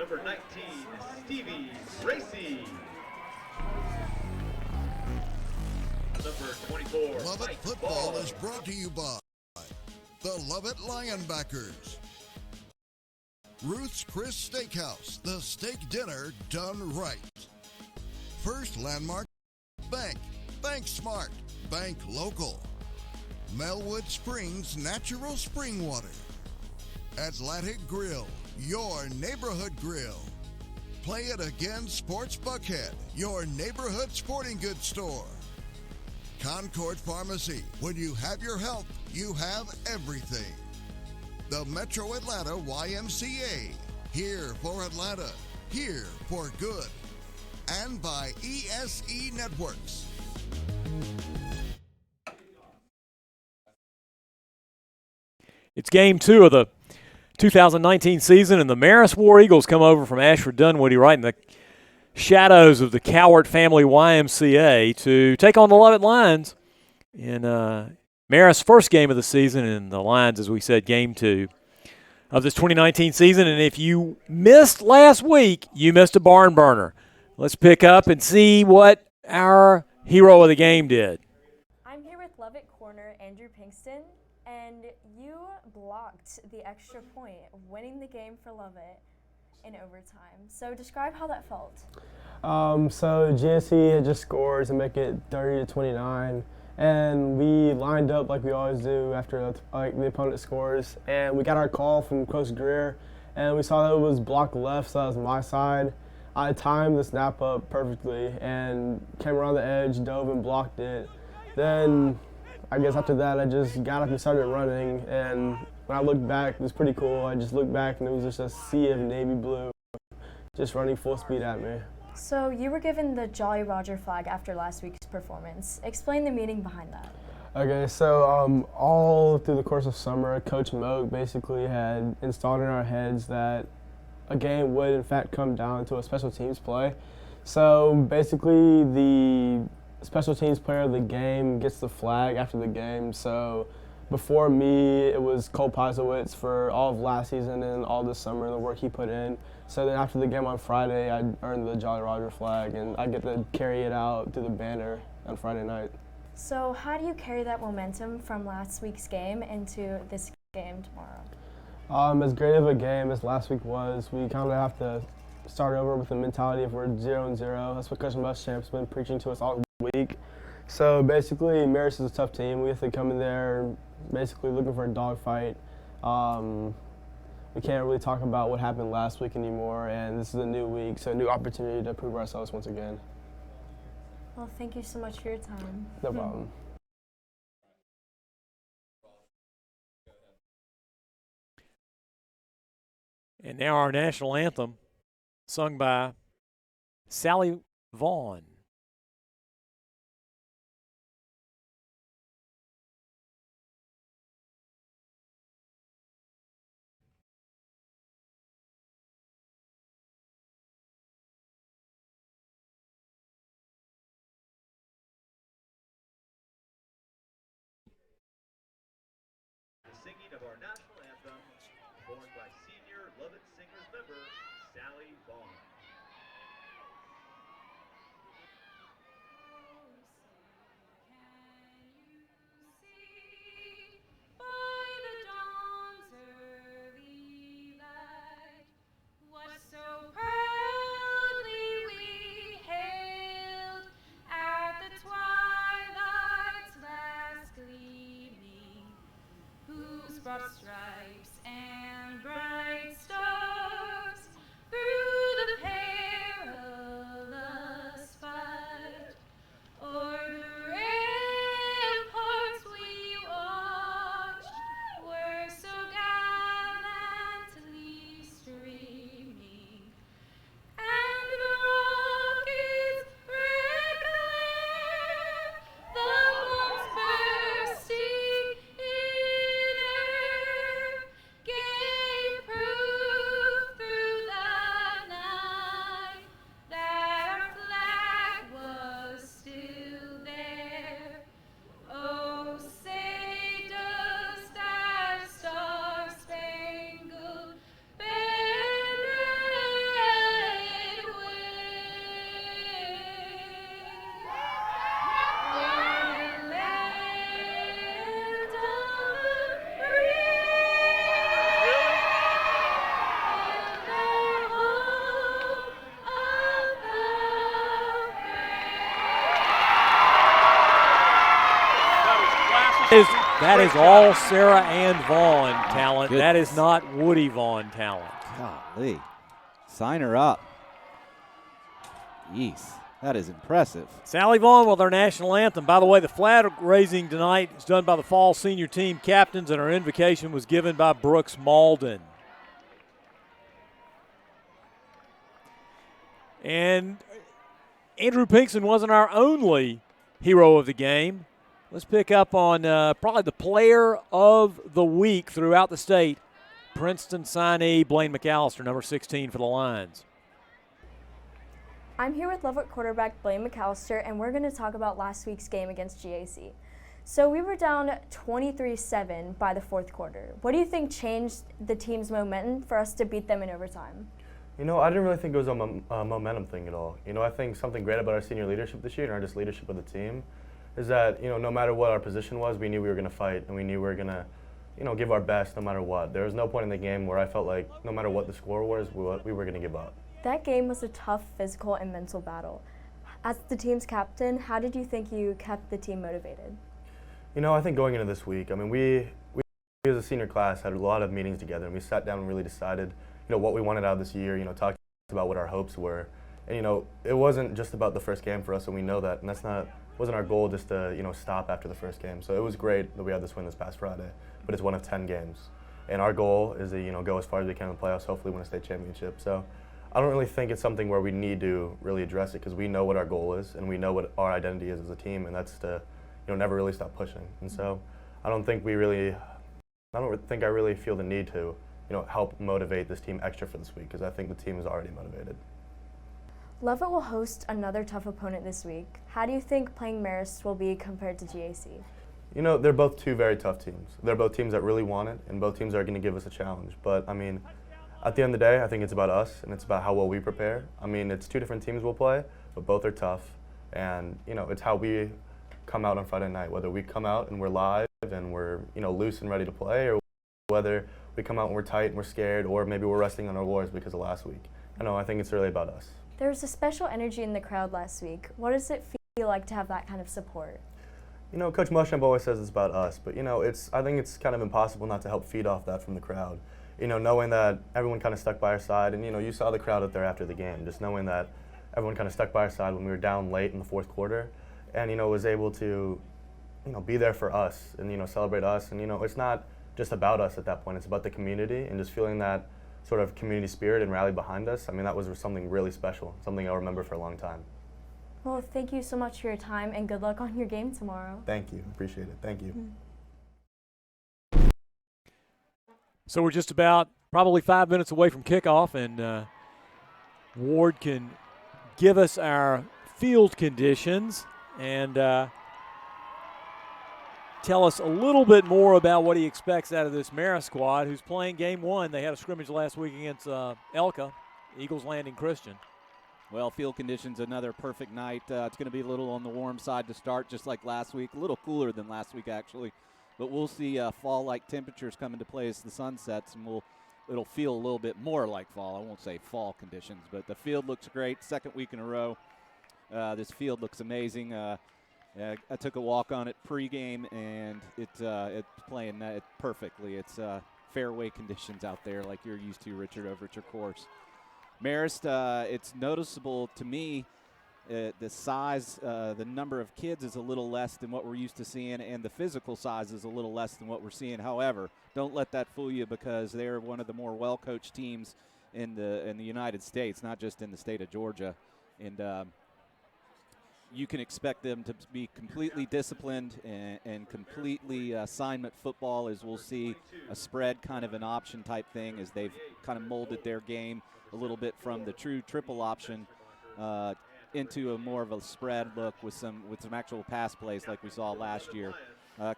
number 19, Stevie Racy. Number 24, Love It Mike Football Ball. is brought to you by the Love It Lionbackers, Ruth's Chris Steakhouse, the steak dinner done right. First Landmark Bank, Bank Smart, Bank Local. Melwood Springs Natural Spring Water. Atlantic Grill, your neighborhood grill. Play It Again Sports Buckhead, your neighborhood sporting goods store. Concord Pharmacy, when you have your health, you have everything. The Metro Atlanta YMCA, here for Atlanta, here for good. And by ESE Networks. It's game 2 of the 2019 season, and the Marist War Eagles come over from Ashford Dunwoody right in the shadows of the Cowart Family YMCA to take on the Lovett Lions in Marist's first game of the season, and the Lions, as we said, game 2 of this 2019 season. And if you missed last week, you missed a barn burner. Let's pick up and see what our hero of the game did. I'm here with Lovett corner Andrew Pinkston, and you blocked the extra point, winning the game for Lovett in overtime. So describe how that felt. So GNC had just scored to make it 30-29, and we lined up like we always do after the opponent scores, and we got our call from Coach Greer, and we saw that it was blocked left, so that was my side. I timed the snap up perfectly and came around the edge, dove and blocked it. Then I guess after that I just got up and started running, and when I looked back, it was pretty cool. I just looked back and it was just a sea of navy blue just running full speed at me. So you were given the Jolly Roger flag after last week's performance. Explain the meaning behind that. Okay, so all through the course of summer, Coach Moak basically had installed in our heads that a game would in fact come down to a special teams play. So basically the special teams player of the game gets the flag after the game. So before me, it was Cole Posowitz for all of last season and all this summer, the work he put in. So then after the game on Friday, I earned the Jolly Roger flag, and I get to carry it out to the banner on Friday night. So how do you carry that momentum from last week's game into this game tomorrow? As great of a game as last week was, we kind of have to start over with the mentality of we're 0-0. That's what Coach Muschamp's been preaching to us all week. So basically, Marist is a tough team. We have to come in there basically looking for a dogfight. We can't really talk about what happened last week anymore, and this is a new week, so a new opportunity to prove ourselves once again. Well, thank you so much for your time. No problem. And now our national anthem, sung by Sally Vaughn. The singing of our national anthem, performed by senior Lovett Singers member Sally Vaughn. That is all Sarah Ann Vaughn talent. Goodness. That is not Woody Vaughn talent. Golly. Sign her up. Jeez, that is impressive. Sally Vaughn with our national anthem. By the way, the flag raising tonight is done by the fall senior team captains, and our invocation was given by Brooks Malden. And Andrew Pinkston wasn't our only hero of the game. Let's pick up on probably the player of the week throughout the state. Princeton signee Blaine McAllister, number 16 for the Lions. I'm here with Lovewood quarterback Blaine McAllister, and we're going to talk about last week's game against GAC. So we were down 23-7 by the fourth quarter. What do you think changed the team's momentum for us to beat them in overtime? You know, I didn't really think it was a momentum thing at all. You know, I think something great about our senior leadership this year and our just leadership of the team is that, you know, no matter what our position was, we knew we were going to fight and we knew we were going to, you know, give our best no matter what. There was no point in the game where I felt like no matter what the score was, we were going to give up. That game was a tough physical and mental battle. As the team's captain, how did you think you kept the team motivated? You know, I think going into this week, I mean, we as a senior class had a lot of meetings together, and we sat down and really decided, you know, what we wanted out of this year, you know, talked about what our hopes were. And, you know, it wasn't just about the first game for us, and we know that, and wasn't our goal just to, you know, stop after the first game. So it was great that we had this win this past Friday, but it's one of 10 games. And our goal is to, you know, go as far as we can in the playoffs, hopefully win a state championship. So I don't really think it's something where we need to really address it because we know what our goal is and we know what our identity is as a team, and that's to, you know, never really stop pushing. And so I don't think I really feel the need to, you know, help motivate this team extra for this week because I think the team is already motivated. Lovett will host another tough opponent this week. How do you think playing Marist will be compared to GAC? You know, they're both two very tough teams. They're both teams that really want it, and both teams are going to give us a challenge. But, I mean, at the end of the day, I think it's about us, and it's about how well we prepare. I mean, it's two different teams we'll play, but both are tough. And, you know, it's how we come out on Friday night, whether we come out and we're live and we're, you know, loose and ready to play, or whether we come out and we're tight and we're scared, or maybe we're resting on our laurels because of last week. I think it's really about us. There was a special energy in the crowd last week. What does it feel like to have that kind of support? You know, Coach Muschamp always says it's about us, but, you know, I think it's kind of impossible not to help feed off that from the crowd. You know, knowing that everyone kind of stuck by our side, and, you know, you saw the crowd out there after the game, just knowing that everyone kind of stuck by our side when we were down late in the fourth quarter and, you know, was able to, you know, be there for us and, you know, celebrate us. And, you know, it's not just about us at that point. It's about the community and just feeling that sort of community spirit and rally behind us. I mean, that was something really special, something I'll remember for a long time. Well, thank you so much for your time, and good luck on your game tomorrow. Thank you. Appreciate it. Thank you. So we're just about probably 5 minutes away from kickoff, and Ward can give us our field conditions and tell us a little bit more about what he expects out of this Marist squad, who's playing game one. They had a scrimmage last week against Elka, Eagles Landing Christian. Well, field conditions, another perfect night. It's going to be a little on the warm side to start, just like last week. A little cooler than last week, actually. But we'll see fall-like temperatures come into play as the sun sets, and it'll feel a little bit more like fall. I won't say fall conditions, but the field looks great. Second week in a row. This field looks amazing. I took a walk on it pregame, and it's playing it perfectly. It's fairway conditions out there like you're used to, Richard, over at your course. Marist, it's noticeable to me the size, the number of kids is a little less than what we're used to seeing, and the physical size is a little less than what we're seeing. However, don't let that fool you because they're one of the more well-coached teams in the United States, not just in the state of Georgia. And you can expect them to be completely disciplined and completely assignment football, as we'll see a spread kind of an option type thing as they've kind of molded their game a little bit from the true triple option into a more of a spread look with some actual pass plays like we saw last year.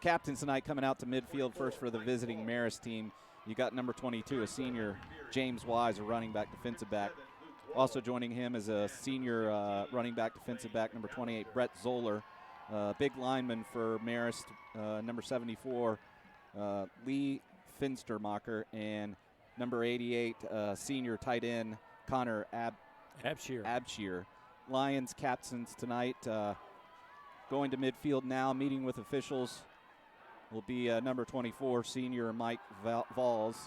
Captains tonight coming out to midfield first for the visiting Marist team. You got number 22, a senior, James Wise, a running back, defensive back. Also joining him is a senior running back, defensive back, number 28, Brett Zoller. Big lineman for Marist, number 74, Lee Finstermacher, and number 88, senior tight end, Connor Abshir. Lions captains tonight going to midfield now, meeting with officials. will be number 24, senior Mike Valls.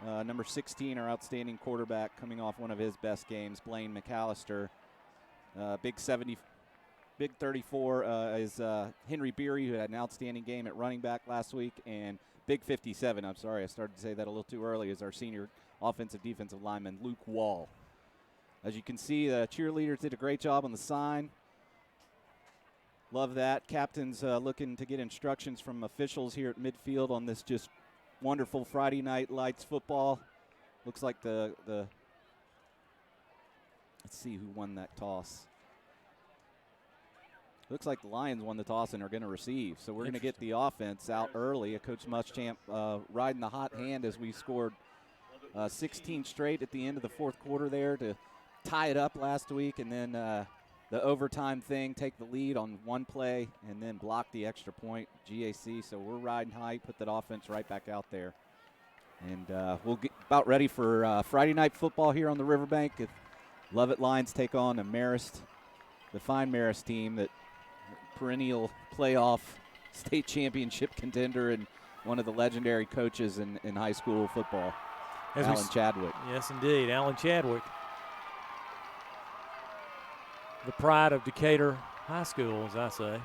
Number 16, our outstanding quarterback, coming off one of his best games, Blaine McAllister. Big 34 is Henry Beery, who had an outstanding game at running back last week. And big 57, I'm sorry, I started to say that a little too early, is our senior defensive lineman, Luke Wall. As you can see, the cheerleaders did a great job on the sign. Love that. Captain's looking to get instructions from officials here at midfield on this just wonderful Friday Night Lights football. Looks like the let's see who won that toss. Looks like the Lions won the toss and are going to receive. So we're going to get the offense out early. Coach Muschamp riding the hot hand as we scored 16 straight at the end of the fourth quarter there to tie it up last week, and then the overtime thing, take the lead on one play and then block the extra point, GAC. So we're riding high, put that offense right back out there. And we'll get about ready for Friday night football here on the Riverbank. If Lovett Lions take on a Marist, the fine Marist team, that perennial playoff state championship contender and one of the legendary coaches in high school football, Alan Chadwick. Yes, indeed, Alan Chadwick. The pride of Decatur High School, as I say.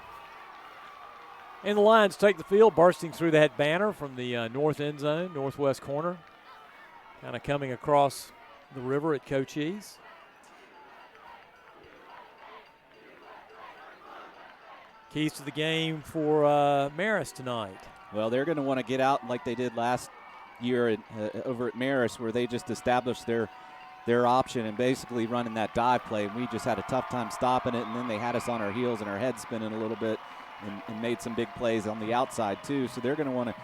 And the Lions take the field, bursting through that banner from the north end zone, northwest corner, kind of coming across the river at Cochise. Keys to the game for Marist tonight. Well, they're going to want to get out like they did last year over at Marist, where they just established their option and basically running that dive play. We just had a tough time stopping it, and then they had us on our heels and our heads spinning a little bit and made some big plays on the outside too. So they're going to want to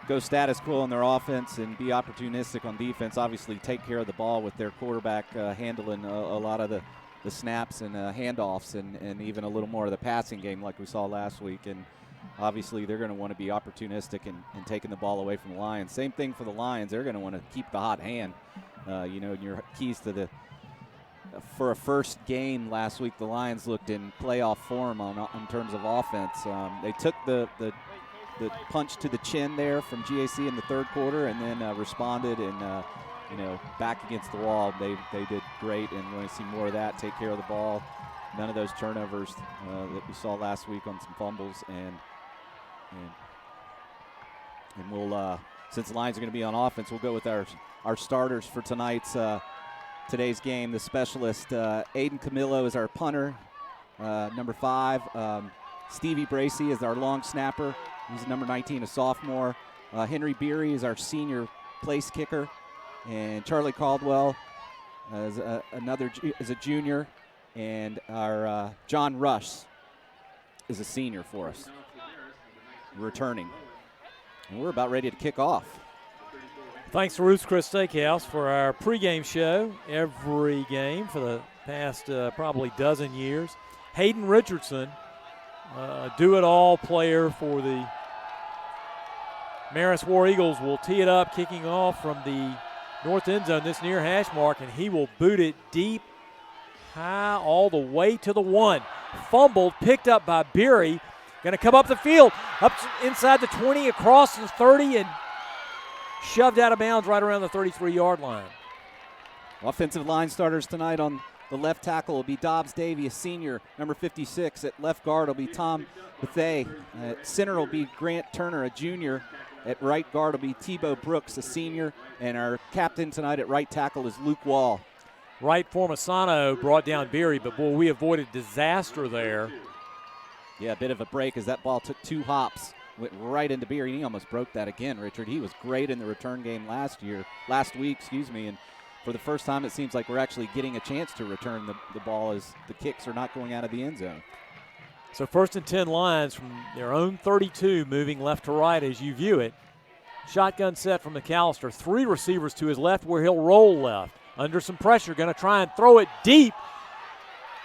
go status quo on their offense and be opportunistic on defense. Obviously take care of the ball with their quarterback handling a lot of the snaps and handoffs and even a little more of the passing game like we saw last week. And obviously they're going to want to be opportunistic and taking the ball away from the Lions. Same thing for the Lions. They're going to want to keep the hot hand. Your keys to for a first game last week, the Lions looked in playoff form in terms of offense. They took the punch to the chin there from GAC in the third quarter and then responded and, back against the wall. They did great, and we're going to see more of that, take care of the ball. None of those turnovers that we saw last week on some fumbles. And we'll, since the Lions are going to be on offense, we'll go with our starters for today's game. The specialist, Aiden Camillo, is our punter. Number 5, Stevie Bracey is our long snapper. He's number 19, a sophomore. Henry Beery is our senior place kicker. And Charlie Caldwell is a junior. And our John Rush is a senior for us, returning. And we're about ready to kick off. Thanks to Ruth's Chris Steakhouse for our pregame show every game for the past probably dozen years. Hayden Richardson, a do-it-all player for the Marist War Eagles, will tee it up, kicking off from the north end zone, this near hash mark, and he will boot it deep, high, all the way to the 1. Fumbled, picked up by Beery. Going to come up the field, up inside the 20, across the 30, and shoved out of bounds right around the 33-yard line. Offensive line starters tonight. On the left tackle will be Dobbs Davey, a senior, number 56. At left guard will be Tom Bethay. At center will be Grant Turner, a junior. At right guard will be Tebow Brooks, a senior. And our captain tonight at right tackle is Luke Wall. Right Formasano brought down Beery, but, boy, we avoided disaster there. Yeah, a bit of a break as that ball took 2 hops. Went right into Beery, and he almost broke that again, Richard. He was great in the return game last week, and for the first time it seems like we're actually getting a chance to return the ball as the kicks are not going out of the end zone. So 1st and 10 Lions from their own 32, moving left to right as you view it. Shotgun set from McAllister. 3 receivers to his left where he'll roll left. Under some pressure, going to try and throw it deep.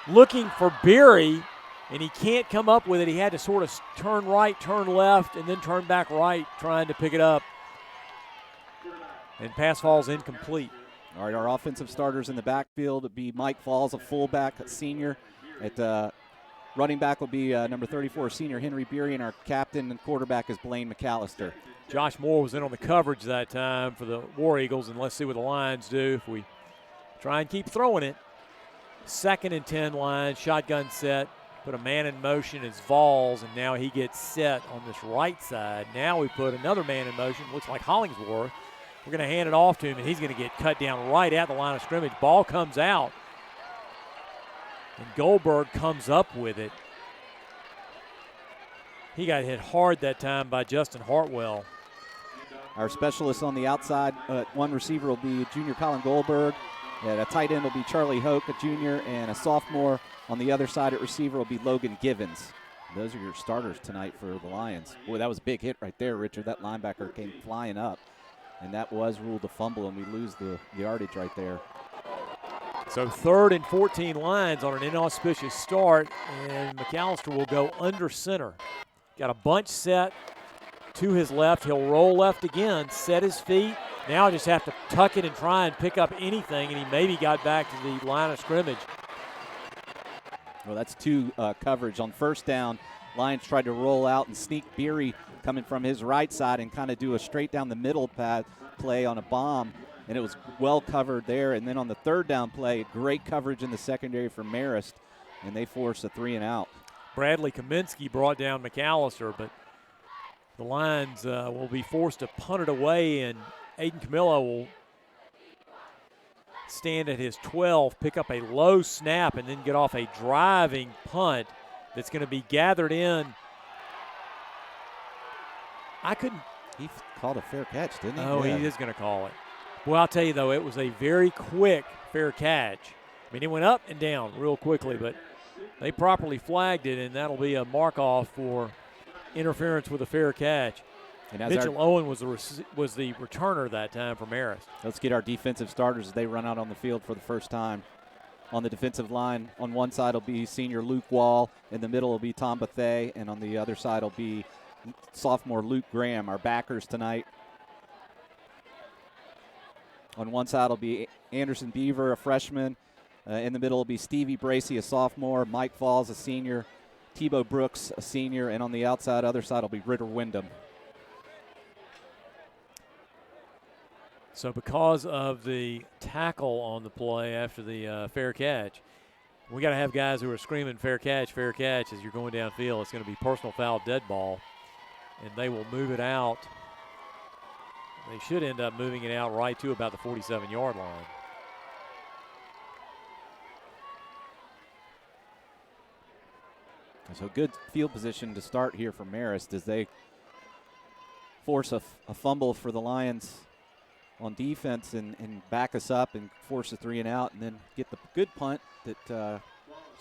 Looking for Beery. And he can't come up with it. He had to sort of turn right, turn left, and then turn back right, trying to pick it up. And pass falls incomplete. All right, our offensive starters in the backfield would be Mike Falls, a fullback, a senior. At Running back will be number 34, senior Henry Beery, and our captain and quarterback is Blaine McAllister. Josh Moore was in on the coverage that time for the War Eagles, and let's see what the Lions do if we try and keep throwing it. 2nd and 10 line, shotgun set, put a man in motion as Vols, and now he gets set on this right side. Now we put another man in motion, looks like Hollingsworth. We're going to hand it off to him, and he's going to get cut down right at the line of scrimmage. Ball comes out, and Goldberg comes up with it. He got hit hard that time by Justin Hartwell. Our specialists on the outside, one receiver will be junior Colin Goldberg. At a tight end will be Charlie Hoke, a junior, and a sophomore. On the other side at receiver will be Logan Givens. Those are your starters tonight for the Lions. Boy, that was a big hit right there, Richard. That linebacker came flying up, and that was ruled a fumble, and we lose the yardage right there. So 3rd and 14 Lions on an inauspicious start, and McAllister will go under center. Got a bunch set to his left. He'll roll left again, set his feet. Now just have to tuck it and try and pick up anything, and he maybe got back to the line of scrimmage. Well, that's 2 coverage. On 1st down, Lions tried to roll out and sneak Beery coming from his right side and kind of do a straight down the middle play on a bomb, and it was well covered there. And then on the 3rd down play, great coverage in the secondary from Marist, and they forced a 3 and out. Bradley Kaminsky brought down McAllister, but the Lions will be forced to punt it away, and Aiden Camillo will stand at his 12, pick up a low snap, and then get off a driving punt that's going to be gathered in. He called a fair catch, didn't he? Oh, yeah. He is going to call it. Well, I'll tell you, though, it was a very quick fair catch. I mean, it went up and down real quickly, but they properly flagged it, and that'll be a mark-off for interference with a fair catch. And Mitchell Owen was the returner that time for Marist. Let's get our defensive starters as they run out on the field for the first time. On the defensive line, on one side will be senior Luke Wall. In the middle will be Tom Bethay. And on the other side will be sophomore Luke Graham, our backers tonight. On one side will be Anderson Beaver, a freshman. In the middle will be Stevie Bracey, a sophomore. Mike Falls, a senior. Tebow Brooks, a senior. And on the other side will be Ritter Wyndham. So because of the tackle on the play after the fair catch, we got to have guys who are screaming fair catch as you're going downfield. It's going to be personal foul, dead ball, and they will move it out. They should end up moving it out right to about the 47-yard line. So good field position to start here for Marist as they force a fumble for the Lions on defense and back us up and force a 3 and out, and then get the good punt that was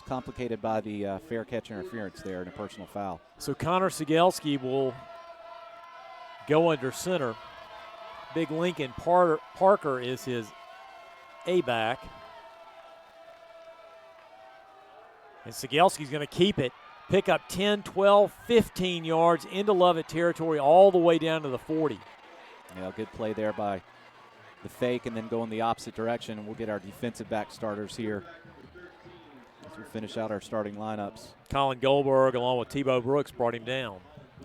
complicated by the fair catch interference there and a personal foul. So Connor Sigelski will go under center. Big Lincoln Parker is his A-back. And Sigelski's going to keep it, pick up 10, 12, 15 yards into Lovett territory all the way down to the 40. Yeah, good play there by the fake and then go in the opposite direction, and we'll get our defensive back starters here as we finish out our starting lineups. Colin Goldberg along with Tebow Brooks brought him down.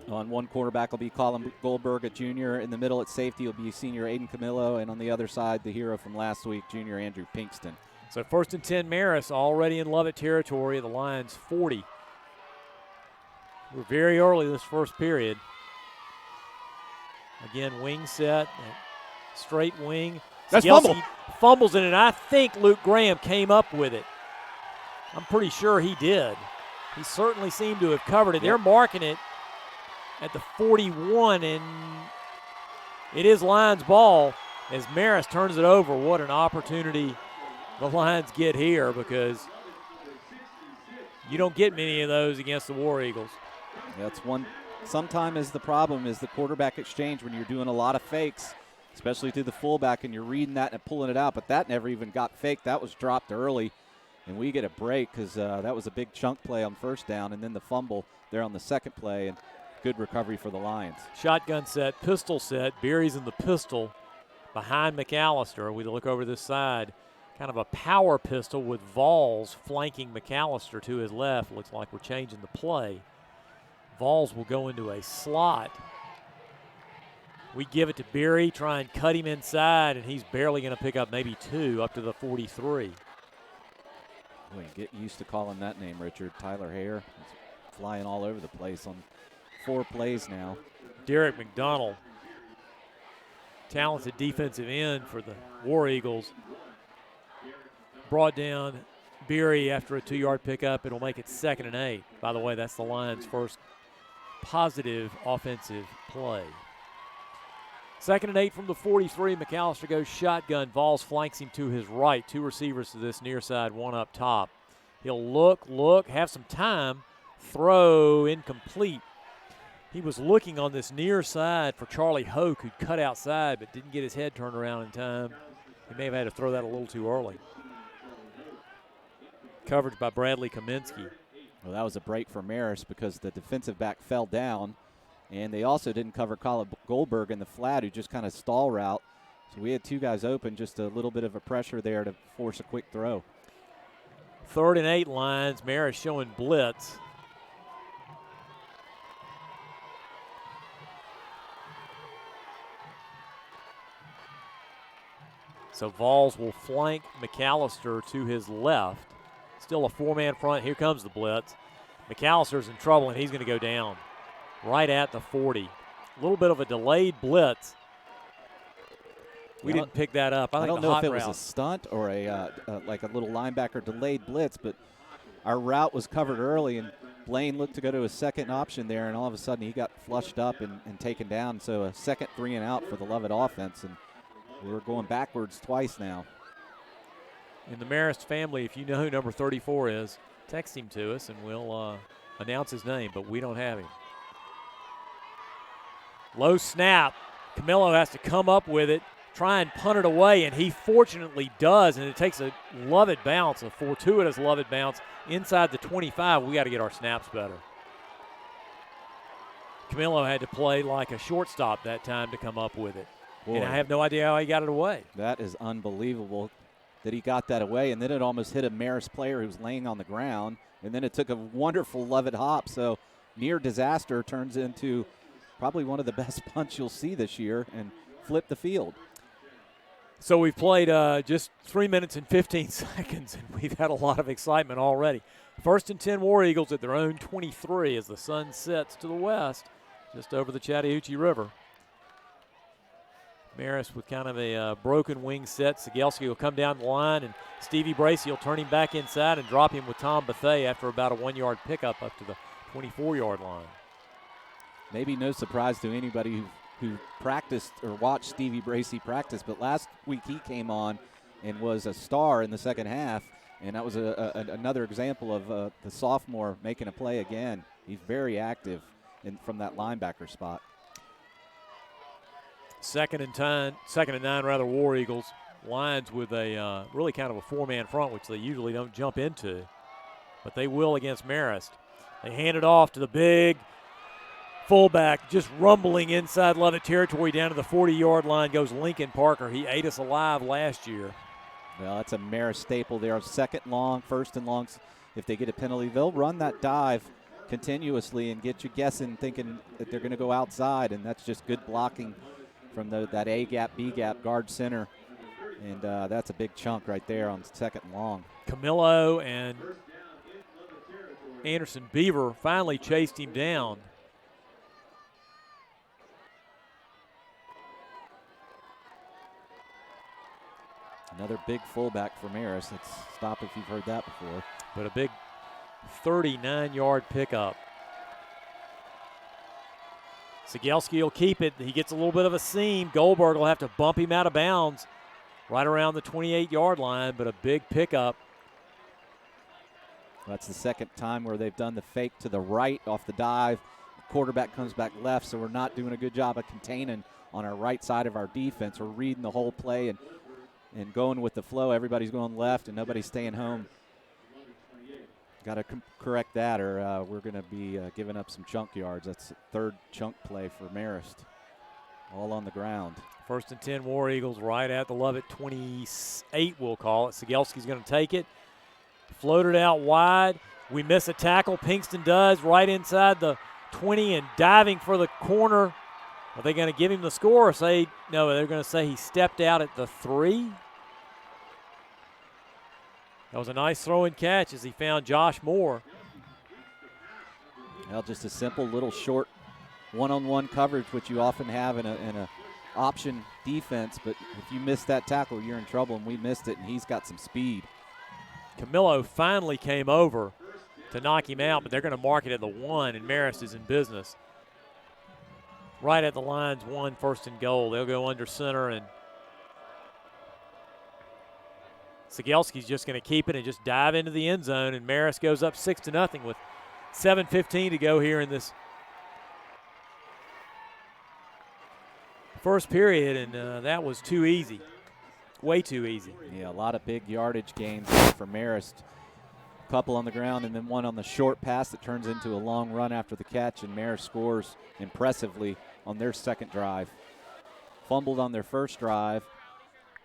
On one quarterback will be Colin Goldberg, a junior. In the middle at safety will be senior Aiden Camillo, and on the other side, the hero from last week, junior Andrew Pinkston. So 1st and 10 Marist already in Lovett territory at the Lions 40. We're very early this first period. Again, wing set. Straight wing. That's fumble. Fumbles it, and I think Luke Graham came up with it. I'm pretty sure he did. He certainly seemed to have covered it. Yep. They're marking it at the 41, and it is Lions ball as Marist turns it over. What an opportunity the Lions get here, because you don't get many of those against the War Eagles. That's one. Sometimes the problem is the quarterback exchange when you're doing a lot of fakes, especially to the fullback, and you're reading that and pulling it out, but that never even got faked. That was dropped early, and we get a break because that was a big chunk play on 1st down, and then the fumble there on the 2nd play, and good recovery for the Lions. Shotgun set, pistol set. Beery's in the pistol behind McAllister. We look over this side. kind of a power pistol with Vols flanking McAllister to his left. Looks like we're changing the play. Vols will go into a slot. We give it to Beery, try and cut him inside, and he's barely going to pick up maybe 2 up to the 43. Boy, get used to calling that name, Richard. Tyler Hare is flying all over the place on 4 plays now. Derek McDonald, talented defensive end for the War Eagles, brought down Beery after a 2-yard pickup. It'll make it 2nd and 8. By the way, that's the Lions' first positive offensive play. 2nd and 8 from the 43. McAllister goes shotgun. Vols flanks him to his right. 2 receivers to this near side, 1 up top. He'll look, have some time. Throw incomplete. He was looking on this near side for Charlie Hoke, who cut outside but didn't get his head turned around in time. He may have had to throw that a little too early. Coverage by Bradley Kaminsky. Well, that was a break for Marist because the defensive back fell down, and they also didn't cover Colin Goldberg in the flat, who just kind of stall route. So we had 2 guys open, just a little bit of a pressure there to force a quick throw. 3rd and 8 Lions. Marist showing blitz. So Vols will flank McAllister to his left. Still a 4-man front. Here comes the blitz. McAllister's in trouble, and he's going to go down right at the 40. A little bit of a delayed blitz. We didn't pick that up. I don't know if it was a stunt or like a little linebacker delayed blitz, but our route was covered early, and Blaine looked to go to his second option there, and all of a sudden he got flushed up and taken down. So a second 3 and out for the Lovett offense, and we're going backwards twice now. In the Marist family, if you know who number 34 is, text him to us and we'll announce his name, but we don't have him. Low snap. Camillo has to come up with it, try and punt it away, and he fortunately does, and it takes a Lovett bounce, a fortuitous Lovett bounce inside the 25. We got to get our snaps better. Camillo had to play like a shortstop that time to come up with it. Boy, and I have no idea how he got it away. That is unbelievable that he got that away, and then it almost hit a Marist player who was laying on the ground, and then it took a wonderful Lovett hop. So near disaster turns into probably one of the best punts you'll see this year and flip the field. So we've played just 3 minutes and 15 seconds, and we've had a lot of excitement already. 1st and 10 War Eagles at their own 23 as the sun sets to the west, just over the Chattahoochee River. Marist with kind of a broken wing set. Sigelski will come down the line, and Stevie Bracey will turn him back inside and drop him with Tom Bethay after about a 1-yard pickup up to the 24-yard line. Maybe no surprise to anybody who practiced or watched Stevie Bracey practice, but last week he came on and was a star in the second half, and that was another example of the sophomore making a play again. He's very active from that linebacker spot. 2nd and 9, War Eagles. Lions with a really kind of a 4-man front, which they usually don't jump into, but they will against Marist. They hand it off to the big fullback, just rumbling inside Lovett territory down to the 40-yard line goes Lincoln Parker. He ate us alive last year. Well, that's a Marist staple there. 2nd long, 1st and longs. If they get a penalty, they'll run that dive continuously and get you guessing, thinking that they're going to go outside, and that's just good blocking from that A-gap, B-gap, guard center. And that's a big chunk right there on 2nd and long. Camillo and Anderson Beaver finally chased him down. Another big fullback for Marist. Let's stop if you've heard that before. But a big 39-yard pickup. Sigelski will keep it. He gets a little bit of a seam. Goldberg will have to bump him out of bounds right around the 28-yard line, but a big pickup. That's the second time where they've done the fake to the right off the dive. The quarterback comes back left, so we're not doing a good job of containing on our right side of our defense. We're reading the whole play and going with the flow. Everybody's going left and nobody's staying home. Got to correct that, or we're going to be giving up some chunk yards. That's the 3rd chunk play for Marist. All on the ground. First and 10, War Eagles right at the Lovett 28, we'll call it. Sigelski's going to take it. Floated out wide. We miss a tackle. Pinkston does right inside the 20 and diving for the corner. Are they going to give him the score or say, no, they're going to say he stepped out at the 3? That was a nice throw and catch as he found Josh Moore. Well, just a simple little short one-on-one coverage, which you often have in a option defense. But if you miss that tackle, you're in trouble, and we missed it, and he's got some speed. Camillo finally came over to knock him out, but they're going to mark it at the 1, and Marist is in business. Right at the lines, 1, first and goal. They'll go under center, and Sigelski's just going to keep it and just dive into the end zone, and Marist goes up 6-0 with 7:15 to go here in this first period, and that was too easy. Way too easy. Yeah, a lot of big yardage gains for Marist. A couple on the ground and then one on the short pass that turns into a long run after the catch, and Marist scores impressively on their second drive. Fumbled on their first drive.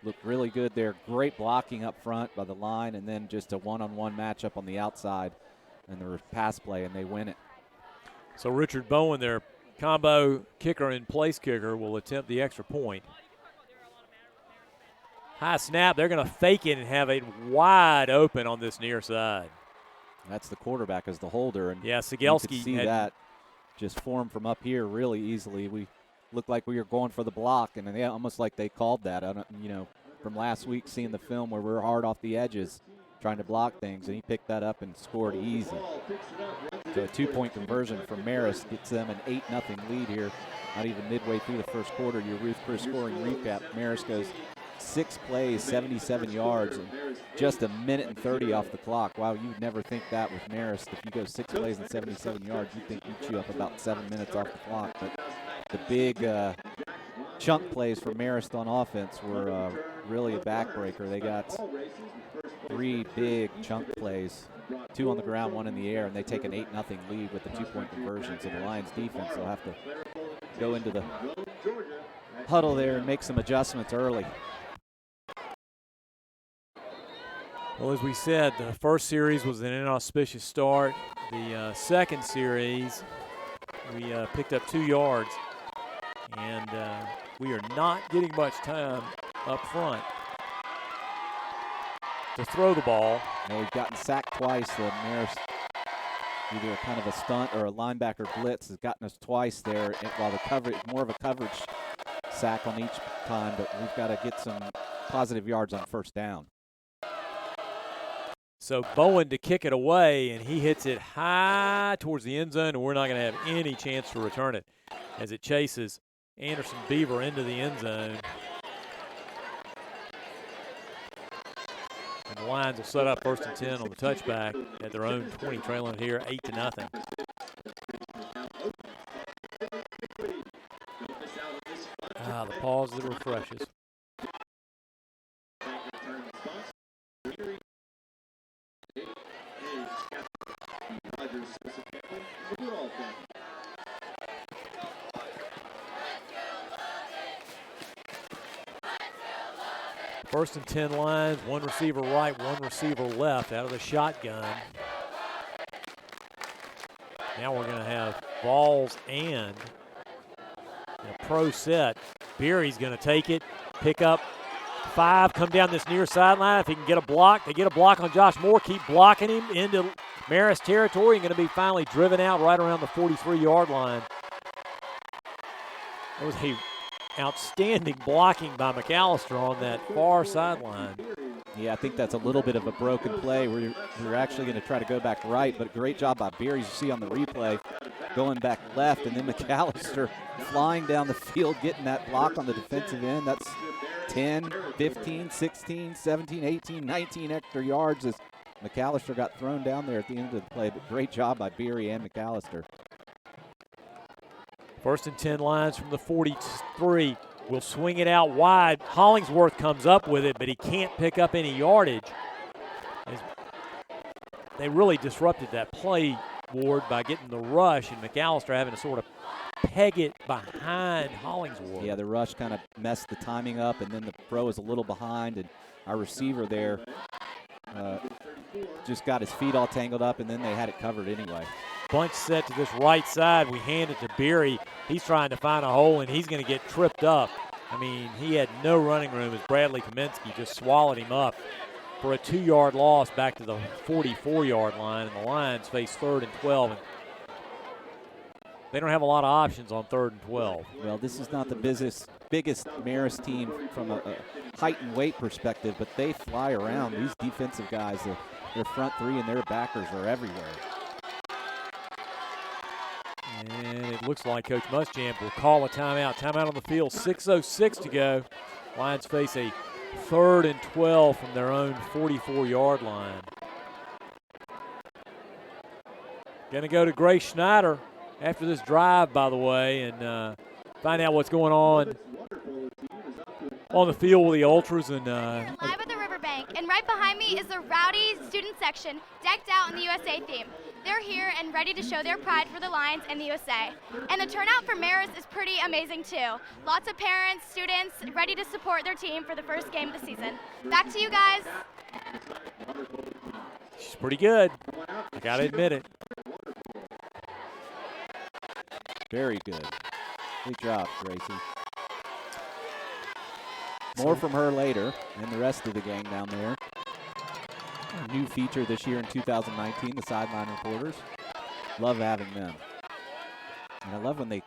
Looked really good there. Great blocking up front by the line, and then just a one-on-one matchup on the outside and the pass play, and they win it. So Richard Bowen, their combo kicker and place kicker, will attempt the extra point. High snap. They're going to fake it and have it wide open on this near side. That's the quarterback as the holder. And yeah, you Sigelski could see that just form from up here really easily. We looked like we were going for the block, and they almost like they called that. From last week, seeing the film where we were hard off the edges trying to block things, and he picked that up and scored easy. So a 2-point conversion from Marist gets them an 8-0 lead here. Not even midway through the first quarter. Your Ruth Chris scoring recap. Marist goes 6 plays, 77 yards, and just a minute and 30 off the clock. Wow, you'd never think that with Marist. If you go 6 plays and 77 yards, you'd think you'd chew up about 7 minutes off the clock. But the big chunk plays for Marist on offense were really a backbreaker. They got 3 big chunk plays, 2 on the ground, 1 in the air, and they take an 8-0 lead with the 2-point conversion. So the Lions defense will have to go into the huddle there and make some adjustments early. Well, as we said, the first series was an inauspicious start. The second series, we picked up 2 yards, and we are not getting much time up front to throw the ball. Now we've gotten sacked twice. Marist, either kind of a stunt or a linebacker blitz, has gotten us twice there. While the coverage, more of a coverage sack on each time, but we've got to get some positive yards on first down. So Bowen to kick it away, and he hits it high towards the end zone, and we're not going to have any chance to return it as it chases Anderson Beaver into the end zone. And the Lions will set up first and 10 on the touchback at their own 20, trailing it here 8-0. The pause that refreshes. First and 10 Lions, 1 receiver right, 1 receiver left out of the shotgun. Now we're going to have balls and a pro set. Beery's going to take it, pick up 5, come down this near sideline. If he can get a block, they get a block on Josh Moore, keep blocking him into Marist territory, and going to be finally driven out right around the 43-yard line. That was a outstanding blocking by McAllister on that far sideline. Yeah, I think that's a little bit of a broken play. We're actually going to try to go back right, but great job by Beery, you see on the replay, going back left, and then McAllister flying down the field, getting that block on the defensive end. That's 10, 15, 16, 17, 18, 19 extra yards as McAllister got thrown down there at the end of the play, but great job by Beery and McAllister. First and 10 Lions from the 43. Will swing it out wide. Hollingsworth comes up with it, but he can't pick up any yardage. They really disrupted that play, Ward, by getting the rush, and McAllister having to sort of peg it behind Hollingsworth. Yeah, the rush kind of messed the timing up, and then the throw is a little behind, and our receiver there just got his feet all tangled up, and then they had it covered anyway. Bunch set to this right side. We hand it to Beery. He's trying to find a hole, and he's going to get tripped up. I mean, he had no running room as Bradley Kaminsky just swallowed him up for a 2-yard loss back to the 44-yard line, and the Lions face 3rd and 12. And they don't have a lot of options on 3rd and 12. Well, this is not the biggest Marist team from a height and weight perspective, but they fly around. These defensive guys, their front three and their backers are everywhere. And it looks like Coach Muschamp will call a timeout. Timeout on the field, 6:06 to go. Lions face a 3rd and 12 from their own 44-yard line. Going to go to Grace Schneider after this drive, by the way, and find out what's going on the field with the Ultras. And live at the Riverbank, and right behind me is the Rowdy student section, decked out in the USA theme. They're here and ready to show their pride for the Lions and the USA. And the turnout for Marist is pretty amazing too. Lots of parents, students ready to support their team for the first game of the season. Back to you guys. She's pretty good. I got to admit it. Very good. Good job, Gracie. More from her later and the rest of the gang down there. A new feature this year in 2019, the sideline reporters. Love having them. And I love when they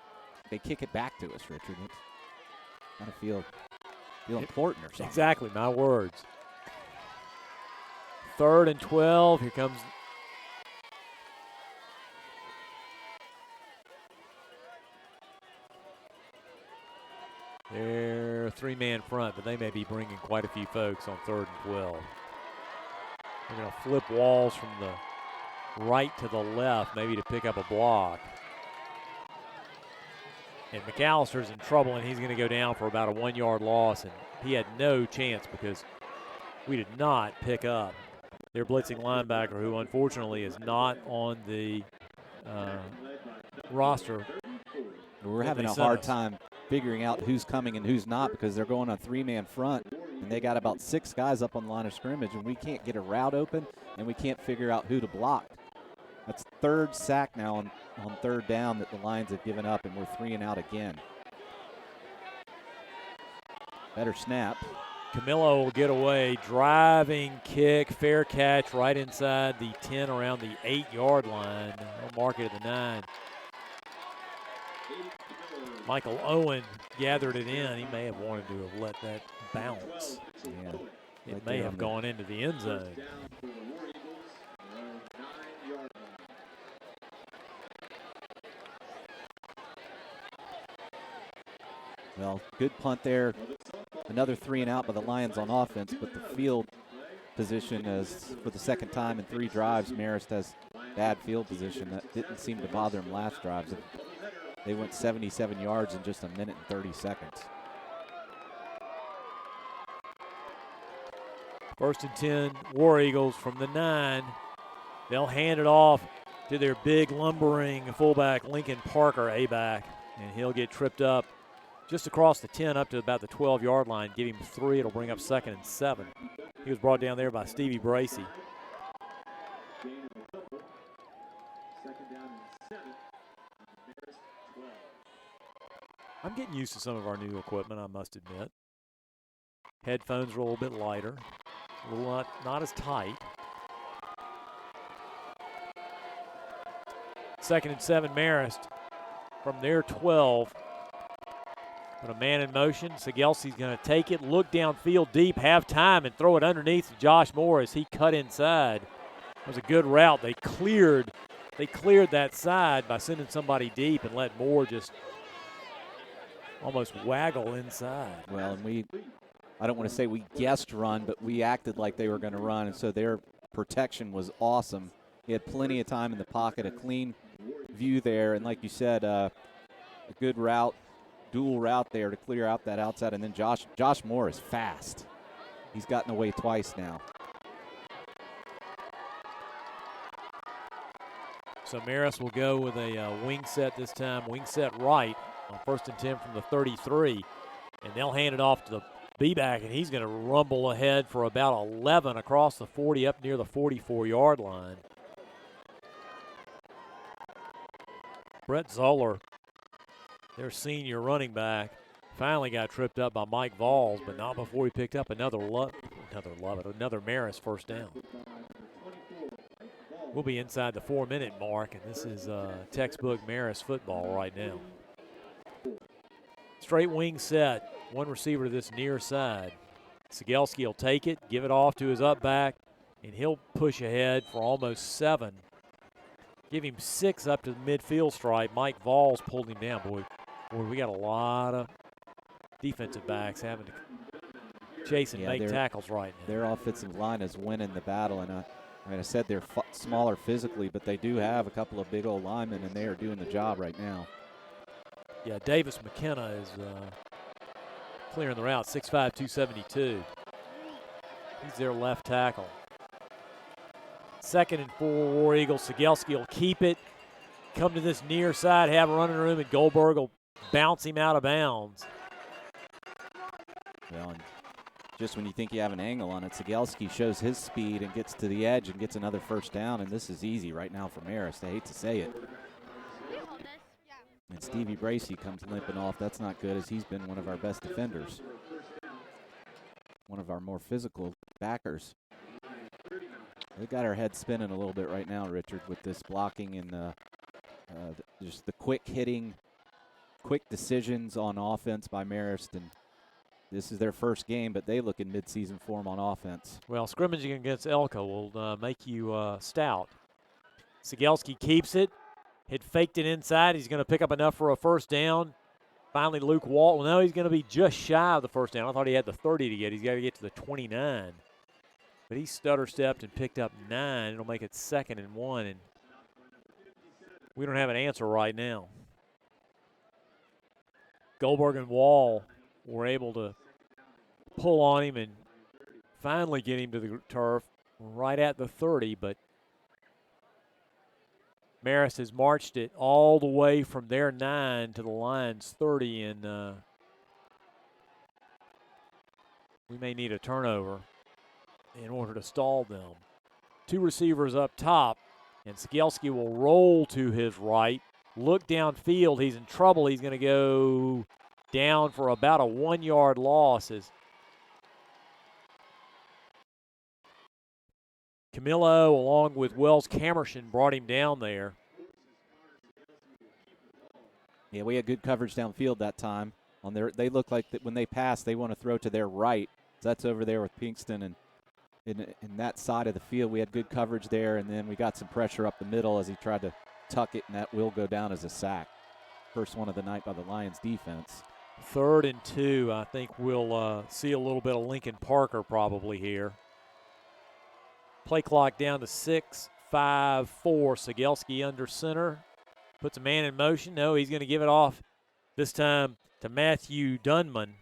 kick it back to us, Richard. It's kind of feel important or something. Exactly, my words. 3rd and 12. Here comes their 3-man front, but they may be bringing quite a few folks on 3rd and 12. They're going to flip walls from the right to the left, maybe to pick up a block. And McAllister's in trouble, and he's going to go down for about a 1-yard loss, and he had no chance because we did not pick up their blitzing linebacker, who unfortunately is not on the roster. We're having a hard time figuring out who's coming and who's not because they're going on 3-man front, and they got about 6 guys up on the line of scrimmage, and we can't get a route open, and we can't figure out who to block. That's 3rd sack now on 3rd down that the Lions have given up, and we're 3 and out again. Better snap. Camillo will get away, driving kick, fair catch right inside the 10 around the 8-yard line. We'll mark it at the 9. Michael Owen gathered it in. He may have wanted to have let that bounce. Yeah, it may have gone into the end zone. Well, good punt there. Another 3 and out by the Lions on offense, but the field position is for the second time in 3 drives. Marist has bad field position. That didn't seem to bother him last drives. They went 77 yards in just a minute and 30 seconds. 1st and 10, War Eagles from the 9. They'll hand it off to their big lumbering fullback, Lincoln Parker, A-back, and he'll get tripped up just across the 10 up to about the 12-yard line. Give him 3. It'll bring up 2nd and 7. He was brought down there by Stevie Bracey. I'm getting used to some of our new equipment, I must admit. Headphones are a little bit lighter, a little not as tight. 2nd and 7, Marist from their 12. Put a man in motion. Segelski's going to take it, look downfield deep, have time, and throw it underneath to Josh Morris. He cut inside. It was a good route. They cleared that side by sending somebody deep and let Moore just almost waggle inside. Well, and I don't want to say we guessed run, but we acted like they were going to run, and so their protection was awesome. He had plenty of time in the pocket, a clean view there, and like you said, a good route, dual route there to clear out that outside, and then Josh Moore is fast. He's gotten away twice now. So Marist will go with a wing set this time, wing set right on 1st and 10 from the 33. And they'll hand it off to the B-back, and he's going to rumble ahead for about 11 across the 40 up near the 44-yard line. Brett Zoller, their senior running back, finally got tripped up by Mike Valls, but not before he picked up another Marist first down. We'll be inside the 4-minute mark, and this is textbook Marist football right now. Straight wing set, one receiver to this near side. Sigelski will take it, give it off to his up back, and he'll push ahead for almost 7. Give him 6 up to the midfield stripe. Mike Valls pulled him down. Boy, we got a lot of defensive backs having to chase and make tackles right now. Their offensive line is winning the battle, and I said they're smaller physically, but they do have a couple of big old linemen, and they are doing the job right now. Yeah, Davis McKenna is clearing the route, 6'5", 272. He's their left tackle. 2nd and 4, War Eagles. Sigelski will keep it, come to this near side, have a running room, and Goldberg will bounce him out of bounds. Well, and just when you think you have an angle on it, Sigelski shows his speed and gets to the edge and gets another first down, and this is easy right now for Marist. I hate to say it. And Stevie Bracey comes limping off. That's not good, as he's been one of our best defenders. One of our more physical backers. They got our head spinning a little bit right now, Richard, with this blocking and just the quick hitting, quick decisions on offense by Marist. And this is their first game, but they look in midseason form on offense. Well, scrimmaging against Elko will make you stout. Sigelski keeps it. Had faked it inside. He's going to pick up enough for a first down. Finally, Luke Walton. Well, no, he's going to be just shy of the first down. I thought he had the 30 to get. He's got to get to the 29. But he stutter-stepped and picked up 9. It'll make it 2nd and 1. And we don't have an answer right now. Goldberg and Wall were able to pull on him and finally get him to the turf right at the 30, but Marist has marched it all the way from their 9 to the Lions' 30, and we may need a turnover in order to stall them. 2 receivers up top, and Sigelski will roll to his right, look downfield. He's in trouble. He's going to go down for about a 1-yard loss as Camillo, along with Wells Camerson, brought him down there. Yeah, we had good coverage downfield that time. They look like that when they pass, they want to throw to their right. So that's over there with Pinkston, and in that side of the field, we had good coverage there, and then we got some pressure up the middle as he tried to tuck it, and that will go down as a sack. First one of the night by the Lions defense. 3rd and 2. I think we'll see a little bit of Lincoln Parker probably here. Play clock down to 6, 5, 4. Sigelski under center. Puts a man in motion. No, he's going to give it off this time to Matthew Dunman.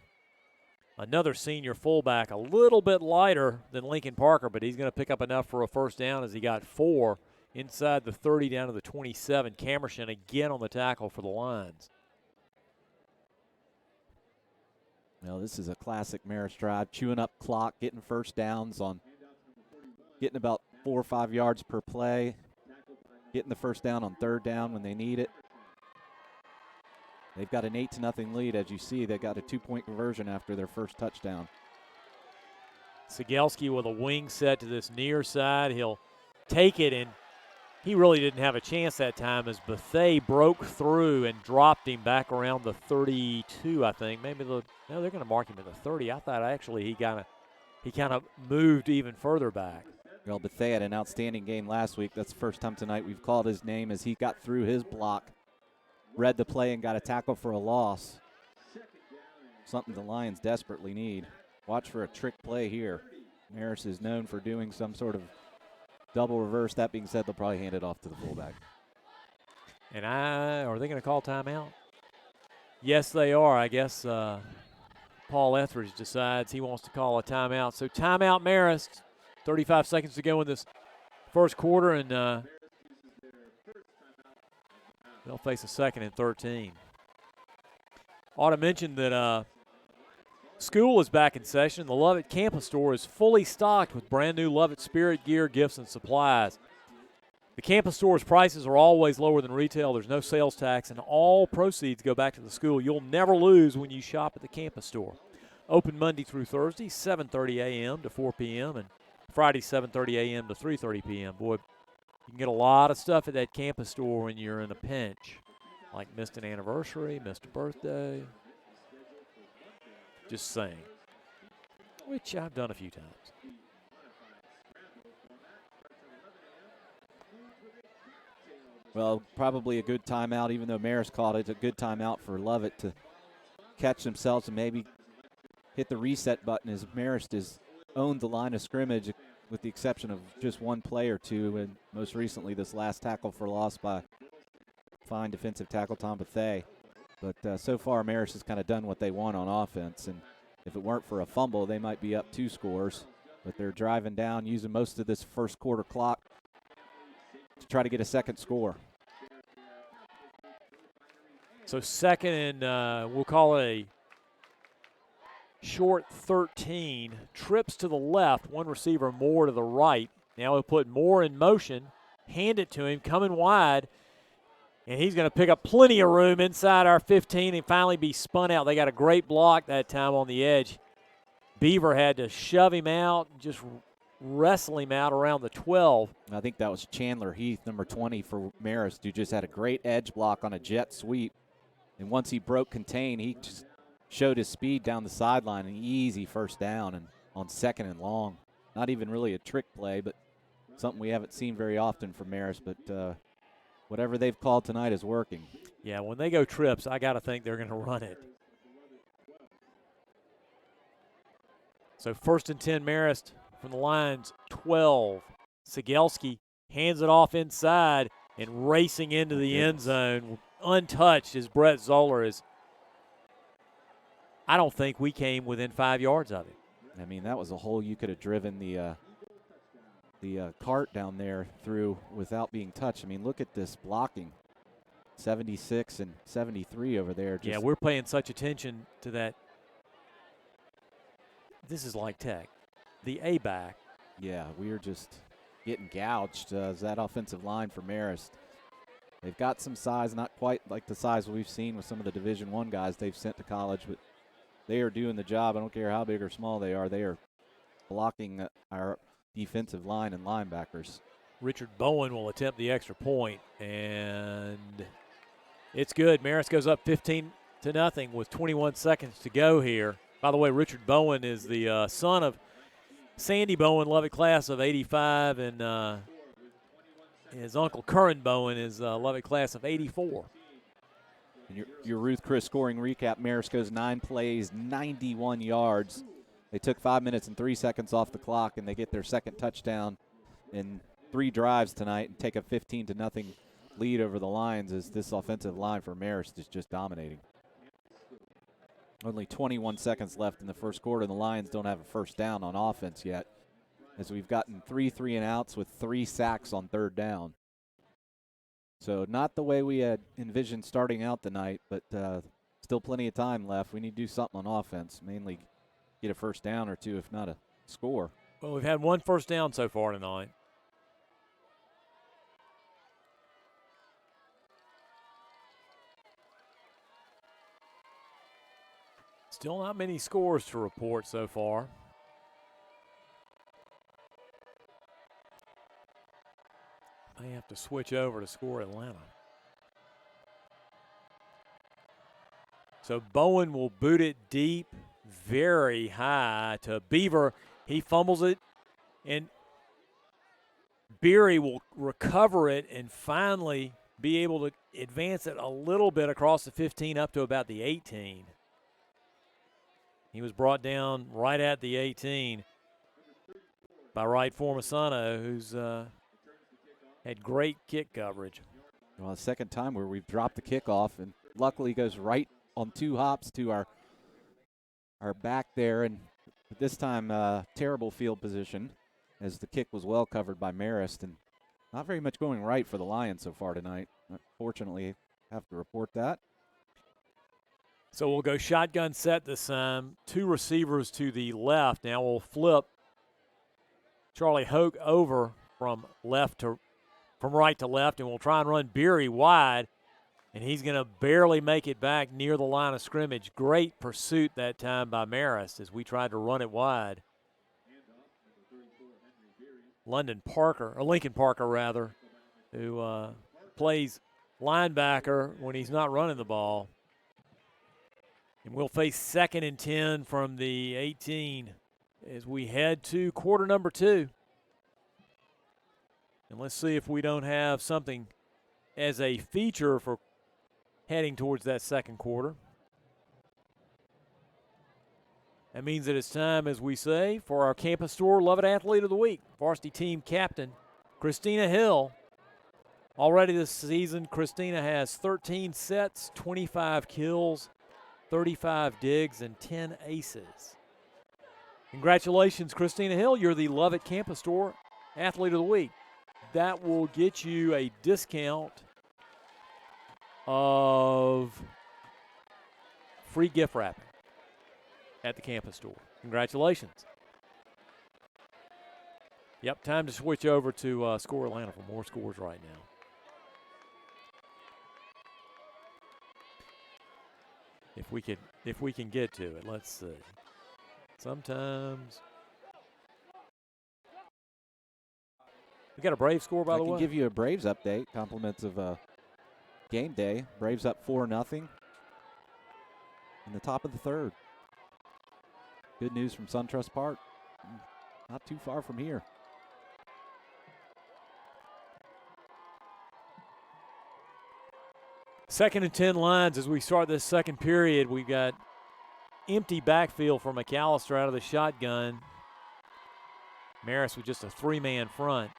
Another senior fullback, a little bit lighter than Lincoln Parker, but he's going to pick up enough for a first down as he got 4 inside the 30 down to the 27. Camerson again on the tackle for the Lions. Well, this is a classic Marist drive, chewing up clock, getting first downs on getting about 4 or 5 yards per play, getting the first down on 3rd down when they need it. They've got an 8-0 lead, as you see. They got a 2-point conversion after their first touchdown. Sigelski with a wing set to this near side. He'll take it, and he really didn't have a chance that time as Bethea broke through and dropped him back around the 32, I think. Maybe no, they're going to mark him at the 30. I thought actually he kind of moved even further back. Well, Bethea had an outstanding game last week. That's the first time tonight we've called his name as he got through his block, read the play, and got a tackle for a loss. Something the Lions desperately need. Watch for a trick play here. Marist is known for doing some sort of double reverse. That being said, they'll probably hand it off to the fullback. And are they going to call timeout? Yes, they are. I guess Paul Etheridge decides he wants to call a timeout. So timeout Marist. 35 seconds to go in this first quarter, and They'll face a 2nd and 13. Ought to mention that school is back in session. The Lovett campus store is fully stocked with brand new Lovett Spirit gear, gifts, and supplies. The campus store's prices are always lower than retail. There's no sales tax, and all proceeds go back to the school. You'll never lose when you shop at the campus store. Open Monday through Thursday, 7:30 a.m. to 4 p.m., and Friday, 7:30 a.m. to 3:30 p.m. Boy, you can get a lot of stuff at that campus store when you're in a pinch, like missed an anniversary, missed a birthday. Just saying, which I've done a few times. Well, probably a good timeout, even though Marist called it, a good timeout for Lovett to catch themselves and maybe hit the reset button, as Marist has owned the line of scrimmage with the exception of just one play or two, and most recently this last tackle for loss by fine defensive tackle Tom Bethea. But so far Marist has kind of done what they want on offense, and if it weren't for a fumble, they might be up 2 scores. But they're driving down, using most of this first quarter clock to try to get a second score. So 2nd and we'll call it a short 13. Trips to the left, one receiver more to the right. Now he'll put Moore in motion, hand it to him, coming wide, and he's going to pick up plenty of room inside our 15 and finally be spun out. They got a great block that time on the edge. Beaver had to shove him out, just wrestle him out around the 12. I think that was Chandler Heath, number 20 for Marist, who just had a great edge block on a jet sweep. And once he broke contain, he just showed his speed down the sideline, an easy first down and on 2nd and long. Not even really a trick play, but something we haven't seen very often from Marist. But whatever they've called tonight is working. Yeah, when they go trips, I got to think they're going to run it. So 1st and 10 Marist from the line's 12. Sigelski hands it off inside and racing into the end zone, untouched as Brett Zoller is. I don't think we came within 5 yards of it. I mean, that was a hole you could have driven the cart down there through without being touched. I mean, look at this blocking. 76 and 73 over there. Yeah, we're paying such attention to that. This is like Tech. The A-back. Yeah, we're just getting gouged as that offensive line for Marist. They've got some size, not quite like the size we've seen with some of the Division I guys they've sent to college, but they are doing the job. I don't care how big or small they are. They are blocking our defensive line and linebackers. Richard Bowen will attempt the extra point, and it's good. Marist goes up 15-0 with 21 seconds to go here. By the way, Richard Bowen is the son of Sandy Bowen, Lovett class of 85, and his uncle Curran Bowen is Lovett class of 84. And your Ruth Chris scoring recap, Marist goes 9 plays, 91 yards. They took 5 minutes and 3 seconds off the clock, and they get their second touchdown in 3 drives tonight and take a 15-0 lead over the Lions as this offensive line for Marist is just dominating. Only 21 seconds left in the first quarter, and the Lions don't have a first down on offense yet, as we've gotten 3 3-and-outs with 3 sacks on 3rd down. So not the way we had envisioned starting out the night, but still plenty of time left. We need to do something on offense, mainly get a first down or 2, if not a score. Well, we've had 1 first down so far tonight. Still not many scores to report so far. They have to switch over to score Atlanta. So Bowen will boot it deep, very high to Beaver. He fumbles it, and Beery will recover it and finally be able to advance it a little bit across the 15 up to about the 18. He was brought down right at the 18 by Wright Formasano, who's had great kick coverage. Well, the second time where we've dropped the kickoff, and luckily goes right on 2 hops to our back there, and this time terrible field position as the kick was well covered by Marist, and not very much going right for the Lions so far tonight. Fortunately, have to report that. So we'll go shotgun set this time. 2 receivers to the left. Now we'll flip Charlie Hoke over from right to left, and we'll try and run Beery wide, and he's going to barely make it back near the line of scrimmage. Great pursuit that time by Marist as we tried to run it wide. Lincoln Parker, who plays linebacker when he's not running the ball. And we'll face 2nd and 10 from the 18 as we head to quarter number 2. And let's see if we don't have something as a feature for heading towards that second quarter. That means that it's time, as we say, for our Campus Store Love It Athlete of the Week. Varsity team captain, Christina Hill. Already this season, Christina has 13 sets, 25 kills, 35 digs, and 10 aces. Congratulations, Christina Hill. You're the Love It Campus Store Athlete of the Week. That will get you a discount of free gift wrapping at the Campus Store. Congratulations. Yep, time to switch over to Score Atlanta for more scores right now. If we can get to it, let's see. Sometimes we got a Brave score, by the way. I can give you a Braves update. Compliments of game day. Braves up 4-0 in the top of the 3rd. Good news from SunTrust Park. Not too far from here. Second and 10 lines as we start this second period. We've got empty backfield for McAllister out of the shotgun. Marist with just a 3-man front.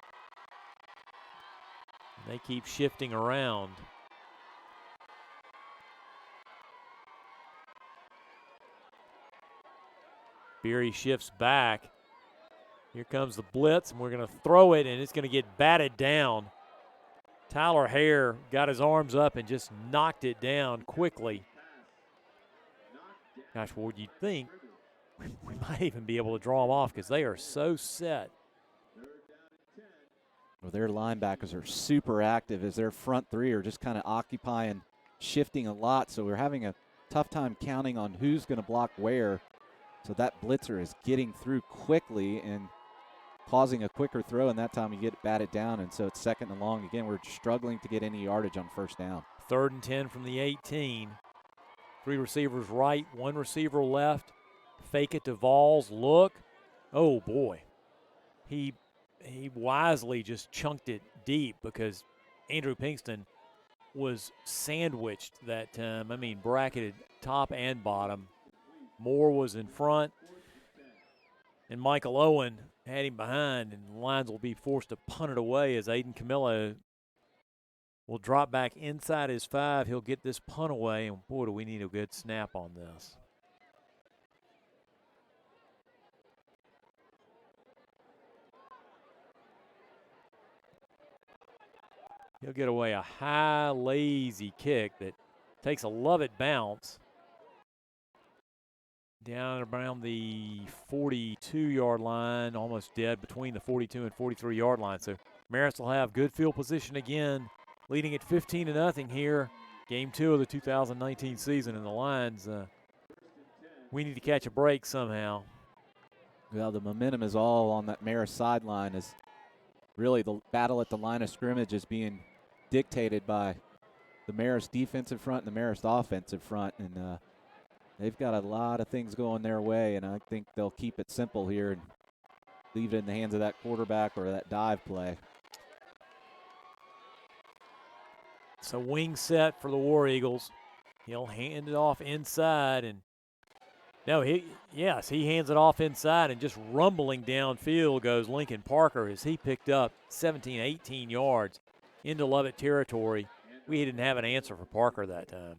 They keep shifting around. Beery shifts back. Here comes the blitz, and we're going to throw it, and it's going to get batted down. Tyler Hare got his arms up and just knocked it down quickly. Gosh, what you'd think we might even be able to draw them off because they are so set. Well, their linebackers are super active as their front 3 are just kind of occupying, shifting a lot. So we're having a tough time counting on who's going to block where. So that blitzer is getting through quickly and causing a quicker throw, and that time you get it batted down, and so it's 2nd and long. Again, we're struggling to get any yardage on first down. 3rd and 10 from the 18. 3 receivers right, 1 receiver left. Fake it to Vols. Look. Oh, boy. He wisely just chunked it deep because Andrew Pinkston was sandwiched that time. I mean, bracketed top and bottom. Moore was in front, and Michael Owen had him behind, and the Lions will be forced to punt it away as Aiden Camillo will drop back inside his 5. He'll get this punt away, and boy, do we need a good snap on this. He'll get away a high, lazy kick that takes a Lovett bounce down around the 42-yard line, almost dead between the 42 and 43-yard line. So Marist will have good field position again, leading at 15-0 here, game 2 of the 2019 season. And the Lions, we need to catch a break somehow. Well, the momentum is all on that Marist sideline as really the battle at the line of scrimmage is being dictated by the Marist defensive front and the Marist offensive front. And they've got a lot of things going their way, and I think they'll keep it simple here and leave it in the hands of that quarterback or that dive play. It's a wing set for the War Eagles. He'll hand it off inside, and he hands it off inside, and just rumbling downfield goes Lincoln Parker as he picked up 17, 18 yards into Lovett territory. We didn't have an answer for Parker that time.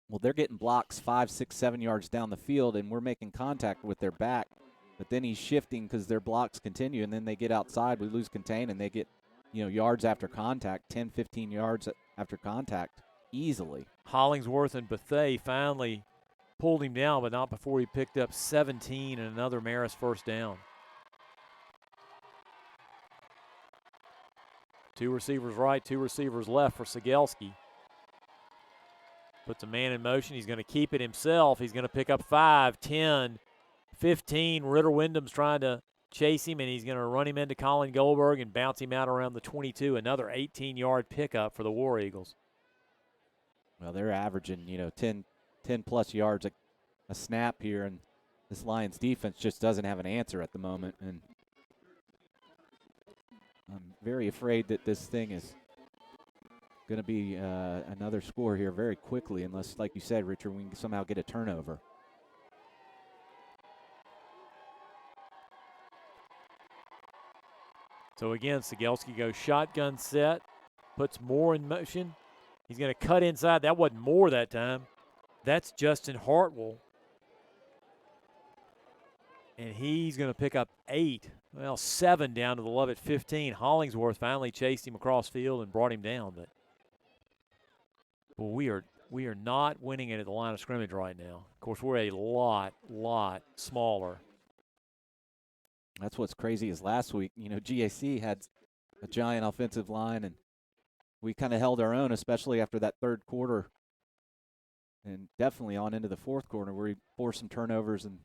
Well, they're getting blocks 5, 6, 7 yards down the field, and we're making contact with their back. But then he's shifting because their blocks continue, and then they get outside. We lose contain, and they get, yards after contact, 10, 15 yards after contact easily. Hollingsworth and Bethea finally pulled him down, but not before he picked up 17 and another Marist first down. 2 receivers right, 2 receivers left for Sigelski. Puts a man in motion. He's going to keep it himself. He's going to pick up 5, 10, 15. Ritter Wyndham's trying to chase him, and he's going to run him into Colin Goldberg and bounce him out around the 22. Another 18-yard pickup for the War Eagles. Well, they're averaging, 10-plus yards a snap here, and this Lions defense just doesn't have an answer at the moment. And I'm very afraid that this thing is going to be another score here very quickly, unless, like you said, Richard, we can somehow get a turnover. So again, Sigelski goes shotgun set, puts Moore in motion. He's going to cut inside. That wasn't Moore that time. That's Justin Hartwell. And he's going to pick up 8. Well, 7 down to the Lovett 15. Hollingsworth finally chased him across field and brought him down. But well, we are not winning it at the line of scrimmage right now. Of course, we're a lot smaller. That's what's crazy is last week, GAC had a giant offensive line, and we kind of held our own, especially after that third quarter, and definitely on into the fourth quarter where we forced some turnovers and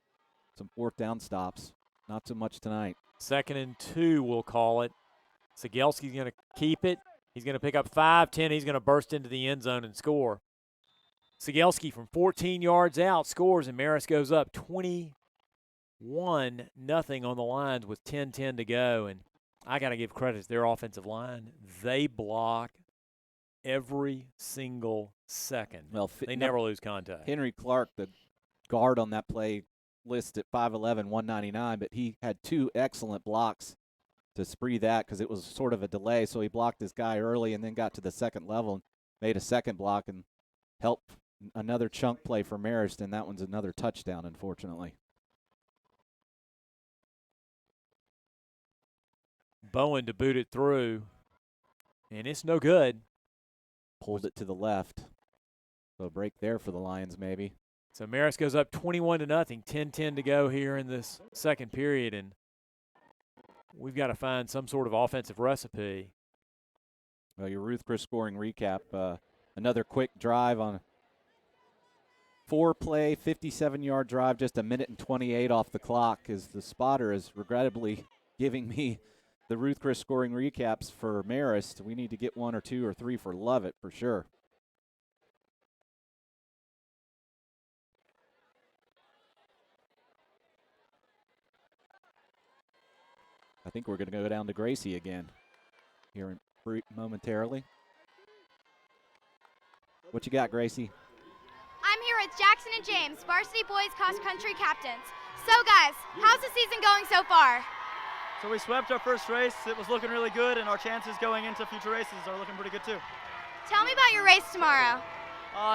some fourth down stops. Not so much tonight. 2nd and 2, we'll call it. Sigelski's going to keep it. He's going to pick up 5, 10. He's going to burst into the end zone and score. Sigelski from 14 yards out scores, and Marist goes up 21-0 on the lines with 10-10 to go. And I got to give credit to their offensive line. They block every single second. Well, they never lose contact. Henry Clark, the guard on that play, list at 5'11", 199, but he had 2 excellent blocks to spree that because it was sort of a delay. So he blocked his guy early and then got to the second level and made a second block and helped another chunk play for Marist, and that one's another touchdown, unfortunately. Bowen to boot it through, and it's no good. Pulled it to the left. So a break there for the Lions maybe. So Marist goes up 21-0, 10-10 to go here in this second period, and we've got to find some sort of offensive recipe. Well, your Ruth Chris scoring recap, another quick drive on 4-play, 57-yard drive, just 1:28 off the clock, as the spotter is regrettably giving me the Ruth Chris scoring recaps for Marist. We need to get 1 or 2 or 3 for Lovett for sure. I think we're going to go down to Gracie again here momentarily. What you got, Gracie? I'm here with Jackson and James, varsity boys cross-country captains. So, guys, how's the season going so far? So we swept our first race. It was looking really good, and our chances going into future races are looking pretty good, too. Tell me about your race tomorrow.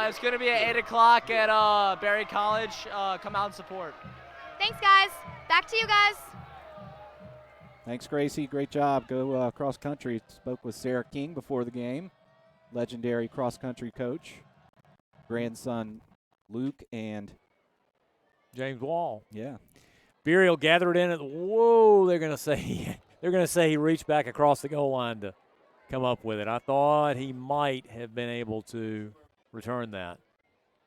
It's going to be at 8 o'clock at Berry College. Come out and support. Thanks, guys. Back to you guys. Thanks, Gracie. Great job. Go cross-country. Spoke with Sarah King before the game, legendary cross-country coach. Grandson Luke and James Wall. Yeah. Burial gathered in at the, whoa, they're going to say he reached back across the goal line to come up with it. I thought he might have been able to return that.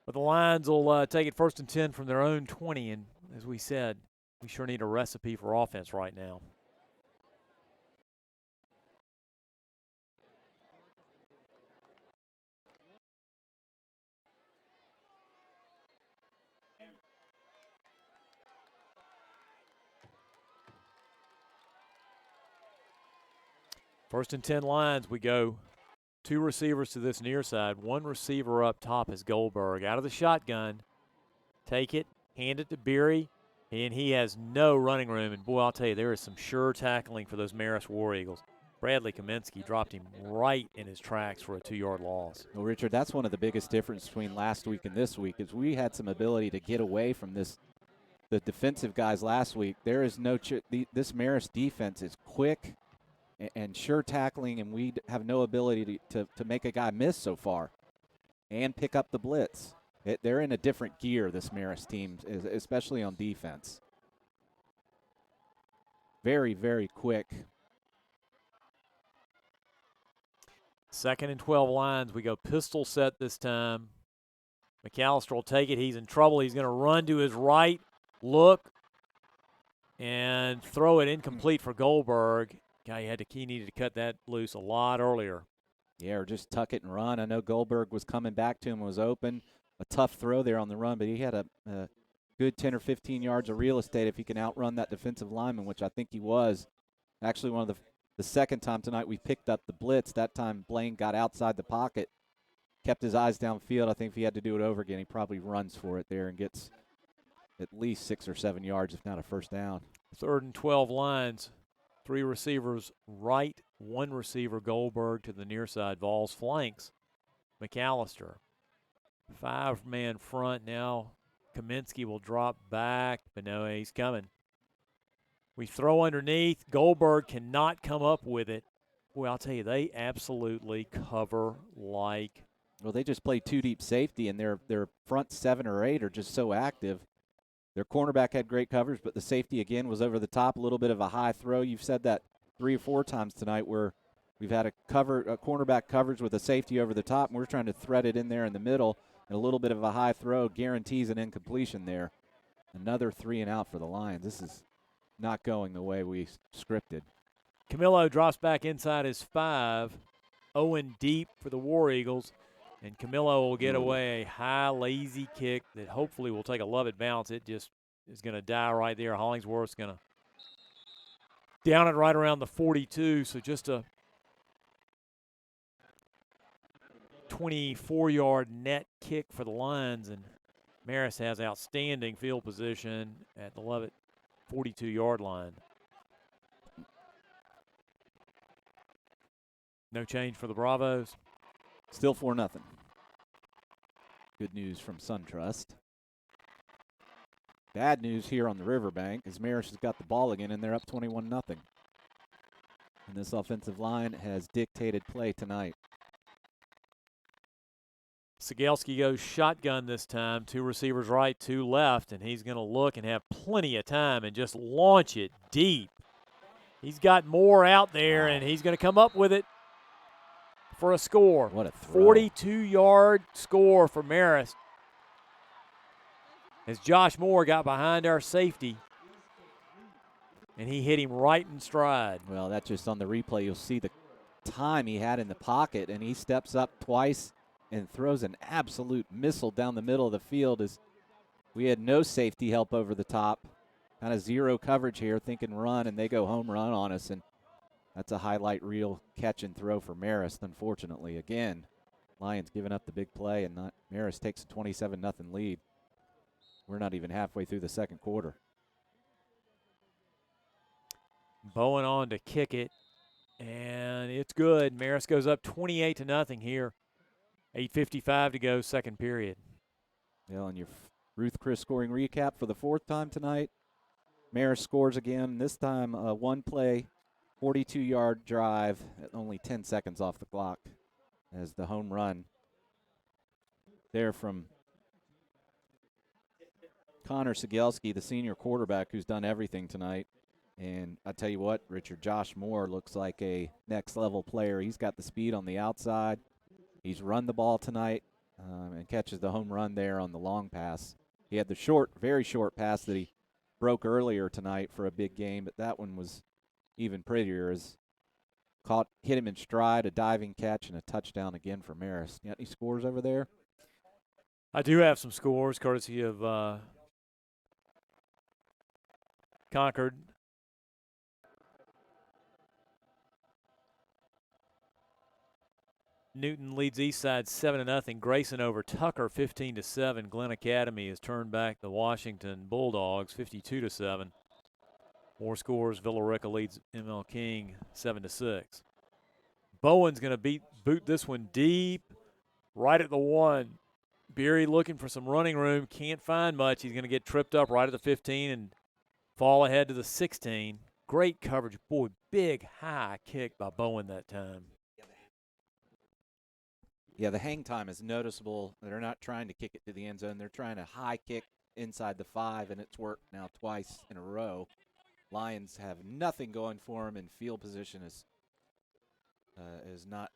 But the Lions will take it 1st and 10 from their own 20, and as we said, we sure need a recipe for offense right now. First and 10 Lions, we go 2 receivers to this near side. 1 receiver up top is Goldberg. Out of the shotgun, take it, hand it to Beery, and he has no running room. And, boy, I'll tell you, there is some sure tackling for those Marist War Eagles. Bradley Kaminsky dropped him right in his tracks for a 2-yard loss. Well, Richard, that's one of the biggest differences between last week and this week is we had some ability to get away from the defensive guys last week. There is no this Marist defense is quick. and sure tackling, and we have no ability to make a guy miss so far and pick up the blitz. They're in a different gear, this Marist team, especially on defense. Very, very quick. 2nd and 12 lines. We go pistol set this time. McAllister will take it. He's in trouble. He's going to run to his right, look, and throw it incomplete for Goldberg. He needed to cut that loose a lot earlier. Yeah, or just tuck it and run. I know Goldberg was coming back to him, was open. A tough throw there on the run, but he had a good 10 or 15 yards of real estate if he can outrun that defensive lineman, which I think he was. Actually, one of the second time tonight we picked up the blitz. That time Blaine got outside the pocket, kept his eyes downfield. I think if he had to do it over again, he probably runs for it there and gets at least 6 or 7 yards, if not a first down. 3rd and 12 lines. 3 receivers right, 1 receiver Goldberg to the near side. Vols flanks McAllister. 5-man front now. Kaminsky will drop back, but no, he's coming. We throw underneath. Goldberg cannot come up with it. Boy, I'll tell you, they absolutely cover like. Well, they just play 2 deep safety, and their front 7 or 8 are just so active. Their cornerback had great coverage, but the safety, again, was over the top, a little bit of a high throw. You've said that 3 or 4 times tonight where we've had a cornerback coverage with a safety over the top, and we're trying to thread it in there in the middle, and a little bit of a high throw guarantees an incompletion there. Another 3 and out for the Lions. This is not going the way we scripted. Camillo drops back inside his 5. Owen deep for the War Eagles. And Camillo will get away a high, lazy kick that hopefully will take a Lovett bounce. It just is going to die right there. Hollingsworth's going to down it right around the 42. So just a 24-yard net kick for the Lions. And Marist has outstanding field position at the Lovett 42-yard line. No change for the Bravos. Still 4-0. Good news from SunTrust. Bad news here on the Riverbank is Marist has got the ball again, and they're up 21-0. And this offensive line has dictated play tonight. Sigelski goes shotgun this time. 2 receivers right, 2 left, and he's going to look and have plenty of time and just launch it deep. He's got more out there, and he's going to come up with it for a score. What a throw. 42-yard score for Marist. As Josh Moore got behind our safety, and he hit him right in stride. Well, that's just on the replay. You'll see the time he had in the pocket, and he steps up twice and throws an absolute missile down the middle of the field as we had no safety help over the top. Kind of zero coverage here, thinking run, and they go home run on us, and that's a highlight reel catch and throw for Marist, unfortunately. Again, Lions giving up the big play, and Marist takes a 27-0 lead. We're not even halfway through the second quarter. Bowen on to kick it, and it's good. Marist goes up 28-0 here. 8:55 to go, second period. Yeah, and your Ruth Chris scoring recap for the 4th time tonight. Marist scores again, this time a 1-play, 42-yard drive at only 10 seconds off the clock as the home run there from Connor Sigelski, the senior quarterback who's done everything tonight. And I tell you what, Richard, Josh Moore looks like a next-level player. He's got the speed on the outside. He's run the ball tonight and catches the home run there on the long pass. He had the short, very short pass that he broke earlier tonight for a big game, but that one was even prettier as hit him in stride, a diving catch, and a touchdown again for Marist. You got any scores over there? I do have some scores courtesy of Concord. Newton leads Eastside 7-0. Grayson over Tucker 15-7. Glen Academy has turned back the Washington Bulldogs 52-7. More scores. Villa Rica leads ML King 7-6. Bowen's going to boot this one deep right at the 1. Beery looking for some running room. Can't find much. He's going to get tripped up right at the 15 and fall ahead to the 16. Great coverage. Boy, big high kick by Bowen that time. Yeah, the hang time is noticeable. They're not trying to kick it to the end zone. They're trying to high kick inside the 5, and it's worked now twice in a row. Lions have nothing going for them, and field position is not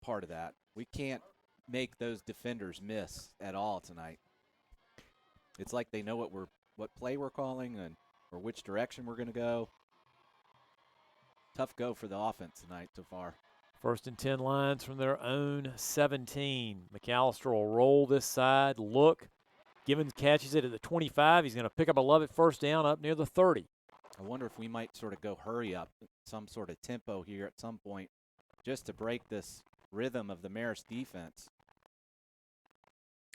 part of that. We can't make those defenders miss at all tonight. It's like they know what play we're calling or which direction we're going to go. Tough go for the offense tonight so far. 1st and 10 Lions from their own 17. McAllister will roll this side, look. Givens catches it at the 25. He's going to pick up a Lovett first down up near the 30. I wonder if we might sort of go hurry up, some sort of tempo here at some point, just to break this rhythm of the Marist defense.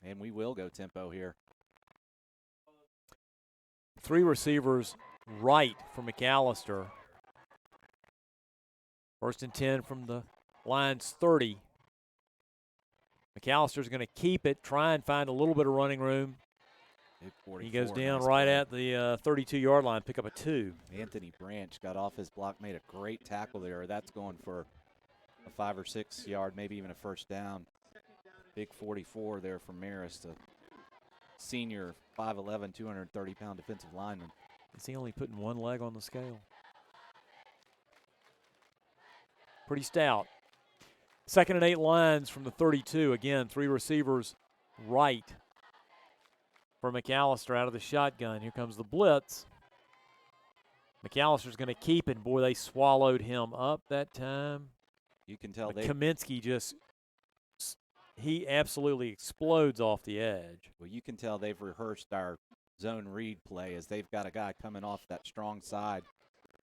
And we will go tempo here. 3 receivers right for McAllister. 1st and 10 from the Lions 30. McAllister's going to keep it, try and find a little bit of running room. He goes down right at the 32-yard line, pick up a 2. Anthony Branch got off his block, made a great tackle there. That's going for a 5 or 6 yard, maybe even a first down. Big 44 there from Marist, a senior 5'11", 230-pound defensive lineman. Is he only putting one leg on the scale? Pretty stout. 2nd and 8 Lions from the 32. Again, 3 receivers right for McAllister out of the shotgun. Here comes the blitz. McAllister's going to keep it. Boy, they swallowed him up that time. You can tell Kaminsky he absolutely explodes off the edge. Well, you can tell they've rehearsed our zone read play as they've got a guy coming off that strong side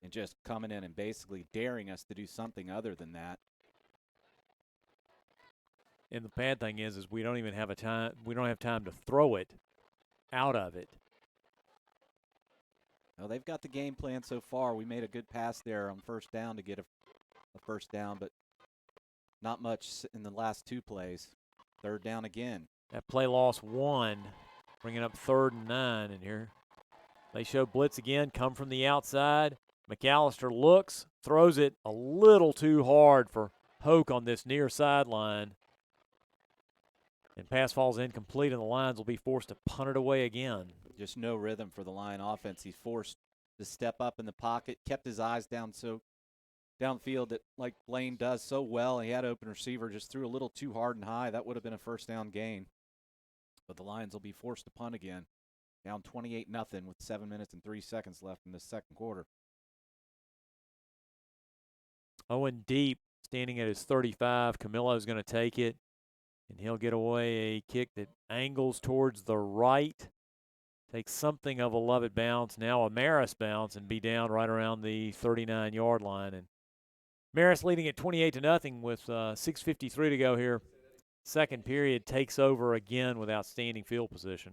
and just coming in and basically daring us to do something other than that. And the bad thing is we don't even have we don't have time to throw it out of it. No, they've got the game plan so far. We made a good pass there on first down to get a first down, but not much in the last 2 plays. 3rd down again. That play loss 1, bringing up 3rd and 9 in here. They show blitz again, come from the outside. McAllister looks, throws it a little too hard for Hoke on this near sideline. And pass falls incomplete, and the Lions will be forced to punt it away again. Just no rhythm for the Lion offense. He's forced to step up in the pocket, kept his eyes downfield that like Blaine does so well. He had open receiver, just threw a little too hard and high. That would have been a first down gain. But the Lions will be forced to punt again. Down 28-0 with 7 minutes and 3 seconds left in the second quarter. Owen deep, standing at his 35. Camillo's going to take it, and he'll get away a kick that angles towards the right. Takes something of a Lovett bounce, now a Marist bounce, and be down right around the 39-yard line. And Marist leading at 28-0 with 6:53 to go here. Second period takes over again with outstanding field position.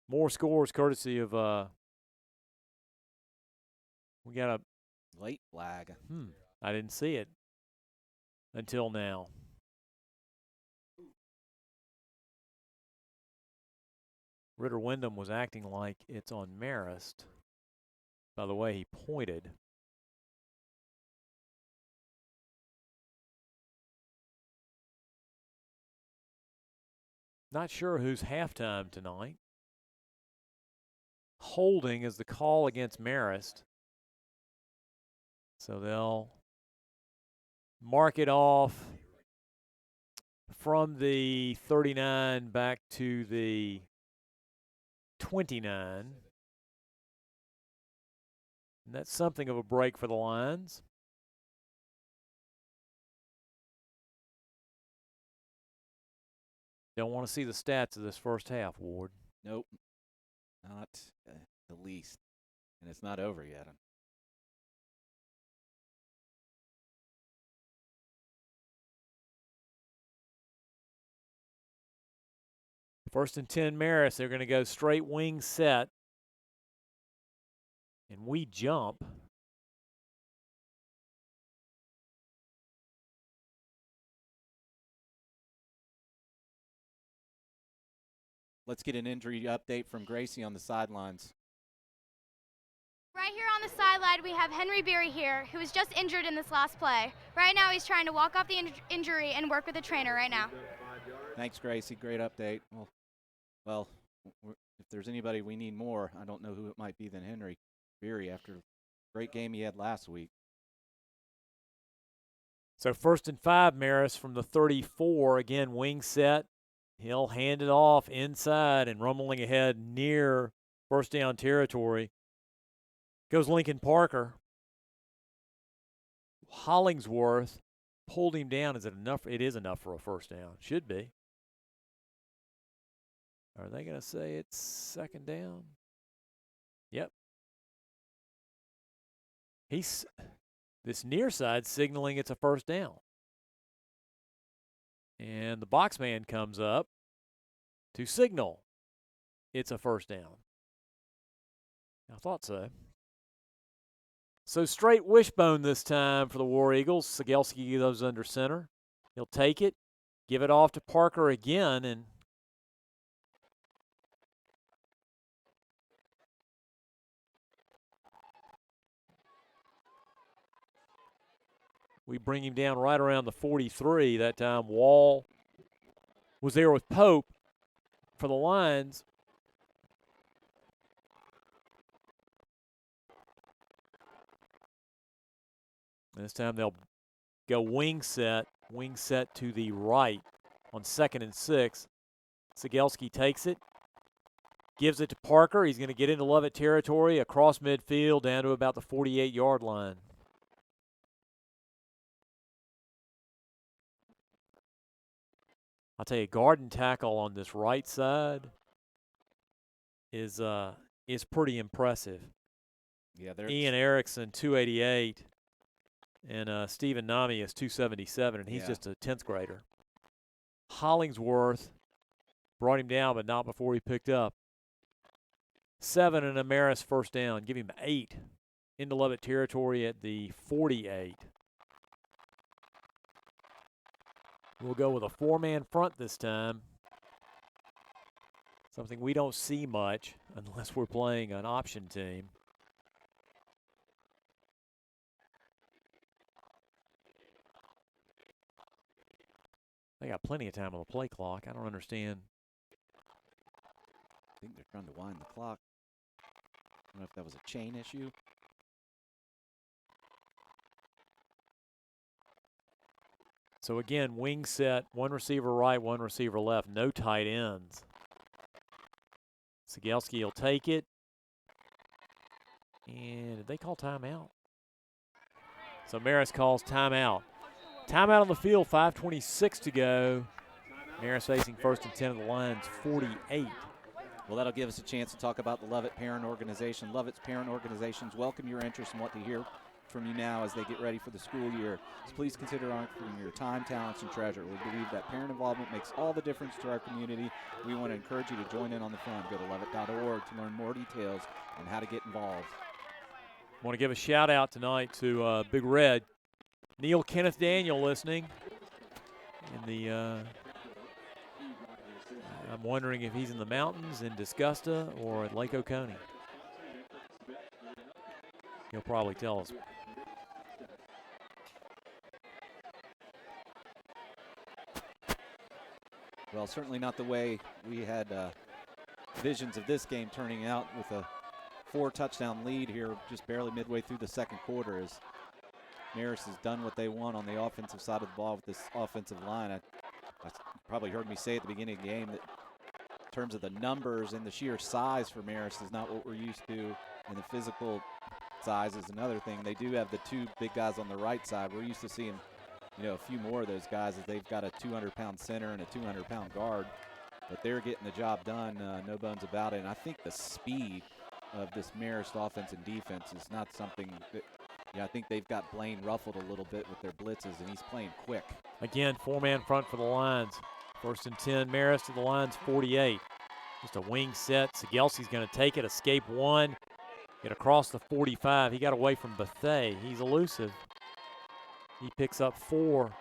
More scores courtesy of we got a late flag. I didn't see it until now. Ritter Wyndham was acting like it's on Marist by the way he pointed. Not sure who's halftime tonight. Holding is the call against Marist. So they'll mark it off from the 39 back to the 29. And that's something of a break for the Lions. Don't want to see the stats of this first half, Ward. Nope, not the least. And it's not over yet. First and 10 Marist. They're going to go straight wing set. And we jump. Let's get an injury update from Gracie on the sidelines. Right here on the sideline, we have Henry Beery here, who was just injured in this last play. Right now, he's trying to walk off the injury and work with the trainer right now. Thanks, Gracie. Great update. Well, if there's anybody we need more, I don't know who it might be than Henry Beery after the great game he had last week. So 1st and 5, Marist from the 34. Again, wing set. He'll hand it off inside and rumbling ahead near first down territory. Goes Lincoln Parker. Hollingsworth pulled him down. Is it enough? It is enough for a first down. Should be. Are they going to say it's second down? Yep. He's this near side signaling it's a first down. And the box man comes up to signal it's a first down. I thought so. So straight wishbone this time for the War Eagles. Cegelski goes under center. He'll take it, give it off to Parker again, and we bring him down right around the 43. That time Wall was there with Pope for the Lions. And this time they'll go wing set to the right on 2nd and 6. Cegelski takes it, gives it to Parker. He's going to get into Lovett territory across midfield down to about the 48-yard line. I'll tell you, guard and tackle on this right side is pretty impressive. Yeah, Ian Erickson, 288, and Stephen Nami is 277, and he's just a 10th grader. Hollingsworth brought him down, but not before he picked up. 7 and a Marist first down. Give him 8 into Lovett territory at the 48. We'll go with a 4-man front this time. Something we don't see much unless we're playing an option team. They got plenty of time on the play clock. I don't understand. I think they're trying to wind the clock. I don't know if that was a chain issue. So again, wing set, one receiver right, one receiver left, no tight ends. Cegelski will take it. And did they call timeout? So Marist calls timeout. Timeout on the field, 5:26 to go. Marist facing 1st and 10 of the Lions, 48. Well, that'll give us a chance to talk about the Lovett Parent Organization. Lovett's parent organizations welcome your interest and want to hear from you now as they get ready for the school year. So please consider offering your time, talents, and treasure. We believe that parent involvement makes all the difference to our community. We want to encourage you to join in on the fun. Go to lovett.org to learn more details on how to get involved. I want to give a shout out tonight to Big Red. Neil Kenneth Daniel listening. In the, I'm wondering if he's in the mountains in Disgusta or at Lake Oconee. He'll probably tell us. Well, certainly not the way we had visions of this game turning out with a 4-touchdown lead here just barely midway through the second quarter as Marist has done what they want on the offensive side of the ball with this offensive line. I probably heard me say at the beginning of the game that in terms of the numbers and the sheer size for Marist is not what we're used to, and the physical size is another thing. They do have the 2 big guys on the right side. We're used to seeing, a few more of those guys as they've got a 200-pound center and a 200-pound guard, but they're getting the job done, no bones about it. And I think the speed of this Marist offense and defense is not something that, I think they've got Blaine ruffled a little bit with their blitzes, and he's playing quick. Again, 4-man front for the Lions. 1st and 10, Marist to the Lions, 48. Just a wing set. Cegelski's going to take it, escape 1, get across the 45. He got away from Bethea. He's elusive. He picks up 4.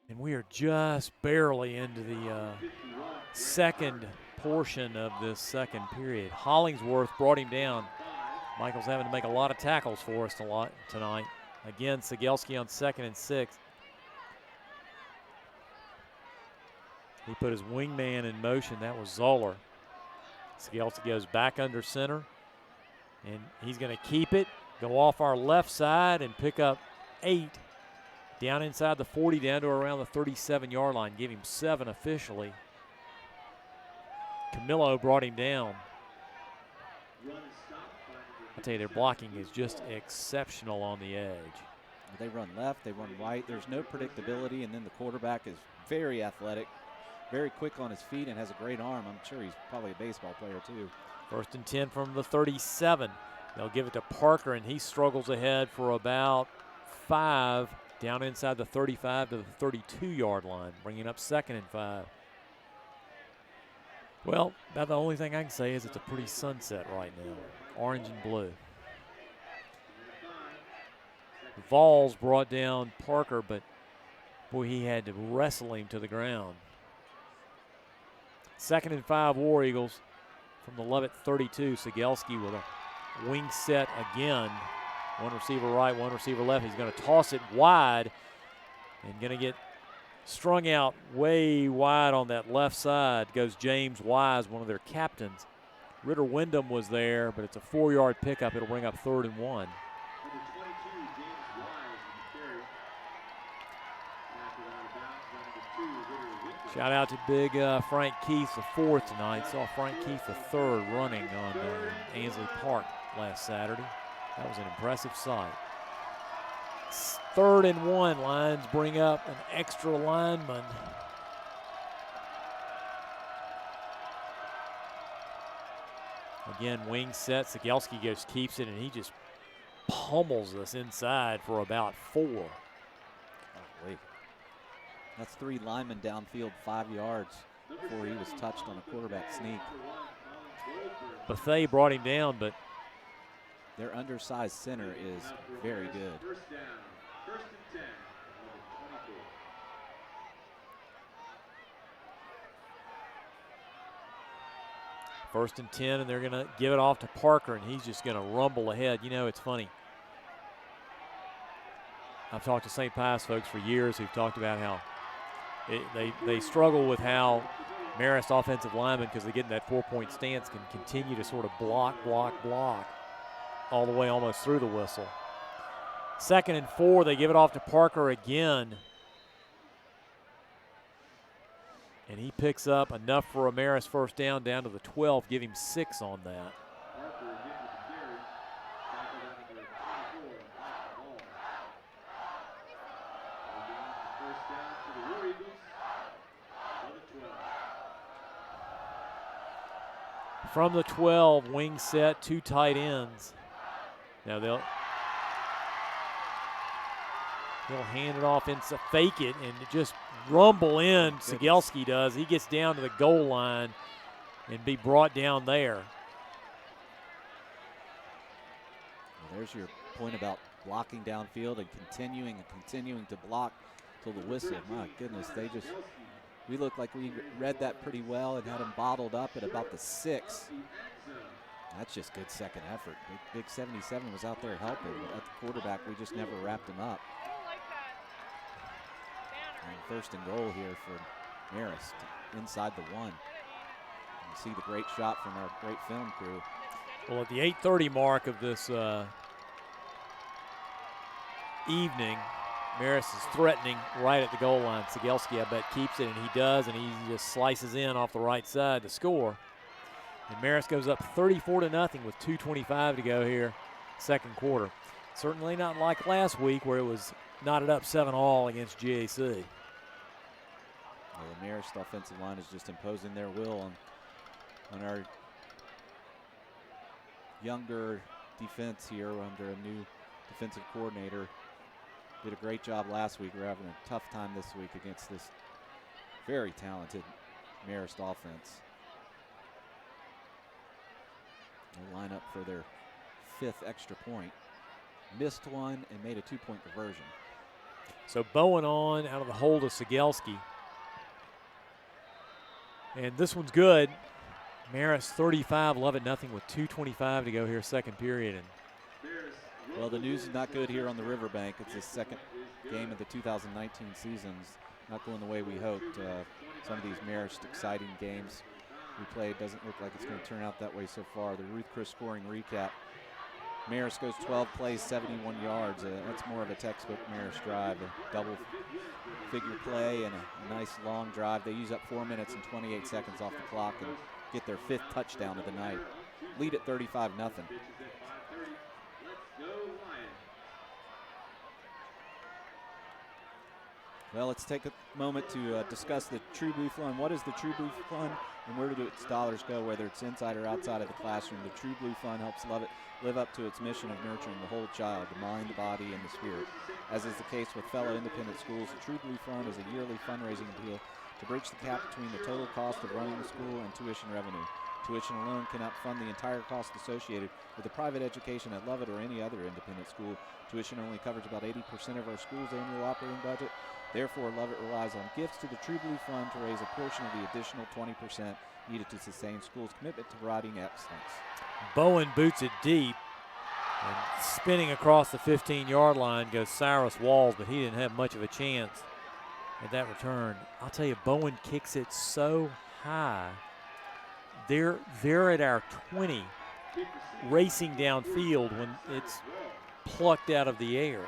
And we are just barely into the second portion of this second period. Hollingsworth brought him down Michael's having to make a lot of tackles for us tonight. Again, Cegelski on 2nd and 6. He put his wingman in motion. That was Zoller. Cegelski goes back under center, and he's going to keep it, go off our left side, and pick up 8 down inside the 40, down to around the 37-yard line. Give him 7 officially. Camillo brought him down. I'll tell you, their blocking is just exceptional on the edge. They run left, they run right. There's no predictability, and then the quarterback is very athletic, very quick on his feet, and has a great arm. I'm sure he's probably a baseball player too. 1st and 10 from the 37. They'll give it to Parker, and he struggles ahead for about 5 down inside the 35 to the 32-yard line, bringing up 2nd and 5. Well, about the only thing I can say is it's a pretty sunset right now, orange and blue. Vols brought down Parker, but boy, he had to wrestle him to the ground. 2nd and 5 War Eagles from the Lovett 32. Cegelski with a wing set again. One receiver right, one receiver left. He's going to toss it wide and going to get strung out way wide on that left side. Goes James Wise, one of their captains. Ritter Wyndham was there, but it's a 4-yard pickup. It'll bring up 3rd and 1. Shout out to big Frank Keith IV tonight. Saw Frank Keith III running on Ansley Park last Saturday. That was an impressive sight. 3rd and 1. Lions bring up an extra lineman. Again, wing set. Cegelski goes, keeps it, and he just pummels us inside for about 4. Oh, wait. That's 3 linemen downfield 5 yards before he was touched on a quarterback sneak. Buffet brought him down, but their undersized center is very good. First and 10, and they're going to give it off to Parker, and he's just going to rumble ahead. You know, it's funny. I've talked to St. Pius folks for years who've talked about how they struggle with how Marist offensive linemen, because they get in that 4-point stance, can continue to sort of block all the way almost through the whistle. 2nd and 4, they give it off to Parker again. And he picks up enough for a Marist first down to the 12, give him 6 on that. From the 12, wing set, 2 tight ends. Now they'll hand it off and fake it and just rumble in. Cegelski does. He gets down to the goal line and be brought down there. Well, there's your point about blocking downfield and continuing to block till the whistle. My goodness, we looked like we read that pretty well and had him bottled up at about the 6. That's just good second effort. Big 77 was out there helping, but at the quarterback, we just never wrapped him up. And 1st and goal here for Marist inside the 1. You see the great shot from our great film crew. Well, at the 8:30 mark of this evening, Marist is threatening right at the goal line. Cegelski, I bet, keeps it, and he does, and he just slices in off the right side to score. And Marist goes up 34-0 with 2:25 to go here, 2nd quarter. Certainly not like last week where it was knotted up 7-all against GAC. Well, the Marist offensive line is just imposing their will on our younger defense here under a new defensive coordinator. Did a great job last week. We're having a tough time this week against this very talented Marist offense. They line up for their 5th extra point. Missed one and made a 2-point conversion. So Bowen on out of the hold of Cegelski. And this one's good. Marist 35, Lovett nothing with 2:25 to go here, second period. And well, the news is not good here on the Riverbank. It's the second game of the 2019 season's not going the way we hoped. Some of these Marist exciting games we played doesn't look like it's going to turn out that way so far. The Ruth Chris scoring recap. Marist goes 12 plays, 71 yards. That's more of a textbook Marist drive, a double figure play and a nice long drive. They use up 4 minutes and 28 seconds off the clock and get their 5th touchdown of the night. Lead at 35-0. Well, let's take a moment to discuss the True Blue Fund. What is the True Blue Fund and where do its dollars go, whether it's inside or outside of the classroom? The True Blue Fund helps Lovett live up to its mission of nurturing the whole child, the mind, the body, and the spirit. As is the case with fellow independent schools, the True Blue Fund is a yearly fundraising appeal to bridge the gap between the total cost of running the school and tuition revenue. Tuition alone cannot fund the entire cost associated with the private education at Lovett or any other independent school. Tuition only covers about 80% of our school's annual operating budget. Therefore, Lovett relies on gifts to the True Blue Fund to raise a portion of the additional 20% needed to sustain school's commitment to providing excellence. Bowen boots it deep, and spinning across the 15-yard line goes Cyrus Walls, but he didn't have much of a chance at that return. I'll tell you, Bowen kicks it so high. They're at our 20, racing downfield when it's plucked out of the air.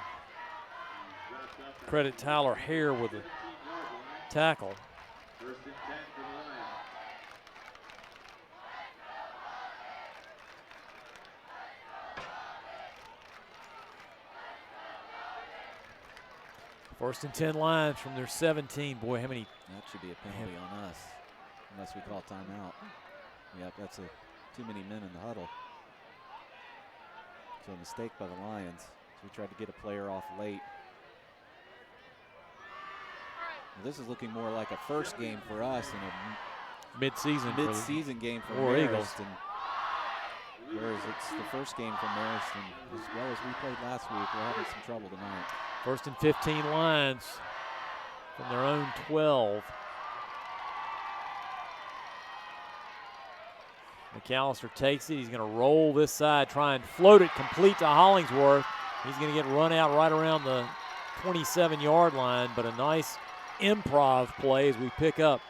Credit Tyler Hare with the tackle. First and 10 Lions from their 17. Boy, how many? That should be a penalty on us, unless we call timeout. Yep, that's too many men in the huddle. So a mistake by the Lions. So we tried to get a player off late. Well, this is looking more like a first game for us and a mid-season game for War Marist, Eagles. And whereas it's the first game for Marist, and as well as we played last week, we're having some trouble tonight. First and 15 Lions from their own 12. McAllister takes it. He's going to roll this side, try and float it complete to Hollingsworth. He's going to get run out right around the 27-yard line, but a nice improv play as we pick up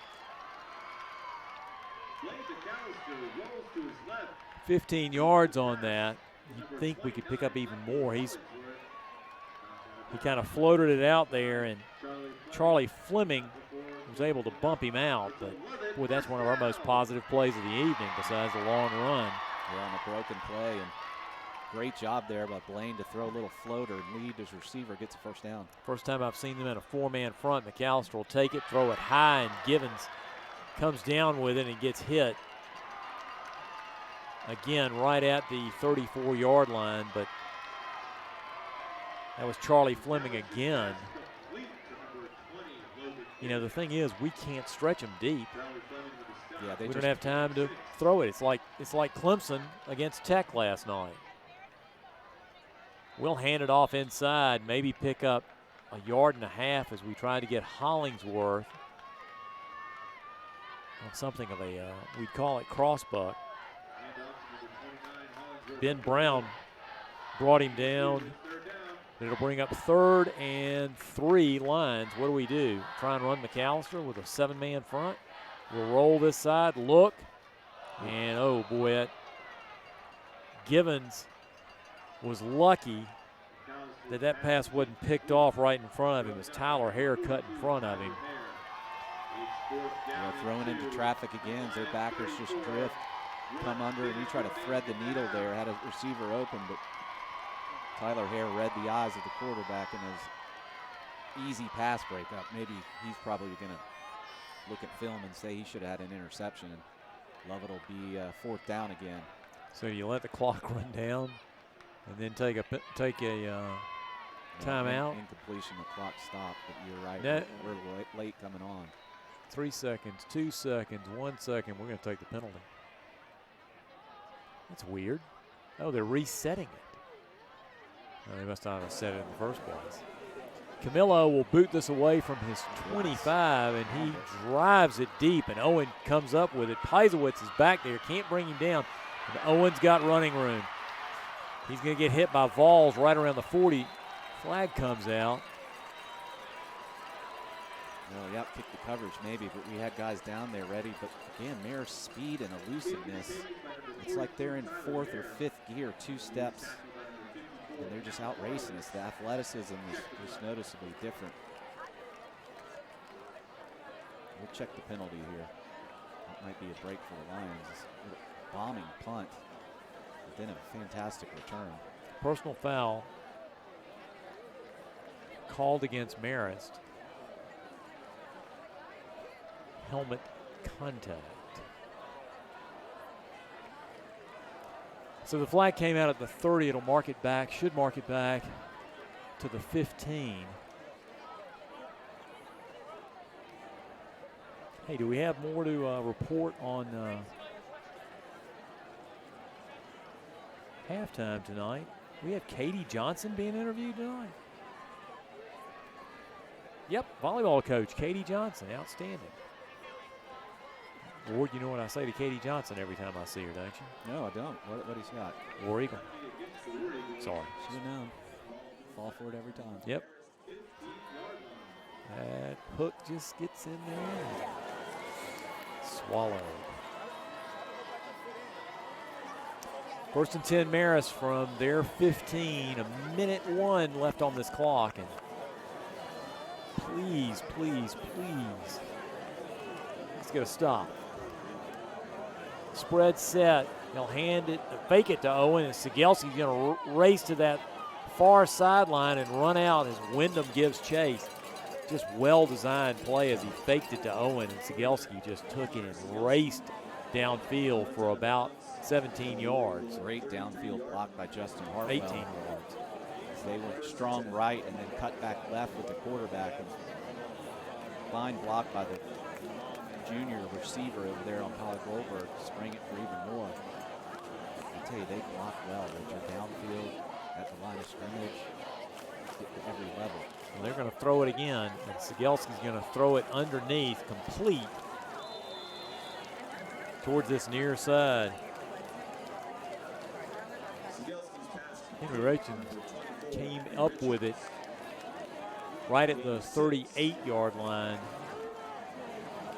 15 yards on that. You'd think we could pick up even more. He kind of floated it out there, and Charlie Fleming was able to bump him out. But, boy, that's one of our most positive plays of the evening besides the long run. Yeah, on a broken play, and great job there by Blaine to throw a little floater and lead his receiver, gets a first down. First time I've seen them in a four-man front. McAllister will take it, throw it high, and Givens comes down with it and gets hit. Again, right at the 34-yard line, but that was Charlie Fleming again. You know, the thing is, we can't stretch them deep. Yeah, we don't have time to throw it. It's like Clemson against Tech last night. We'll hand it off inside, maybe pick up a yard and a half as we try to get Hollingsworth on something of a, we'd call it crossbuck. Ben Brown brought him down. It'll bring up 3rd and 3 Lions. What do? Try and run McAllister with a 7-man front. We'll roll this side, look, and oh boy, Givens was lucky that pass wasn't picked off right in front of him as Tyler Hare cut in front of him. Yeah, thrown into traffic again. Their backers just drift, come under, and he tried to thread the needle there. Had a receiver open, but Tyler Hare read the eyes of the quarterback in his easy pass breakup. Maybe he's probably going to look at film and say he should have had an interception, and Lovett will be 4th down again. So you let the clock run down and then take a timeout? Incompletion, the clock stopped, but you're right. No. We're late coming on. 3 seconds, 2 seconds, 1 second. We're going to take the penalty. That's weird. Oh, they're resetting it. Oh, they must not have set it in the first place. Camillo will boot this away from his 25, and he drives it deep, and Owen comes up with it. Peisowitz is back there, can't bring him down. And Owen's got running room. He's going to get hit by Vols right around the 40. Flag comes out. Well, he outkicked the coverage maybe, but we had guys down there ready. But again, Marist's speed and elusiveness, it's like they're in 4th or 5th gear, 2 steps. And they're just out racing us. The athleticism is noticeably different. We'll check the penalty here. That might be a break for the Lions. A bombing punt, but then a fantastic return. Personal foul called against Marist. Helmet contact. So the flag came out at the 30. It'll mark it back, should mark it back to the 15. Hey, do we have more to report on halftime tonight? We have Katie Johnson being interviewed tonight. Yep, volleyball coach Katie Johnson, outstanding. Ward, you know what I say to Katie Johnson every time I see her, don't you? No, I don't. What he's got? War Eagle. Sorry. Should have known. Fall for it every time. Yep. That hook just gets in there. Swallowed. 1st and 10 Marist from their 15. 1:01 left on this clock. And please, please, please. Let's get a stop. Spread set. He'll hand it, fake it to Owen, and Cegelski's going to race to that far sideline and run out as Wyndham gives chase. Just well-designed play as he faked it to Owen, and Cegelski just took it and raced downfield for about 17 yards. Great downfield block by Justin Hartwell. 18 yards. They went strong right and then cut back left with the quarterback. And fine block by the junior receiver over there on Polly Goldberg to spring it for even more. I tell you, they block well. They're downfield at the line of scrimmage, get to every level. Well, they're going to throw it again, and Cegelski's going to throw it underneath, complete, towards this near side. Henry Rachin came up with it right at the 38-yard line.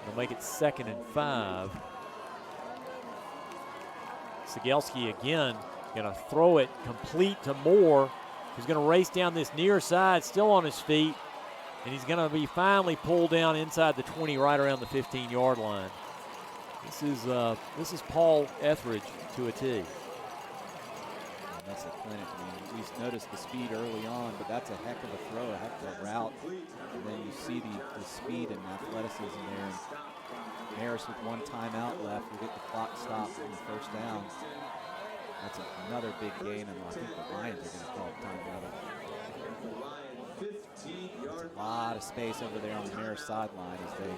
They'll make it 2nd and 5. Cegelski again going to throw it complete to Moore, who's going to race down this near side, still on his feet, and he's going to be finally pulled down inside the 20, right around the 15-yard line. This is Paul Etheridge to a T. That's a clinic. I mean, we noticed the speed early on, but that's a heck of a throw, a heck of a route. And then you see the speed and athleticism there. And Marist with 1 timeout left. We get the clock stopped on the 1st down. That's another big gain, and I think the Lions are going to call timeout. There's a lot of space over there on the Marist sideline as they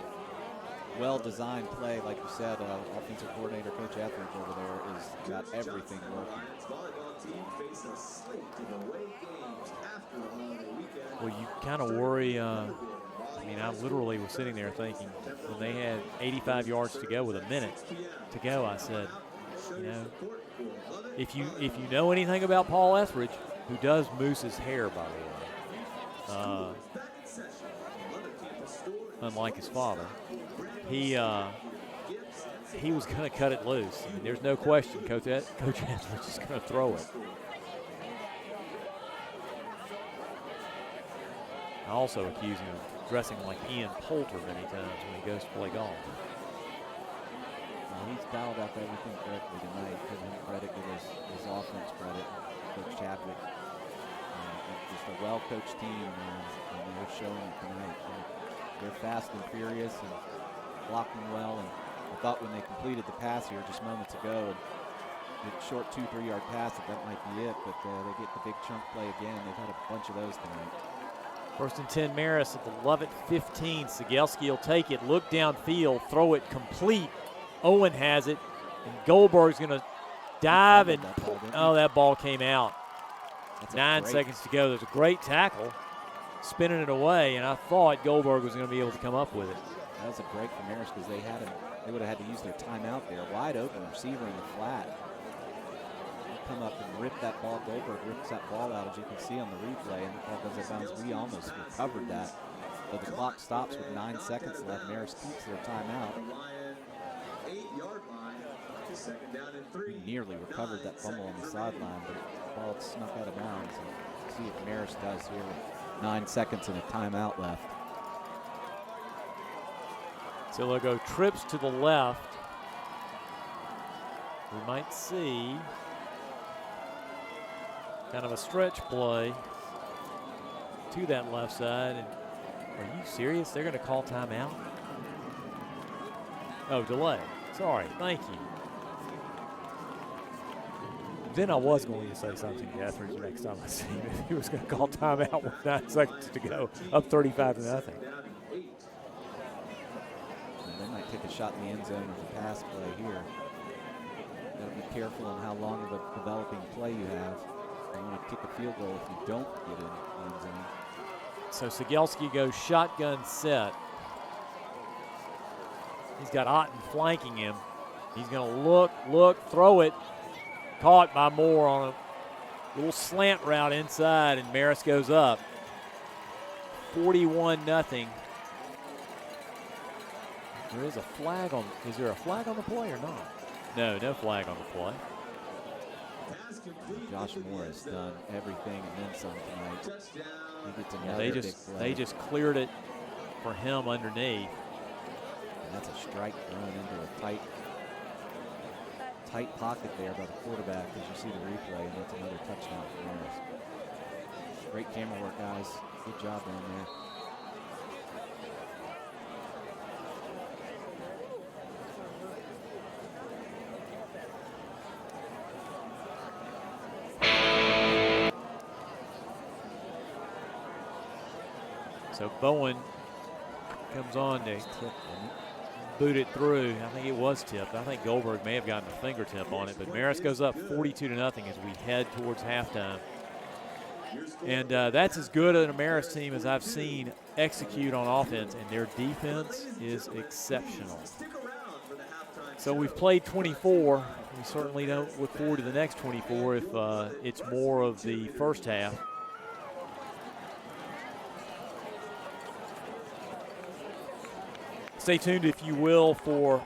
well-designed play, like you said. Offensive coordinator Coach Etheridge over there has got everything working. Well, you kind of worry. I mean, I literally was sitting there thinking when they had 85 yards to go with a minute to go, I said, you know, if you know anything about Paul Etheridge, who does moose his hair, by the way, unlike his father, he was going to cut it loose. I mean, there's no question Coach Etheridge is going to throw it. I also accuse him of dressing like Ian Poulter many times when he goes to play golf. Well, he's dialed up everything correctly tonight. Give him credit, give his offense credit. Coach Chadwick, just a well-coached team, and they're showing it tonight. They're fast and furious and blocking well. And I thought when they completed the pass here just moments ago, and the short 2-3 yard pass, that might be it, but they get the big chunk play again. They've had a bunch of those tonight. 1st and 10 Marist at the Lovett 15. Cegelski will take it, look downfield, throw it complete. Owen has it, and Goldberg's going to dive, and that ball came out. 9 seconds to go. There's a great tackle spinning it away, and I thought Goldberg was going to be able to come up with it. That was a break from Marist because they would have had to use their timeout there. Wide open receiver in the flat. They come up and rip that ball. Goldberg rips that ball out, as you can see on the replay, and the ball goes out of bounds. We almost recovered that. But the clock stops with 9 seconds left. Marist keeps their timeout. We nearly recovered that fumble on the sideline, but the ball snuck out of bounds. And see what Marist does here with 9 seconds and a timeout left. So they'll go trips to the left. We might see kind of a stretch play to that left side. And are you serious? They're going to call timeout? Oh, delay. Sorry. Thank you. Then I was going to say something to Etheridge next time I see him. If he was going to call timeout with 9 seconds to go, up 35-0. They might take a shot in the end zone with a pass play here. Got to be careful on how long of a developing play you have. You want to kick a field goal if you don't get in the end zone. So Cegelski goes shotgun set. He's got Otten flanking him. He's going to look, throw it. Caught by Moore on a little slant route inside, and Marist goes up. 41-0. There is a flag on. Is there a flag on the play or not? No flag on the play. Josh Moore has done everything and then some tonight. He gets another Yeah, big play. they just cleared it for him underneath. And that's a strike thrown into a tight pocket there by the quarterback as you see the replay, and that's another touchdown for Marist. Great camera work, guys. Good job down there. So Bowen comes on to boot it through. I think it was tipped. I think Goldberg may have gotten a fingertip on it, but Marist goes up 42-0 as we head towards halftime. And that's as good an Marist team as I've seen execute on offense, and their defense is exceptional. So we've played 24. We certainly don't look forward to the next 24 if it's more of the first half. Stay tuned, if you will, for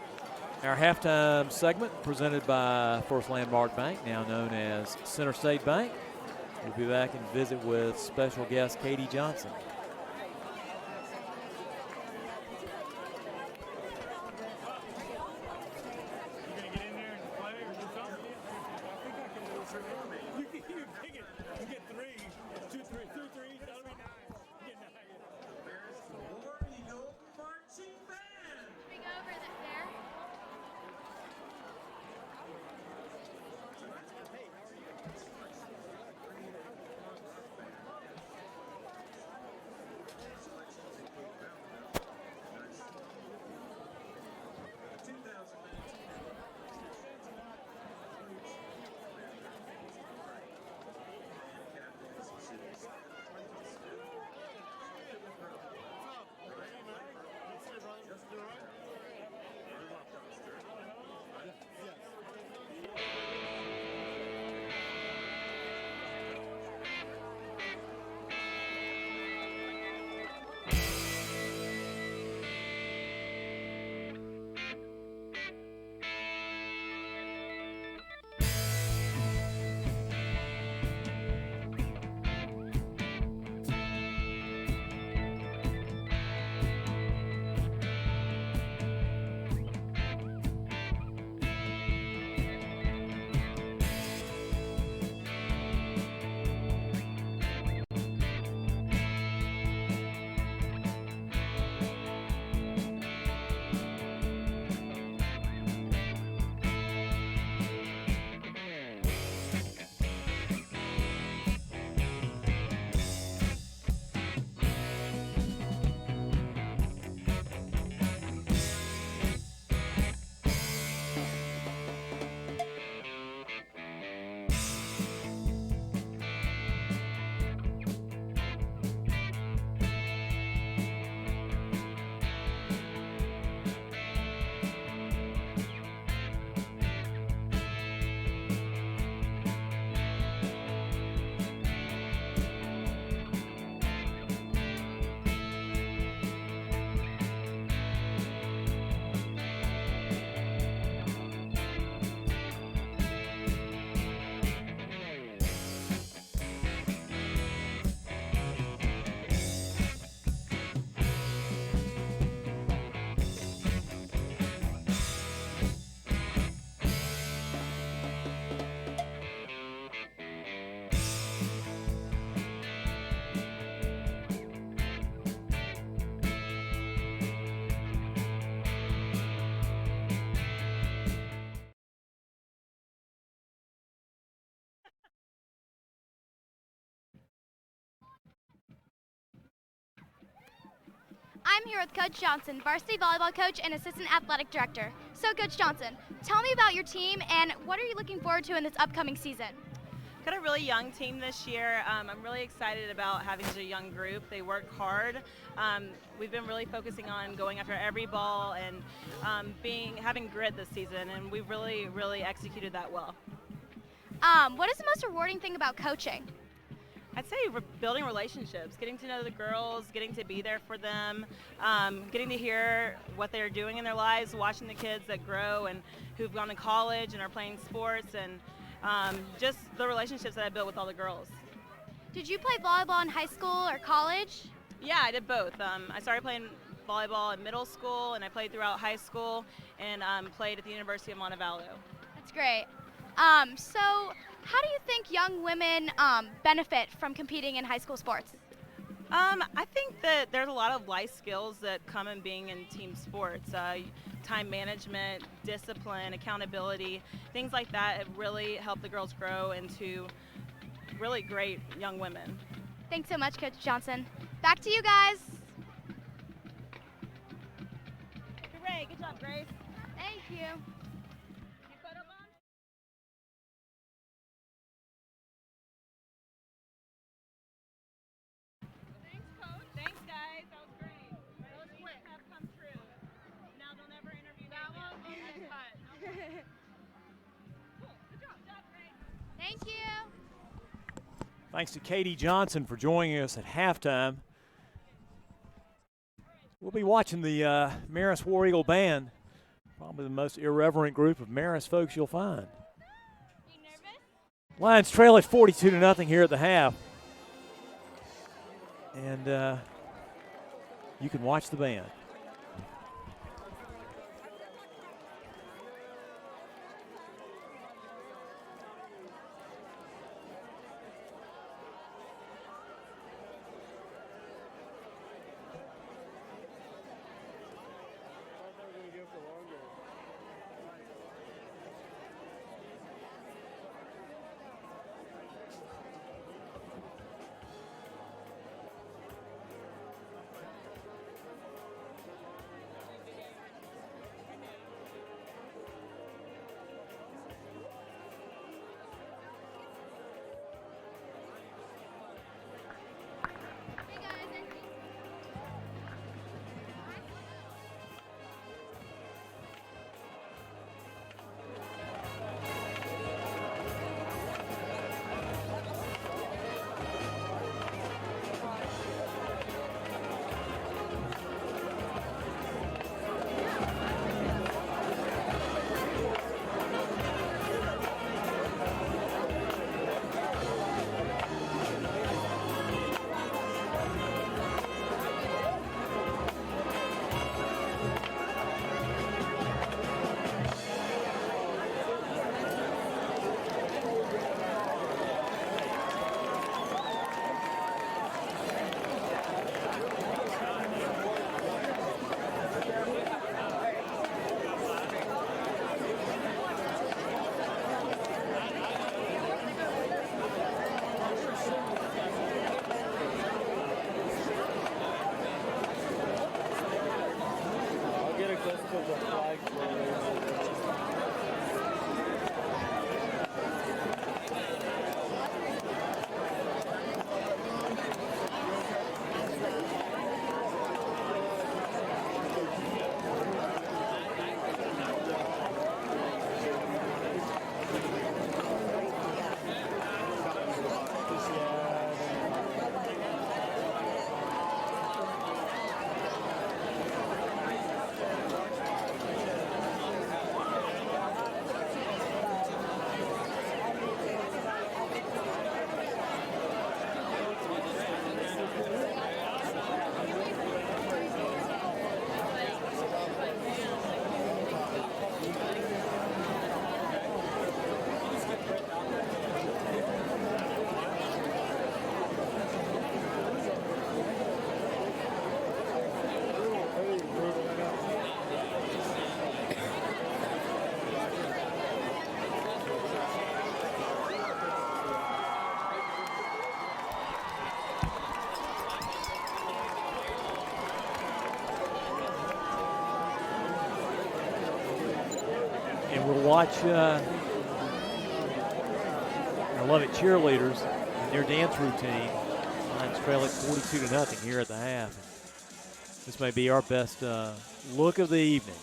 our halftime segment presented by First Landmark Bank, now known as Center State Bank. We'll be back and visit with special guest Katie Johnson. I'm here with Coach Johnson, varsity volleyball coach and assistant athletic director. So, Coach Johnson, tell me about your team and what are you looking forward to in this upcoming season? Got a really young team this year. I'm really excited about having such a young group. They work hard. We've been really focusing on going after every ball and having grit this season, and we've really executed that well. What is the most rewarding thing about coaching? I'd say building relationships, getting to know the girls, getting to be there for them, getting to hear what they're doing in their lives, watching the kids that grow and who've gone to college and are playing sports, and just the relationships that I built with all the girls. Did you play volleyball in high school or college? Yeah, I did both. I started playing volleyball in middle school, and I played throughout high school, and played at the University of Montevallo. That's great. So how do you think young women benefit from competing in high school sports? I think that there's a lot of life skills that come in being in team sports. Time management, discipline, accountability, things like that have really helped the girls grow into really great young women. Thanks so much, Coach Johnson. Back to you guys. Hooray, good job, Grace. Thank you. Thanks, Coach. Thanks, guys. That was great. Those quick have come true. Now they'll never interview that one. Cool. Good job, Grace. Thank you. Thanks to Katie Johnson for joining us at halftime. We'll be watching the Marist War Eagle Band, probably the most irreverent group of Marist folks you'll find. You nervous? Lions trail at 42-0 here at the half. And you can watch the band. watch our Love-It cheerleaders and their dance routine. Lions trailing 42-0 here at the half. This may be our best look of the evening.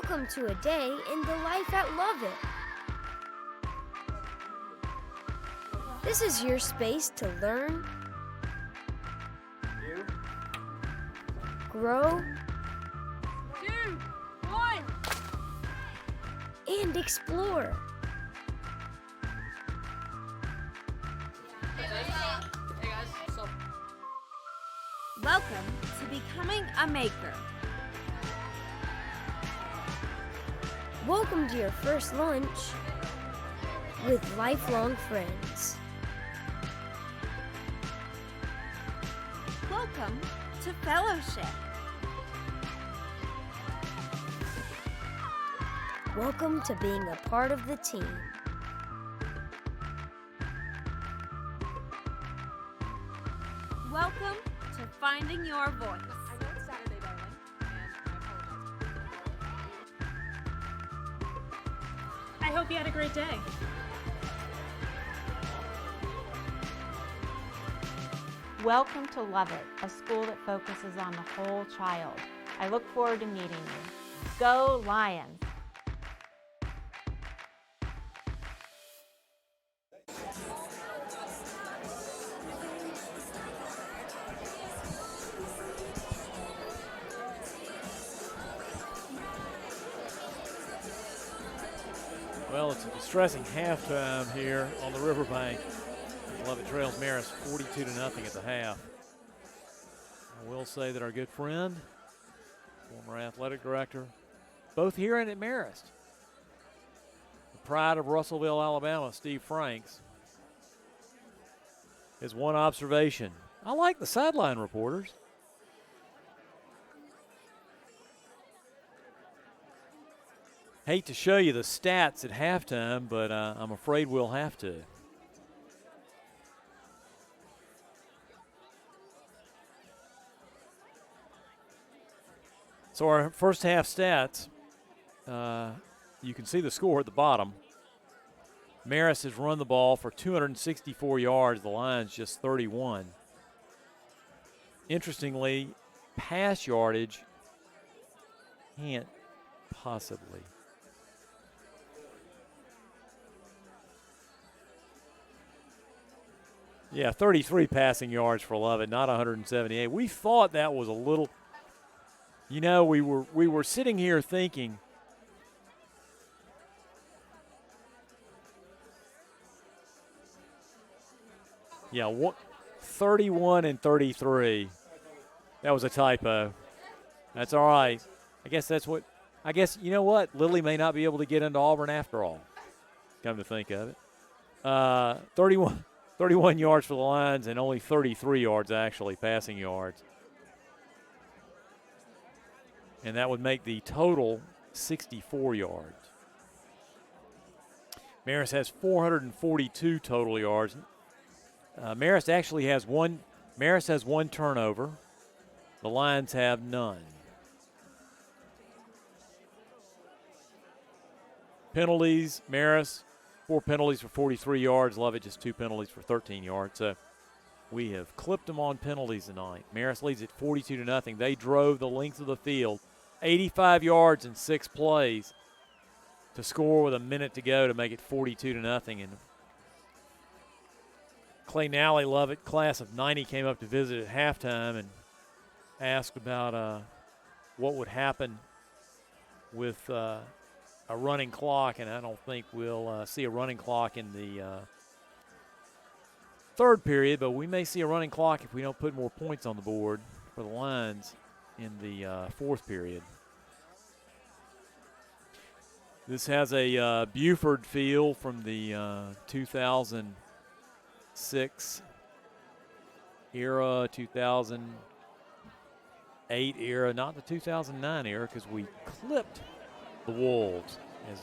Welcome to a day in the life at Lovett. This is your space to learn, grow, 2, 1. and explore. Hey guys, what's up? Welcome to becoming a maker. Welcome to your first lunch with lifelong friends. Welcome to fellowship. Welcome to being a part of the team. Welcome to finding your voice. I know it's Saturday, darling, and I apologize. I hope you had a great day. Welcome to Lovett, a school that focuses on the whole child. I look forward to meeting you. Go Lions! Well, it's a distressing halftime here on the riverbank. Lovett trails Marist 42-0 at the half. I will say that our good friend, former athletic director, both here and at Marist, the pride of Russellville, Alabama, Steve Franks, has one observation. I like the sideline reporters. Hate to show you the stats at halftime, but I'm afraid we'll have to. So our first half stats, you can see the score at the bottom. Marist has run the ball for 264 yards. The Lions just 31. Interestingly, pass yardage can't possibly. Yeah, 33 passing yards for Lovett, not 178. We thought that was a little, you know, we were sitting here thinking, yeah, 31 and 33. That was a typo. That's all right. I guess you know what? Lily may not be able to get into Auburn after all, come to think of it. 31 yards for the Lions and only 33 yards actually, passing yards. And that would make the total 64 yards. Marist has 442 total yards. Marist actually has one turnover. The Lions have none. Penalties, Marist, 4 penalties for 43 yards. Lovett just 2 penalties for 13 yards. So we have clipped them on penalties tonight. Marist leads at 42-0. They drove the length of the field, 85 yards in 6 plays to score with a minute to go to make it 42-0. And Clay Nally, Lovett, class of 90, came up to visit at halftime and asked about what would happen with a running clock, and I don't think we'll see a running clock in the third period, but we may see a running clock if we don't put more points on the board for the Lions in the fourth period. This has a Buford feel from the 2006 era, 2008 era, not the 2009 era, because we clipped the Wolves as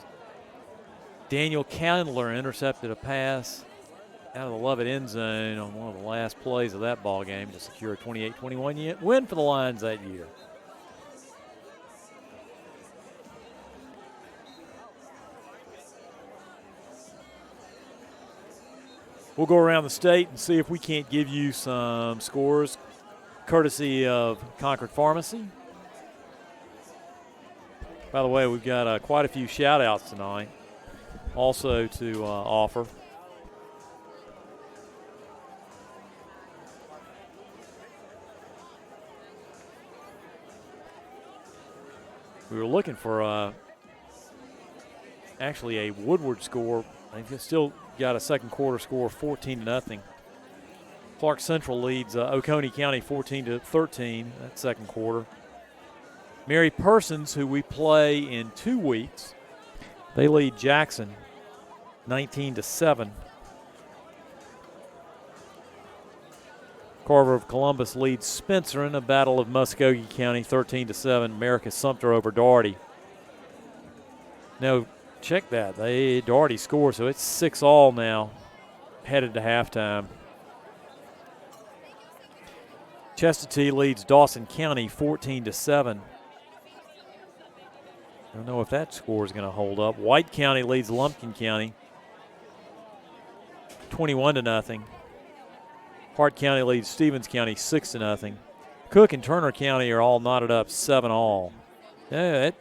Daniel Candler intercepted a pass out of the Lovett end zone on one of the last plays of that ball game to secure a 28-21 win for the Lions that year. We'll go around the state and see if we can't give you some scores courtesy of Concord Pharmacy. By the way, we've got quite a few shout-outs tonight also to offer. We were looking for actually a Woodward score. They've still got a second quarter score of 14-0. Clark Central leads Oconee County 14-13 that second quarter. Mary Persons, who we play in 2 weeks, they lead Jackson 19-7. Carver of Columbus leads Spencer in a battle of Muskogee County 13-7. America Sumter over Doherty. Now, check that. Doherty scores, so it's 6-all now, headed to halftime. Chestatee leads Dawson County 14-7. I don't know if that score is going to hold up. White County leads Lumpkin County 21-0. Hart County leads Stevens County 6-0. Cook and Turner County are all knotted up 7-all. Yeah,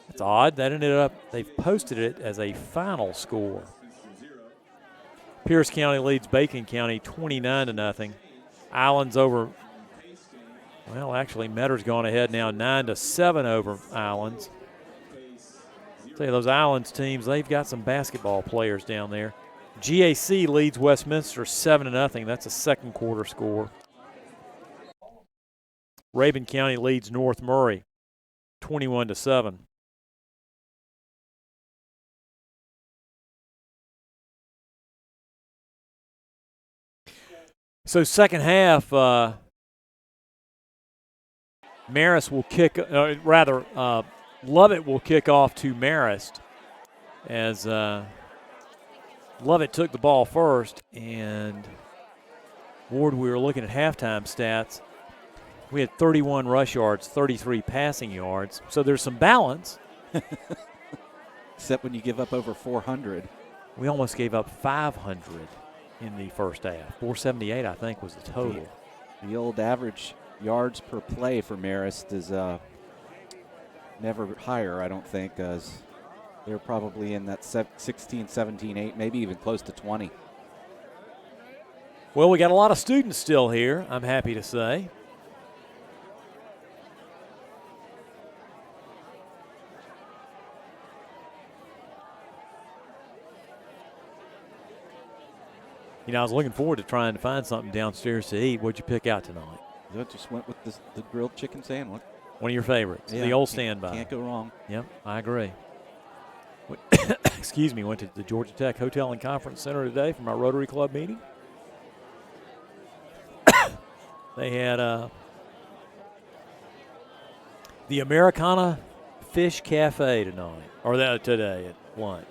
that's odd. That ended up, they've posted it as a final score. Pierce County leads Bacon County 29-0. Islands over, well, actually, Metter's gone ahead now 9-7 over Islands. Tell you, those Islands teams, they've got some basketball players down there. GAC leads Westminster 7-0. That's a second quarter score. Rabun County leads North Murray 21-7. So second half, Marist will kick, Lovett will kick off to Marist as Lovett took the ball first, and Ward, we were looking at halftime stats. We had 31 rush yards, 33 passing yards, so there's some balance. Except when you give up over 400. We almost gave up 500 in the first half. 478, I think, was the total. The old average yards per play for Marist is never higher, I don't think, as they're probably in that 16, 17, 8, maybe even close to 20. Well, we got a lot of students still here, I'm happy to say. You know, I was looking forward to trying to find something downstairs to eat. What'd you pick out tonight? I just went with the grilled chicken sandwich. One of your favorites, yeah, the old standby. Can't go wrong. Yep, I agree. Excuse me, went to the Georgia Tech Hotel and Conference Center today for my Rotary Club meeting. They had the Americana Fish Cafe tonight, or today at lunch,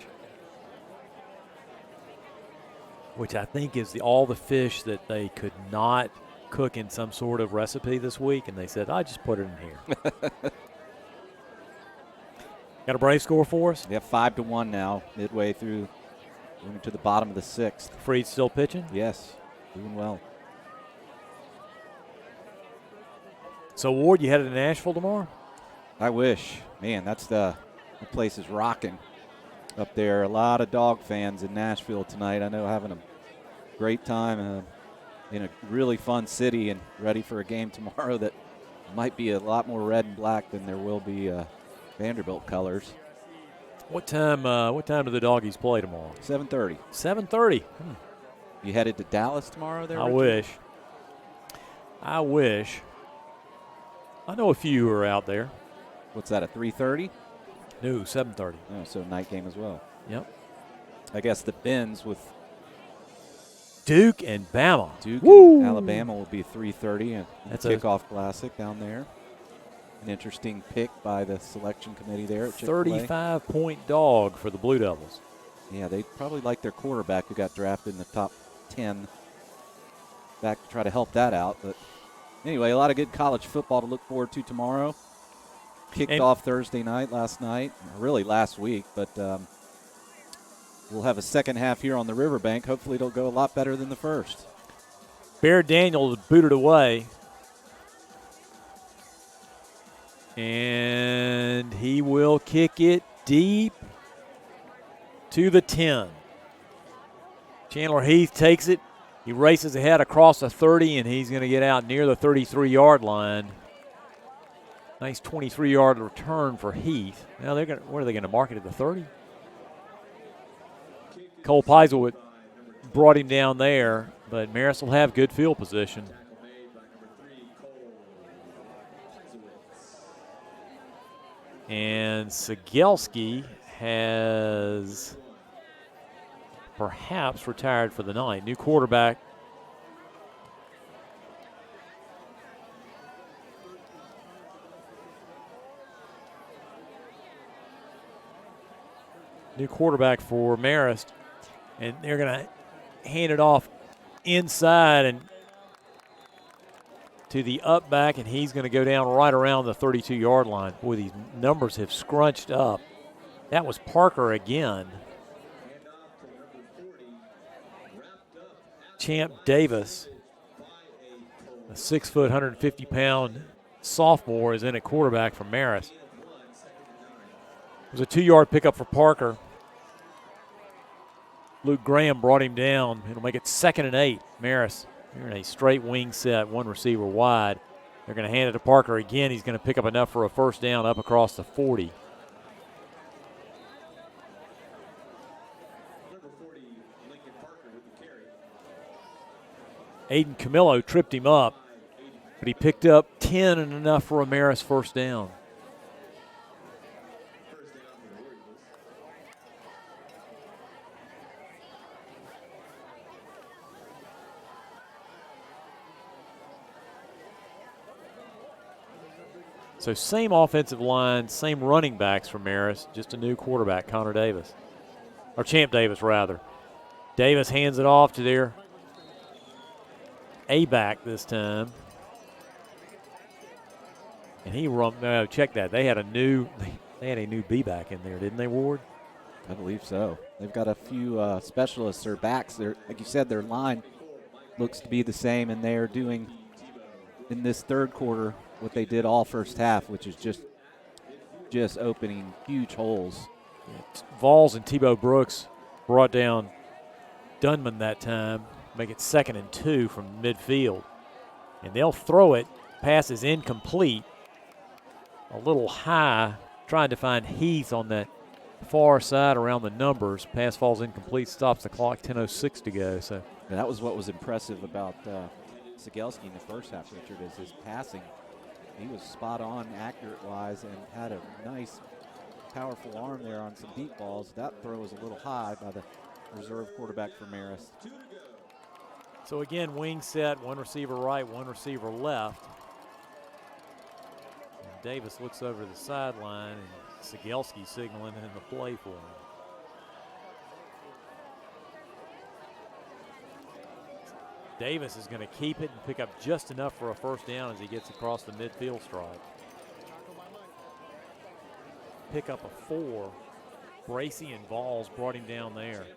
which I think is all the fish that they could not cook in some sort of recipe this week, and they said, I just put it in here. Got a Brave score for us? Yeah, 5-1 now, midway through, moving to the bottom of the sixth. Freed still pitching? Yes, doing well. So, Ward, you headed to Nashville tomorrow? I wish. Man, the place is rocking up there. A lot of dog fans in Nashville tonight. I know, having a great time in a really fun city and ready for a game tomorrow that might be a lot more red and black than there will be Vanderbilt colors. What time do the Doggies play tomorrow? 7:30. 7:30. You headed to Dallas tomorrow there, I Richard? wish. I know a few who are out there. What's that, a 3:30? No, 7:30. Oh, so night game as well. Yep. I guess the Benz with Duke and Bama. Duke Woo! and Alabama will be 3:30, and That's a kickoff classic down there. An interesting pick by the selection committee there at Chick-fil-A. 35-point dog for the Blue Devils. Yeah, they probably like their quarterback who got drafted in the top 10 back to try to help that out. But anyway, a lot of good college football to look forward to tomorrow. Kicked off Thursday night, last week, but we'll have a second half here on the Riverbank. Hopefully it'll go a lot better than the first. Bear Daniels booted away. And he will kick it deep to the 10. Chandler Heath takes it. He races ahead across the 30, and he's going to get out near the 33-yard line. Nice 23-yard return for Heath. Now what are they going to mark it at the 30? Cole Peiselwood brought him down there, but Marist will have good field position. And Sigelski has perhaps retired for the night. New quarterback. New quarterback for Marist. And they're going to hand it off inside and to the up back, and he's going to go down right around the 32-yard line. Boy, these numbers have scrunched up. That was Parker again. Champ Davis, a 6 foot, 150-pound sophomore, is in at quarterback for Marist. It was a 2-yard pickup for Parker. Luke Graham brought him down. It'll make it 2nd and 8. Marist, they're in a straight wing set, one receiver wide. They're going to hand it to Parker again. He's going to pick up enough for a first down up across the 40. Aiden Camillo tripped him up, but he picked up 10 and enough for a Marist first down. So same offensive line, same running backs for Marist, just a new quarterback, Connor Davis. Or Champ Davis, rather. Davis hands it off to their A-back this time. And he no, check that. They had a new B-back in there, didn't they, Ward? I believe so. They've got a few specialists or backs. Like you said, their line looks to be the same, and they are doing in this third quarter what they did all first half, which is just opening huge holes. Yeah, Vols and Tebow Brooks brought down Dunman that time, make it 2nd and 2 from midfield. And they'll throw it. Pass is incomplete. A little high, trying to find Heath on that far side around the numbers. Pass falls incomplete, stops the clock, 10:06 to go. So that was what was impressive about Sigelski in the first half, Richard, is his passing. He was spot on, accurate-wise, and had a nice, powerful arm there on some deep balls. That throw was a little high by the reserve quarterback for Marist. So again, wing set, one receiver right, one receiver left. And Davis looks over the sideline, and Sigelski signaling in the play for him. Davis is going to keep it and pick up just enough for a first down as he gets across the midfield stripe. Pick up a 4. Bracy and Vols brought him down there.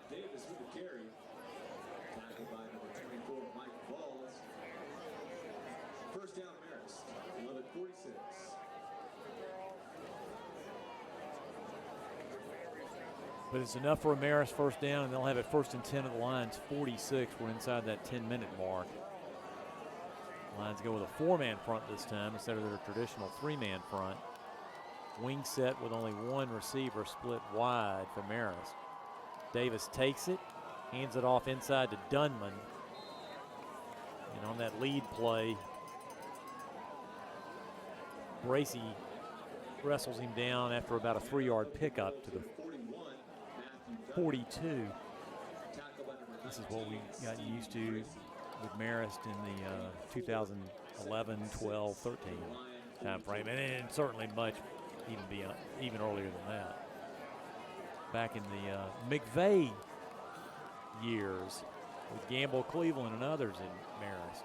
But it's enough for a Marist first down, and they'll have it 1st and 10 at the Lions 46. We're inside that 10-minute mark. Lions go with a 4-man front this time instead of their traditional 3-man front. Wing set with only one receiver split wide for Marist. Davis takes it, hands it off inside to Dunman. And on that lead play, Bracy wrestles him down after about a 3-yard pickup to the 42. This is what we got used to with Marist in the 2011, 12, 13 time frame, and certainly much even earlier than that. Back in the McVeigh years with Gamble, Cleveland, and others in Marist.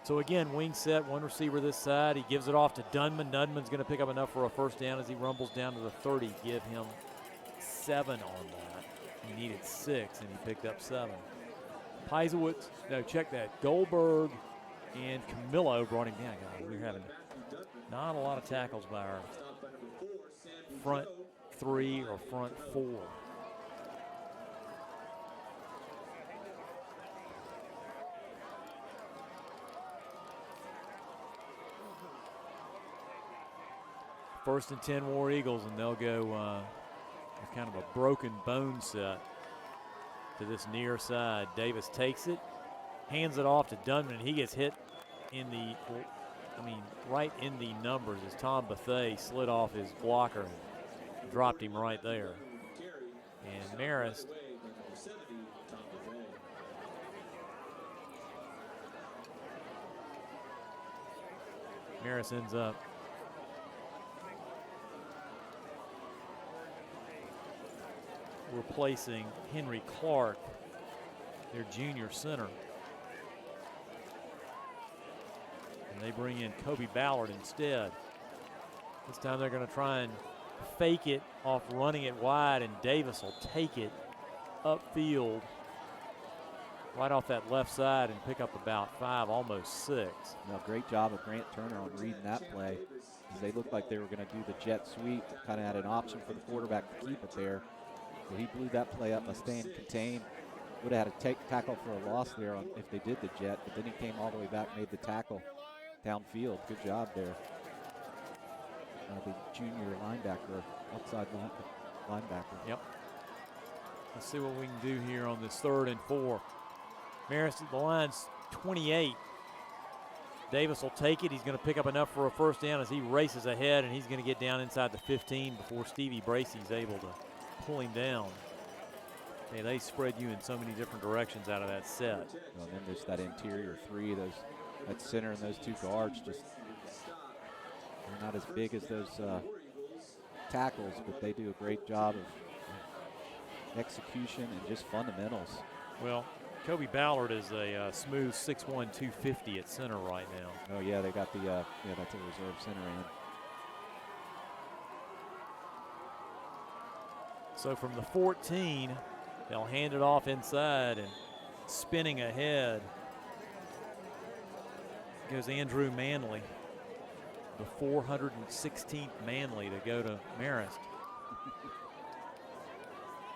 So again, wing set, one receiver this side. He gives it off to Dunman. Dunman's going to pick up enough for a first down as he rumbles down to the 30. Give him 7 on that. He needed 6, and he picked up 7. Peiselwood, no, check that. Goldberg and Camillo brought him down. God, we're having Not a lot of tackles by our front three or front four. First and 10 War Eagles, and they'll go kind of a broken bone set to this near side. Davis takes it, hands it off to Dunman, and he gets hit in the, right in the numbers as Tom Bethea slid off his blocker and dropped him right there. And Marist ends up replacing Henry Clark, their junior center. And they bring in Kobe Ballard instead. This time they're going to try and fake it off running it wide, and Davis will take it upfield right off that left side and pick up about 5, almost 6. No, great job of Grant Turner on reading that play. They looked like they were going to do the jet sweep, kind of had an option for the quarterback to keep it there. So he blew that play up by staying contained. Would have had to tackle for a loss there if they did the jet, but then he came all the way back, made the tackle downfield. Good job there. The junior linebacker, outside linebacker. Yep. Let's see what we can do here on this 3rd and 4. Marist at the line's 28. Davis will take it. He's going to pick up enough for a first down as he races ahead, and he's going to get down inside the 15 before Stevie Bracey's able to pull him down. Hey, they spread you in so many different directions out of that set. Well, and then there's that interior 3, that center and those 2 guards just, they're not as big as those tackles, but they do a great job of execution and just fundamentals. Well, Kobe Ballard is a smooth 6'1", 250 at center right now. Oh yeah, they got the that's a reserve center in. So from the 14, they'll hand it off inside, and spinning ahead goes Andrew Manley, the 416th Manley to go to Marist.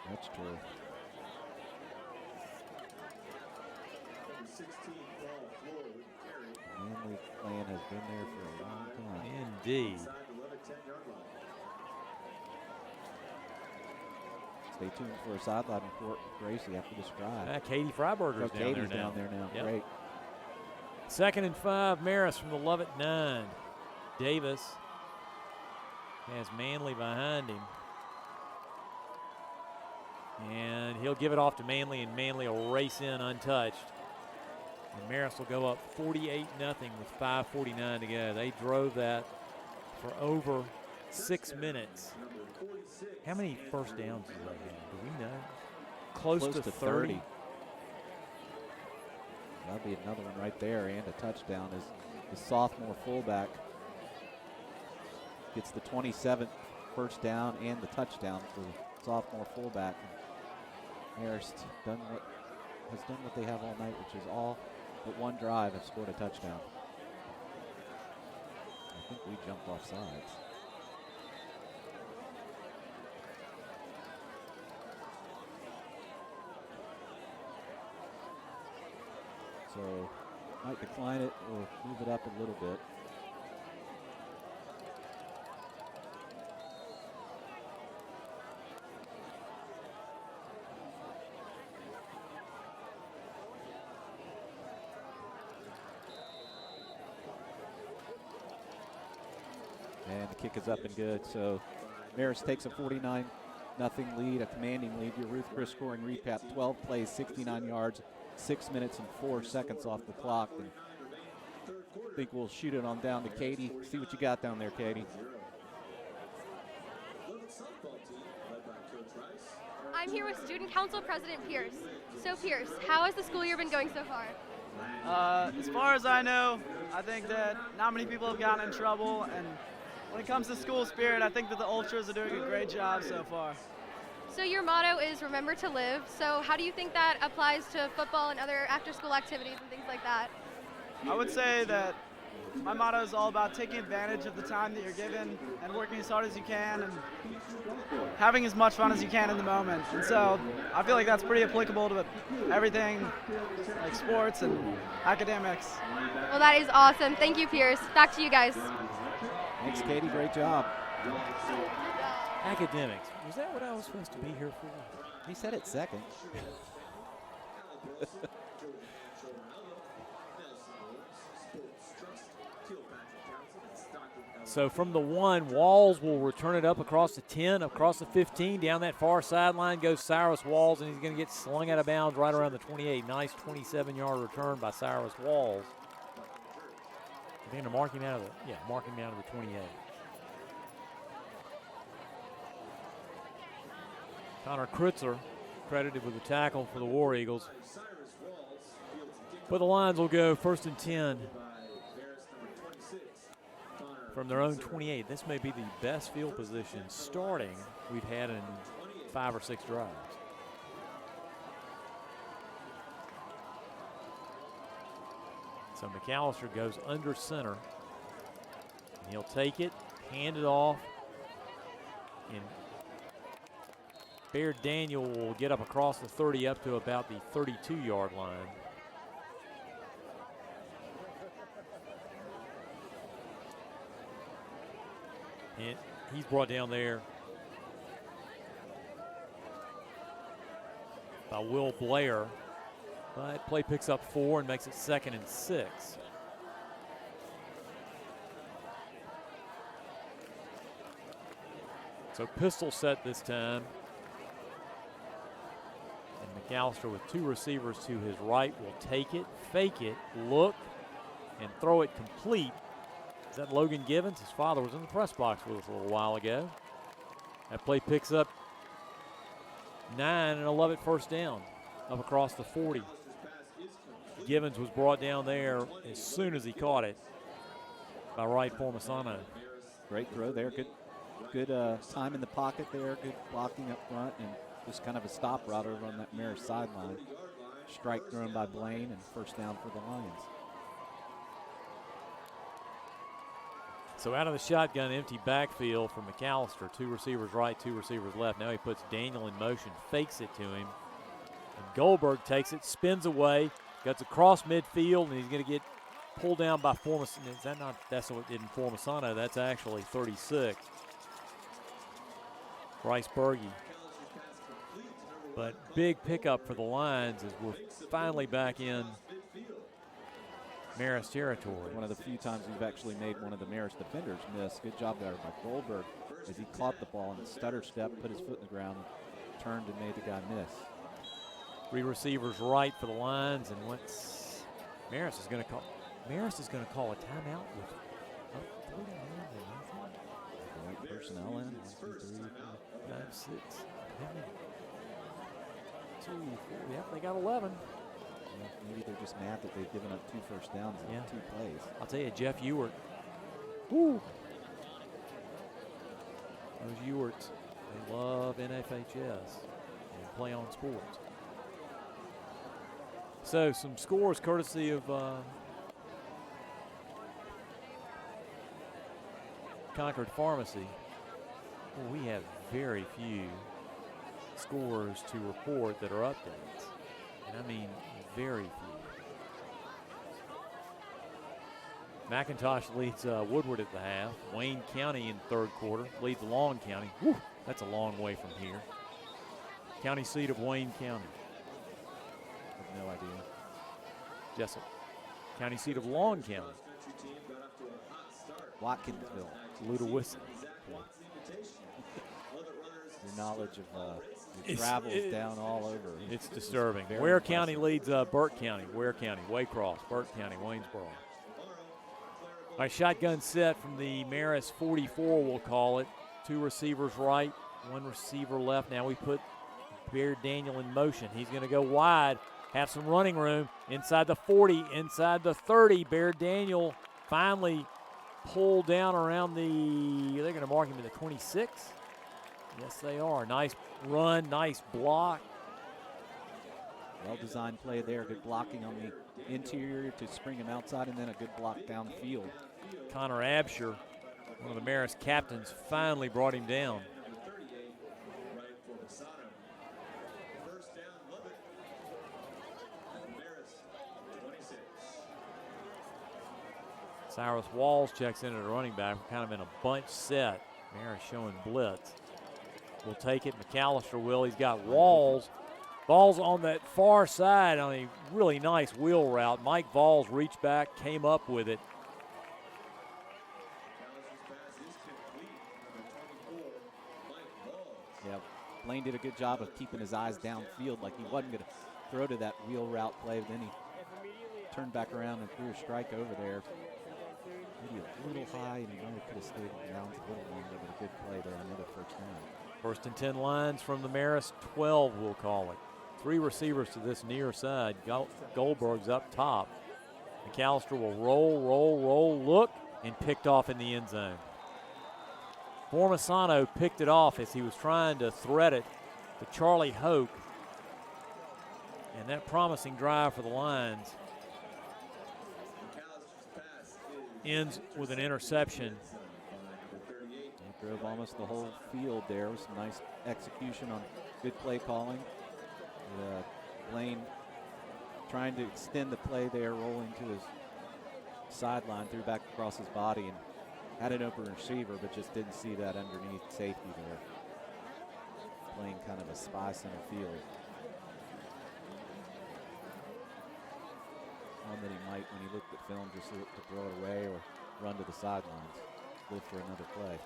That's true. Manley clan has been there for a long time. Indeed. Stay tuned for a sideline report with Gracie after this drive. Katie Freiberger's down there now. Yep. Great. 2nd and 5, Marist from the Lovett 9. Davis has Manley behind him. And he'll give it off to Manley, and Manley will race in untouched. And Marist will go up 48-0 with 5:49 to go. They drove that for over 6 minutes. How many first downs do they have? Do we know? Close to 30. That'll be another one right there, and a touchdown as the sophomore fullback gets the 27th first down and the touchdown for the sophomore fullback. Marist has done what they have all night, which is all but one drive have scored a touchdown. I think we jumped off sides. So might decline it or move it up a little bit. And the kick is up and good. So Marist takes a 49-0 lead, a commanding lead. Your Ruth Chris scoring recap: 12 plays, 69 yards, 6 minutes and 4 seconds off the clock. And I think we'll shoot it on down to Katie. See what you got down there, Katie. I'm here with Student Council President Pierce. So Pierce, how has the school year been going so far? As far as I know, I think that not many people have gotten in trouble, and when it comes to school spirit, I think that the Ultras are doing a great job so far. So your motto is remember to live. So how do you think that applies to football and other after-school activities and things like that? I would say that my motto is all about taking advantage of the time that you're given and working as hard as you can and having as much fun as you can in the moment. And so I feel like that's pretty applicable to everything, like sports and academics. Well, that is awesome. Thank you, Pierce. Back to you guys. Thanks, Katie. Great job. Academics. Was that what I was supposed to be here for? He said it second. So from the 1, Walls will return it up across the 10, across the 15, down that far sideline goes Cyrus Walls, and he's going to get slung out of bounds right around the 28. Nice 27-yard return by Cyrus Walls. They're going to mark him out of the 28. Connor Kritzer credited with the tackle for the War Eagles. But the Lions will go 1st and 10 from their own 28. This may be the best field position starting we've had in 5 or 6 drives. So McAllister goes under center. And he'll take it, hand it off, and Baird Daniel will get up across the 30 up to about the 32-yard line. And he's brought down there by Will Blair. But play picks up 4 and makes it 2nd and 6. So pistol set this time. And McAllister with 2 receivers to his right will take it, fake it, look, and throw it complete. Is that Logan Givens? His father was in the press box with us a little while ago. That play picks up 9, and I'll love it, first down up across the 40. Givens was brought down there as soon as he caught it by Wright Formasano. Great throw there. Good time in the pocket there. Good blocking up front, and just kind of a stop route over on that Marist sideline. Strike thrown by Blaine, and first down for the Lions. So out of the shotgun, empty backfield for McAllister. 2 receivers right, 2 receivers left. Now he puts Daniel in motion, fakes it to him. And Goldberg takes it, spins away, gets across midfield, and he's going to get pulled down by Formasano. Is that not, that's what did in Formasano. That's actually 36. Bryce Berge. But big pickup for the Lions as we're finally back in Marist territory. One of the few times we've actually made one of the Marist defenders miss. Good job there by Goldberg as he caught the ball and stutter step, put his foot in the ground, turned and made the guy miss. 3 receivers right for the Lions, and once Marist is going to call a timeout with 40 the right personnel in. 1, 2, 3, 4, 5, 6, 7, 2, 4. Yep, they got 11. Maybe they're just mad that they've given up 2 first downs in 2 plays. I'll tell you, Jeff Ewart. Woo. Those Ewarts, they love NFHS and play on sports. So some scores courtesy of Concord Pharmacy. Well, we have very few scores to report that are updates. And I mean very few. McIntosh leads Woodward at the half. Wayne County in 3rd quarter leads Long County. Whew, that's a long way from here. County seat of Wayne County. I have no idea. Jessup. County seat of Long County. Watkinsville. Ludowici. Your knowledge of your travels down all over. It's disturbing. Very Ware impressive. County leads Burke County. Ware County, Waycross, Burke County, Waynesboro. All right, shotgun set from the Marist 44, we'll call it. 2 receivers right, 1 receiver left. Now we put Baird Daniel in motion. He's going to go wide, have some running room inside the 40, inside the 30. Baird Daniel finally pulled down around the, they're going to mark him in the 26. Yes, they are. Nice run, nice block. Well-designed play there. Good blocking on the interior to spring him outside, and then a good block downfield. Connor Absher, one of the Marist captains, finally brought him down. Cyrus Walls checks in at a running back. We're kind of in a bunch set. Marist showing blitz. Will take it. McAllister will. He's got Walls. Ball's on that far side on a really nice wheel route. Mike Valls reached back, came up with it. Yeah, Blaine did a good job of keeping his eyes downfield, like he wasn't going to throw to that wheel route play. Then he turned back around and threw a strike over there. Maybe a little high, and he might have could have stayed down a little longer, but a good play there on the other first down. First and 10 lines from the Marist 12, we'll call it. 3 receivers to this near side. Goldberg's up top. McAllister will roll, look, and picked off in the end zone. Formisano picked it off as he was trying to thread it to Charlie Hoke. And that promising drive for the Lions ends with an interception. He drove almost the whole field there with some nice execution on good play calling. Blaine trying to extend the play there, rolling to his sideline, threw back across his body and had an open receiver, but just didn't see that underneath safety there. Playing kind of a spy center field. One that he might, when he looked at film, just look to throw it away or run to the sidelines. Look for another play.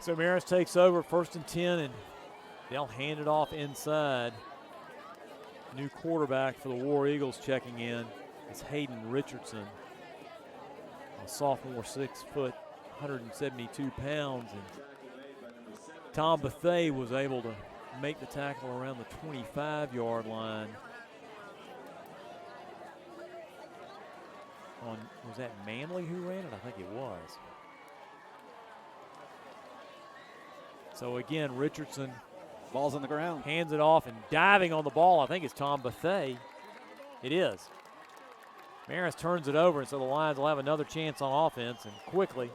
So Marist takes over, first and 10, and they'll hand it off inside. New quarterback for the War Eagles checking in is Hayden Richardson, a sophomore, 6 foot, 172 pounds. And Tom Bethay was able to make the tackle around the 25-yard line. Was that Manley who ran it? I think it was. So again, Richardson, ball's on the ground, hands it off, and diving on the ball, I think it's Tom Bethay. It is. Marist turns it over, and so the Lions will have another chance on offense, and quickly,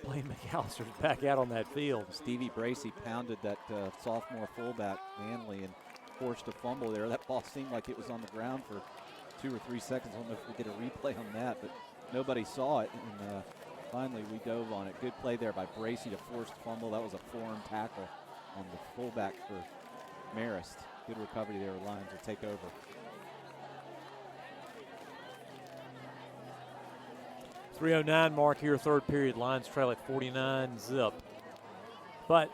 Blaine McAllister's back out on that field. Stevie Bracey pounded that sophomore fullback, Manley, and forced a fumble there. That ball seemed like it was on the ground for 2 or 3 seconds. I don't know if we get a replay on that, but nobody saw it, and finally we dove on it. Good play there by Bracey to force the fumble. That was a forearm tackle on the fullback for Marist. Good recovery there. Lions will take over. .309 mark here, third period. Lions trail at 49-zip. But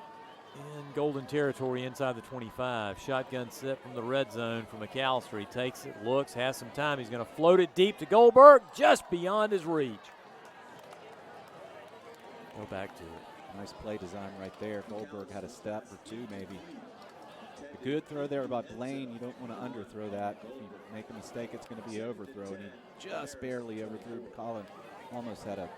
in golden territory inside the 25. Shotgun set from the red zone for McAllister. He takes it, looks, has some time. He's going to float it deep to Goldberg, just beyond his reach. Go back to it. Nice play design right there. Goldberg had a step or two maybe. A good throw there by Blaine. You don't want to underthrow that. If you make a mistake, it's going to be overthrow. And he just barely overthrew. Colin almost had a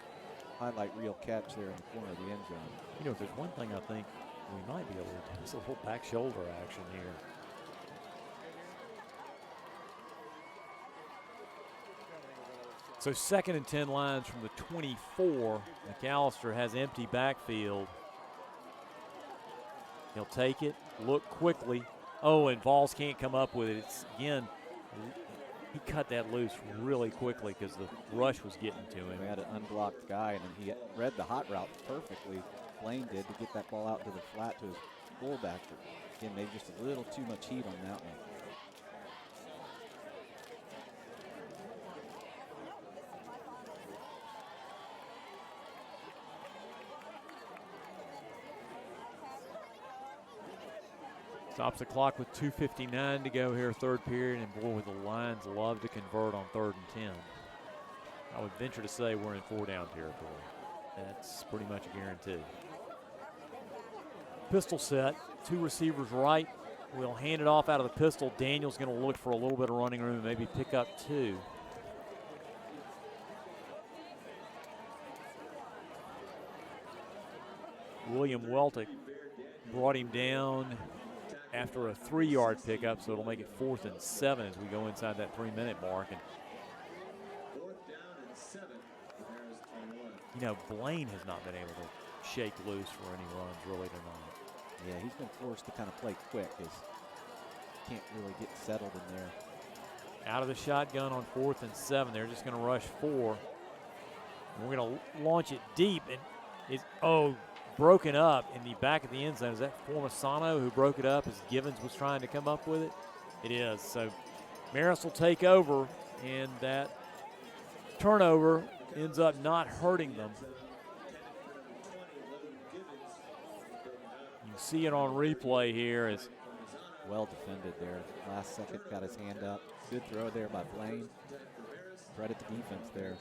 highlight reel catch there in the corner of the end zone. You know, if there's one thing I think we might be able to do, is a little back shoulder action here. So 2nd and 10 lines from the 24. McAllister has empty backfield. He'll take it, look quickly. Oh, and Valls can't come up with it. It's, again, he cut that loose really quickly because the rush was getting to him. We had an unblocked guy, and he read the hot route perfectly. Blaine did, to get that ball out to the flat to his fullback. Again, maybe just a little too much heat on that one. Stops the clock with 2:59 to go here, third period, and boy, the Lions love to convert on 3rd and 10. I would venture to say we're in 4-down territory. That's pretty much a guarantee. Pistol set, 2 receivers right. We'll hand it off out of the pistol. Daniel's going to look for a little bit of running room and maybe pick up 2. William Weltic brought him down after a 3-yard pickup, so it'll make it 4th and 7 as we go inside that 3-minute mark. And you know, Blaine has not been able to shake loose for any runs really tonight. Yeah, he's been forced to kind of play quick as can't really get settled in there. Out of the shotgun on 4th and 7. They're just going to rush 4. And we're going to launch it deep, and it's broken up in the back of the end zone. Is that Formasano who broke it up as Givens was trying to come up with it? It is. So Marist will take over, and that turnover ends up not hurting them. You can see it on replay here. As well defended there. Last second got his hand up. Good throw there by Blaine. Credit the defense there.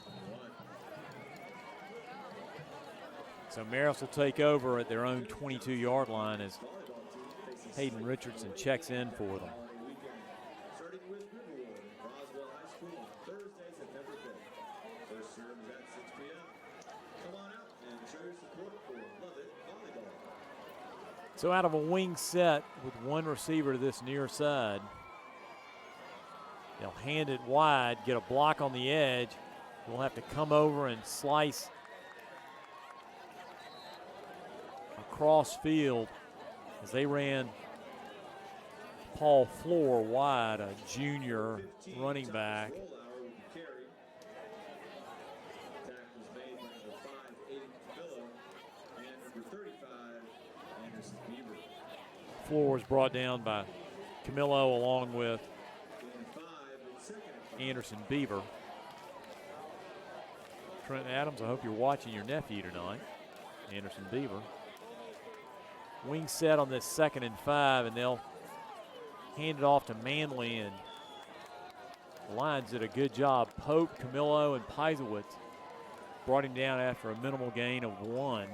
So Marist will take over at their own 22-yard line as Hayden Richardson checks in for them. So out of a wing set with one receiver to this near side, they'll hand it wide, get a block on the edge. We'll have to come over and slice across field as they ran Paul Floor wide, a junior running back. Floor was brought down by Camillo along with Anderson Beaver. Trent Adams, I hope you're watching your nephew tonight. Anderson Beaver. Wing set on this 2nd and 5, and they'll hand it off to Manley, and the Lions did a good job. Pope, Camillo, and Peisowitz brought him down after a minimal gain of 1.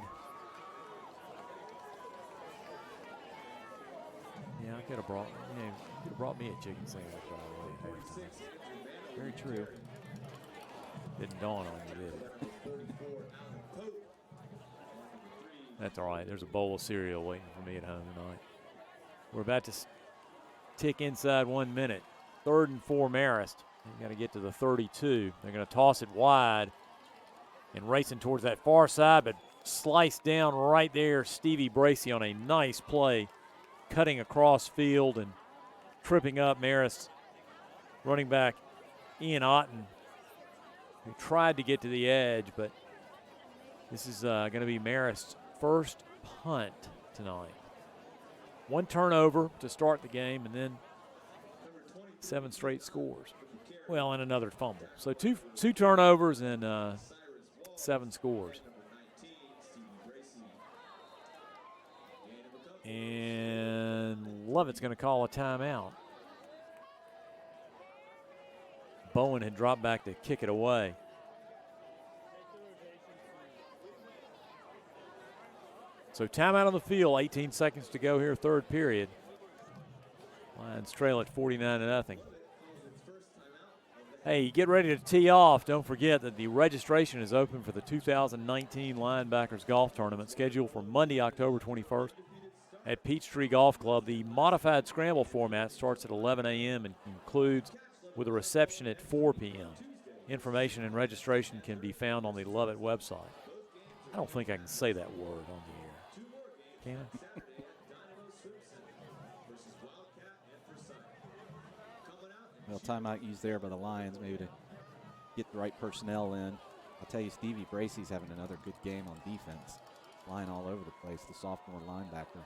Yeah, I could have brought me a chicken sandwich, by the way. Very true. Didn't dawn on you, did it? That's all right. There's a bowl of cereal waiting for me at home tonight. We're about to tick inside 1 minute. 3rd and 4 Marist. They've got to get to the 32. They're going to toss it wide and racing towards that far side, but sliced down right there. Stevie Bracey on a nice play, cutting across field and tripping up Marist running back Ian Otten, who tried to get to the edge, but this is going to be Marist's first punt tonight. 1 turnover to start the game, and then 7 straight scores. Well, and another fumble. So two turnovers and 7 scores. And Lovett's going to call a timeout. Bowen had dropped back to kick it away. So timeout on the field, 18 seconds to go here, 3rd period. Lions trail at 49-0. Hey, get ready to tee off. Don't forget that the registration is open for the 2019 Linebackers Golf Tournament, scheduled for Monday, October 21st at Peachtree Golf Club. The modified scramble format starts at 11 a.m. and concludes with a reception at 4 p.m. Information and registration can be found on the Lovett website. I don't think I can say that word on the air. Can I? Well, timeout used there by the Lions, maybe to get the right personnel in. I'll tell you, Stevie Bracey's having another good game on defense. Flying all over the place, the sophomore linebacker.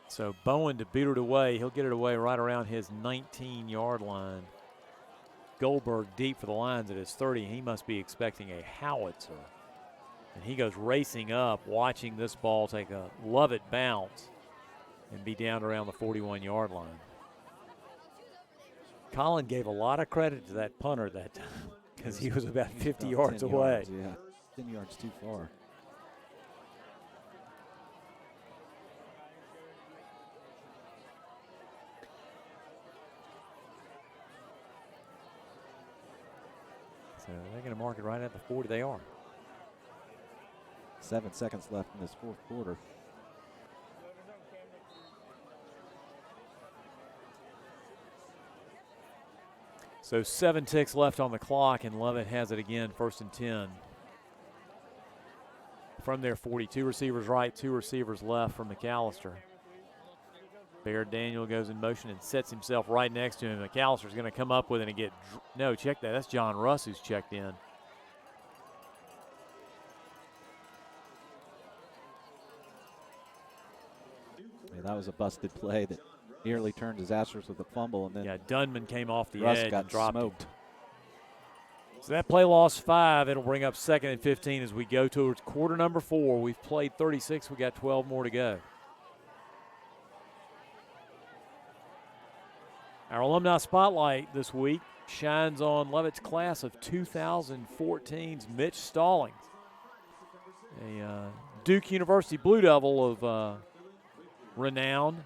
So Bowen to beat it away. He'll get it away right around his 19-yard line. Goldberg deep for the Lions at his 30. He must be expecting a howitzer. And he goes racing up, watching this ball take a Lovett bounce and be down around the 41-yard line. Colin gave a lot of credit to that punter that time because he was about 50 yards away. Yeah, 10 yards too far. So they're going to mark it right at the 40. They are. 7 seconds left in this fourth quarter. So 7 ticks left on the clock, and Lovett has it again, 1st and 10. From their 42 receivers right, 2 receivers left from McAllister. Baird Daniel goes in motion and sets himself right next to him. McAllister's going to come up with it and get, no, check that. That's John Russ who's checked in. Yeah, that was a busted play that nearly turned disastrous with a fumble, and then Dunman came off the Russ edge got and dropped smoked. him. So that play lost 5. It'll bring up 2nd and 15 as we go towards quarter number 4. We've played 36. We got 12 more to go. Our alumni spotlight this week shines on Levitt's class of 2014's Mitch Stallings, a Duke University Blue Devil of renown.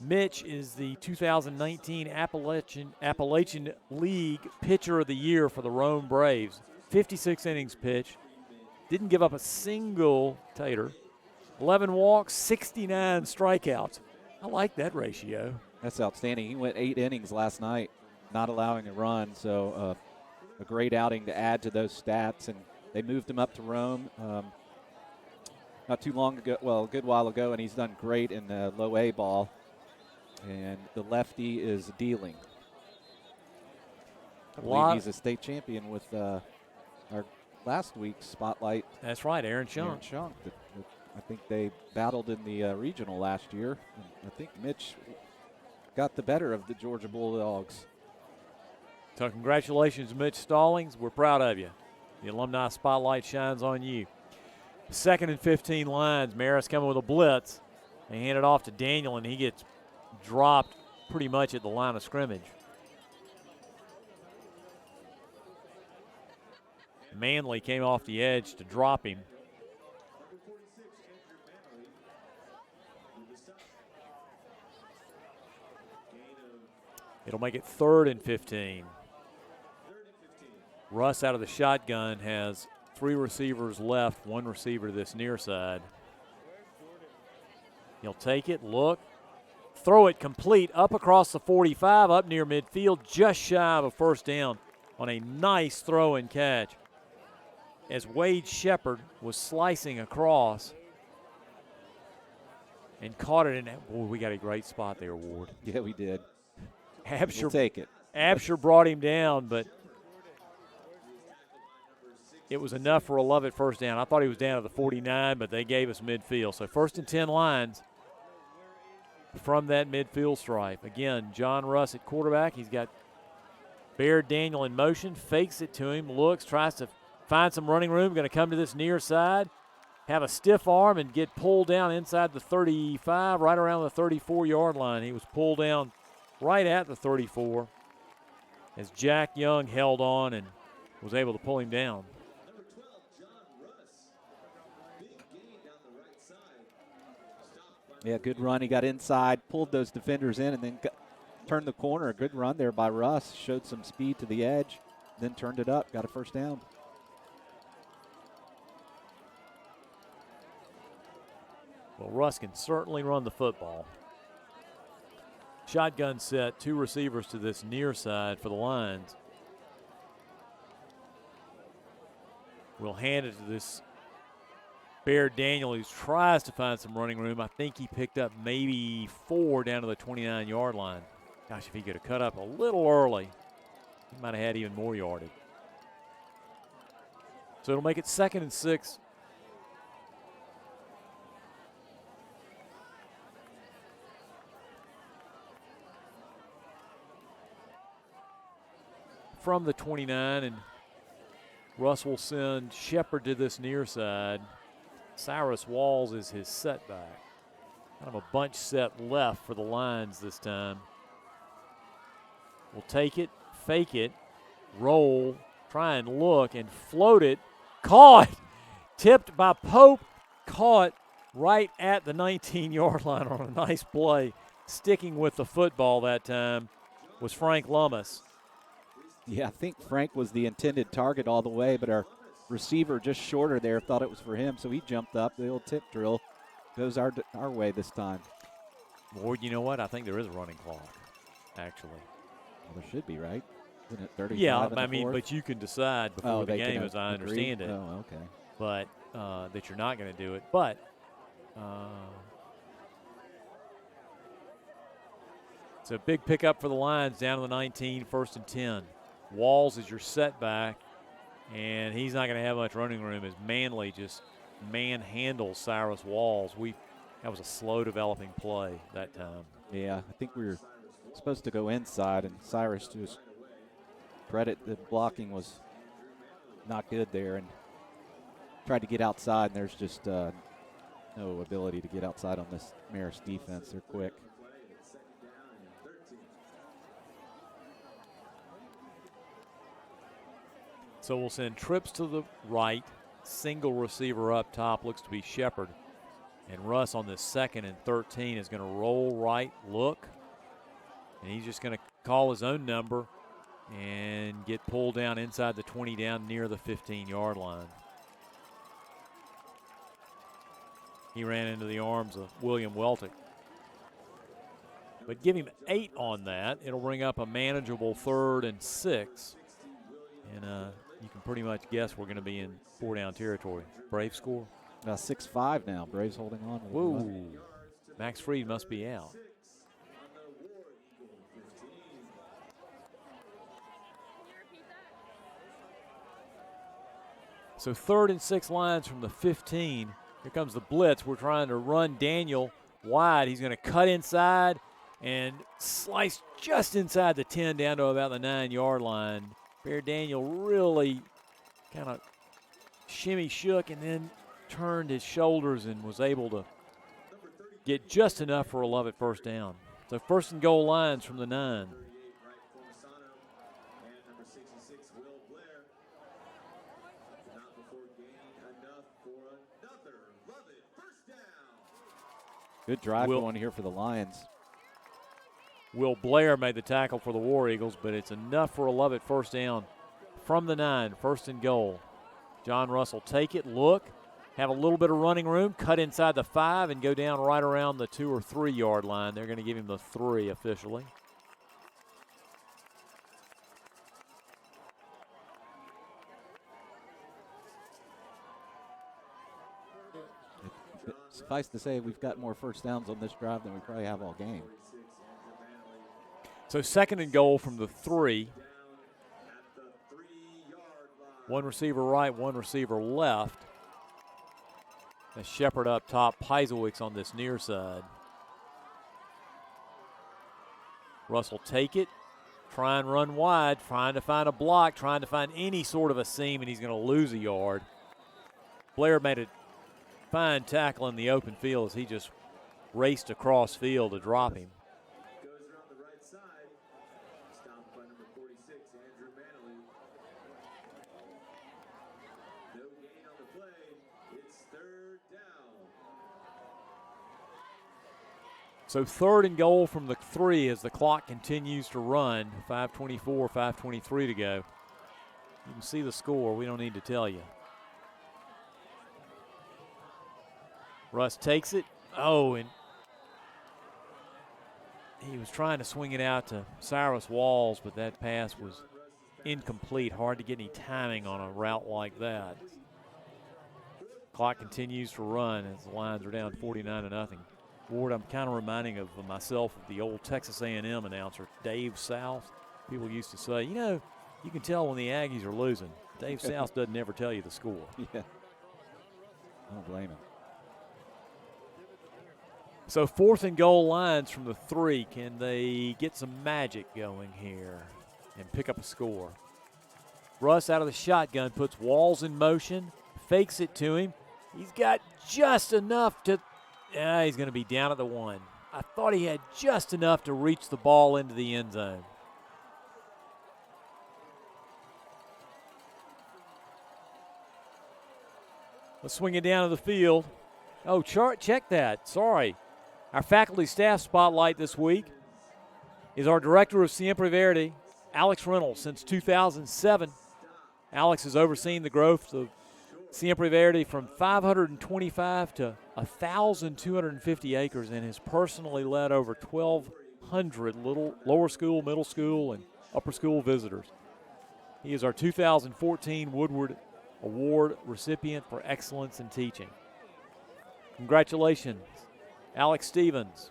Mitch is the 2019 Appalachian League Pitcher of the Year for the Rome Braves. 56 innings pitched, didn't give up a single tater, 11 walks, 69 strikeouts. I like that ratio. That's outstanding. He went 8 innings last night, not allowing a run, so a great outing to add to those stats. And they moved him up to Rome not too long ago, well, a good while ago, and he's done great in the low A ball. And the lefty is dealing. I believe he's a state champion with our last week's spotlight. That's right, Aaron Shunk. I think they battled in the regional last year. And I think Mitch got the better of the Georgia Bulldogs. So congratulations, Mitch Stallings. We're proud of you. The alumni spotlight shines on you. 2nd and 15 lines. Marist coming with a blitz. They hand it off to Daniel, and he gets dropped pretty much at the line of scrimmage. Manley came off the edge to drop him. It'll make it 3rd and 15. Russ out of the shotgun has 3 receivers left, 1 receiver to this near side. He'll take it, look, throw it complete up across the 45, up near midfield, just shy of a 1st down on a nice throw and catch. As Wade Shepard was slicing across and caught it in that. Boy, we got a great spot there, Ward. Yeah, we did. Absher, we'll take it. Absher brought him down, but it was enough for a Lovett 1st down. I thought he was down at the 49, but they gave us midfield. So 1st and 10 lines from that midfield stripe. Again, John Russ at quarterback. He's got Baird Daniel in motion, fakes it to him, looks, tries to find some running room, going to come to this near side, have a stiff arm and get pulled down inside the 35, right around the 34-yard line. He was pulled down right at the 34 as Jack Young held on and was able to pull him down. Yeah, good run. He got inside, pulled those defenders in, and then turned the corner. A good run there by Russ. Showed some speed to the edge, then turned it up, got a 1st down. Well, Russ can certainly run the football. Shotgun set, 2 receivers to this near side for the Lions. We'll hand it to this Baird Daniel, who tries to find some running room. I think he picked up maybe 4 down to the 29-yard line. Gosh, if he could have cut up a little early, he might have had even more yardage. So it'll make it 2nd and 6. From the 29, and Russ will send Shepard to this near side. Cyrus Walls is his setback. Kind of a bunch set left for the Lions this time. We'll take it, fake it, roll, try and look, and float it. Caught! Tipped by Pope. Caught right at the 19-yard line on a nice play. Sticking with the football that time was Frank Lummis. Yeah, I think Frank was the intended target all the way, but our receiver just shorter there, thought it was for him, so he jumped up. The old tip drill goes our way this time. Ward, you know what? I think there is a running clock, actually. Well, there should be, right? Isn't it 35 Yeah, in the I mean, fourth? but you can decide before the they game, can as I agree? understand it. Oh, okay. But that you're not going to do it. But it's a big pickup for the Lions down to the 19, 1st and 10. Walls is your setback, and he's not going to have much running room as Manley just manhandles Cyrus Walls. That was a slow developing play that time. Yeah, I think we were supposed to go inside, and Cyrus just credit the blocking was not good there, and tried to get outside, and there's just no ability to get outside on this Marist defense. They're quick. So we'll send trips to the right, single receiver up top, looks to be Shepard. And Russ on this 2nd and 13 is going to roll right, look, and he's just going to call his own number and get pulled down inside the 20 down near the 15-yard line. He ran into the arms of William Weltic. But give him 8 on that. It'll bring up a manageable 3rd and 6. And you can pretty much guess we're going to be in 4-down territory. Brave score? 6-5 now. Braves holding on. Whoa. Max Fried must be out. So 3rd and 6 Lions from the 15. Here comes the blitz. We're trying to run Daniel wide. He's going to cut inside and slice just inside the 10 down to about the 9-yard line. Bear Daniel really kind of shimmy shook and then turned his shoulders and was able to get just enough for a Lovett first down. So 1st and goal Lions from the 9. Good drive going here for the Lions. Will Blair made the tackle for the War Eagles, but it's enough for a Lovett first down from the 9, 1st and goal. John Russell take it, look, have a little bit of running room, cut inside the 5 and go down right around the 2 or 3 yard line. They're going to give him the 3 officially. Suffice to say, we've got more first downs on this drive than we probably have all game. So 2nd and goal from the 3. 1 receiver right, 1 receiver left. A Shepard up top, Peiselwicz on this near side. Russell take it, try and run wide, trying to find a block, trying to find any sort of a seam, and he's going to lose a yard. Blair made a fine tackle in the open field as he just raced across field to drop him. So 3rd and goal from the 3 as the clock continues to run. 5:24, 5:23 to go. You can see the score. We don't need to tell you. Russ takes it. Oh, and he was trying to swing it out to Cyrus Walls, but that pass was incomplete. Hard to get any timing on a route like that. Clock continues to run as the Lions are down 49-0. Ward, I'm kind of reminding of myself of the old Texas A&M announcer, Dave South. People used to say, you know, you can tell when the Aggies are losing. Dave South doesn't ever tell you the score. Yeah, I don't blame him. So 4th and goal Lions from the 3. Can they get some magic going here and pick up a score? Russ out of the shotgun, puts Walls in motion, fakes it to him. He's got just enough to he's going to be down at the 1. I thought he had just enough to reach the ball into the end zone. Let's swing it down to the field. Oh, check that. Sorry. Our faculty staff spotlight this week is our director of Siempre Verde, Alex Reynolds. Since 2007, Alex has overseen the growth of Siempre Verde from 525 to 1,250 acres and has personally led over 1,200 lower school, middle school, and upper school visitors. He is our 2014 Woodward Award recipient for excellence in teaching. Congratulations, Alex Stevens.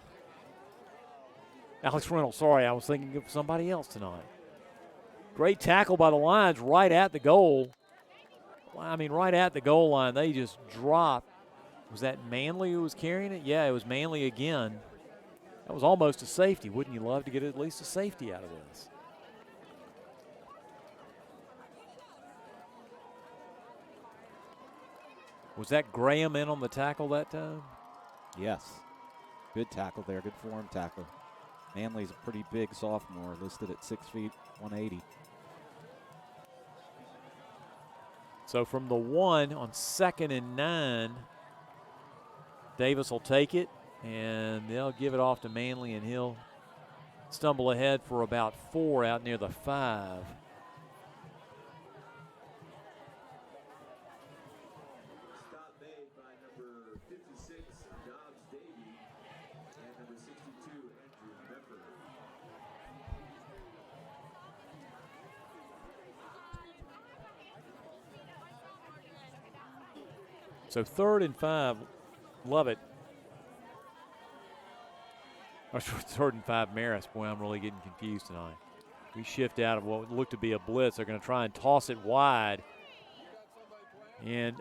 Alex Reynolds, sorry, I was thinking of somebody else tonight. Great tackle by the Lions right at the goal. I mean, right at the goal line, they just dropped. Was that Manley who was carrying it? Yeah, it was Manley again. That was almost a safety. Wouldn't you love to get at least a safety out of this? Was that Graham in on the tackle that time? Yes. Good tackle there. Good form tackle. Manley's a pretty big sophomore, listed at 6 feet, 180. So from the 1 on 2nd and 9, Davis will take it, and they'll give it off to Manley, and he'll stumble ahead for about 4 out near the 5. Stop made by number 56, Dobbs Davey, and number 62, Andrew Becker. So 3rd and 5, Lovett. Or 3rd and 5, Marist. Boy, I'm really getting confused tonight. We shift out of what looked to be a blitz. They're going to try and toss it wide. And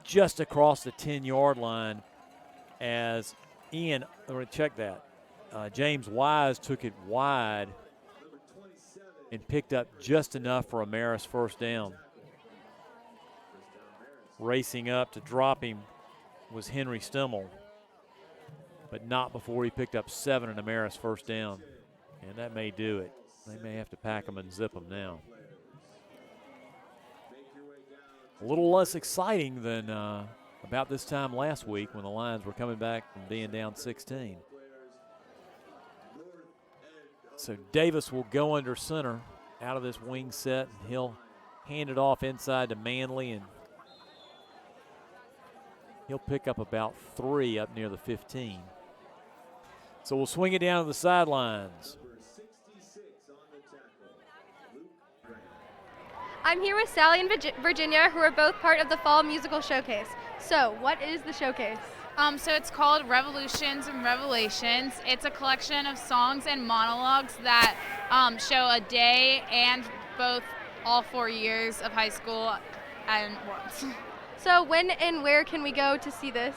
just across the 10-yard line as Ian, check that. James Wise took it wide and picked up just enough for a Marist first down. Racing up to drop him was Henry Stimmel, but not before he picked up 7 and a Marist first down. And that may do it. They may have to pack them and zip them now. A little less exciting than about this time last week when the Lions were coming back from being down 16. So Davis will go under center out of this wing set, and he'll hand it off inside to Manley, and he'll pick up about 3 up near the 15. So we'll swing it down to the sidelines. I'm here with Sally and Virginia, who are both part of the Fall Musical Showcase. So, what is the showcase? So it's called Revolutions and Revelations. It's a collection of songs and monologues that show a day and all 4 years of high school and once. So when and where can we go to see this?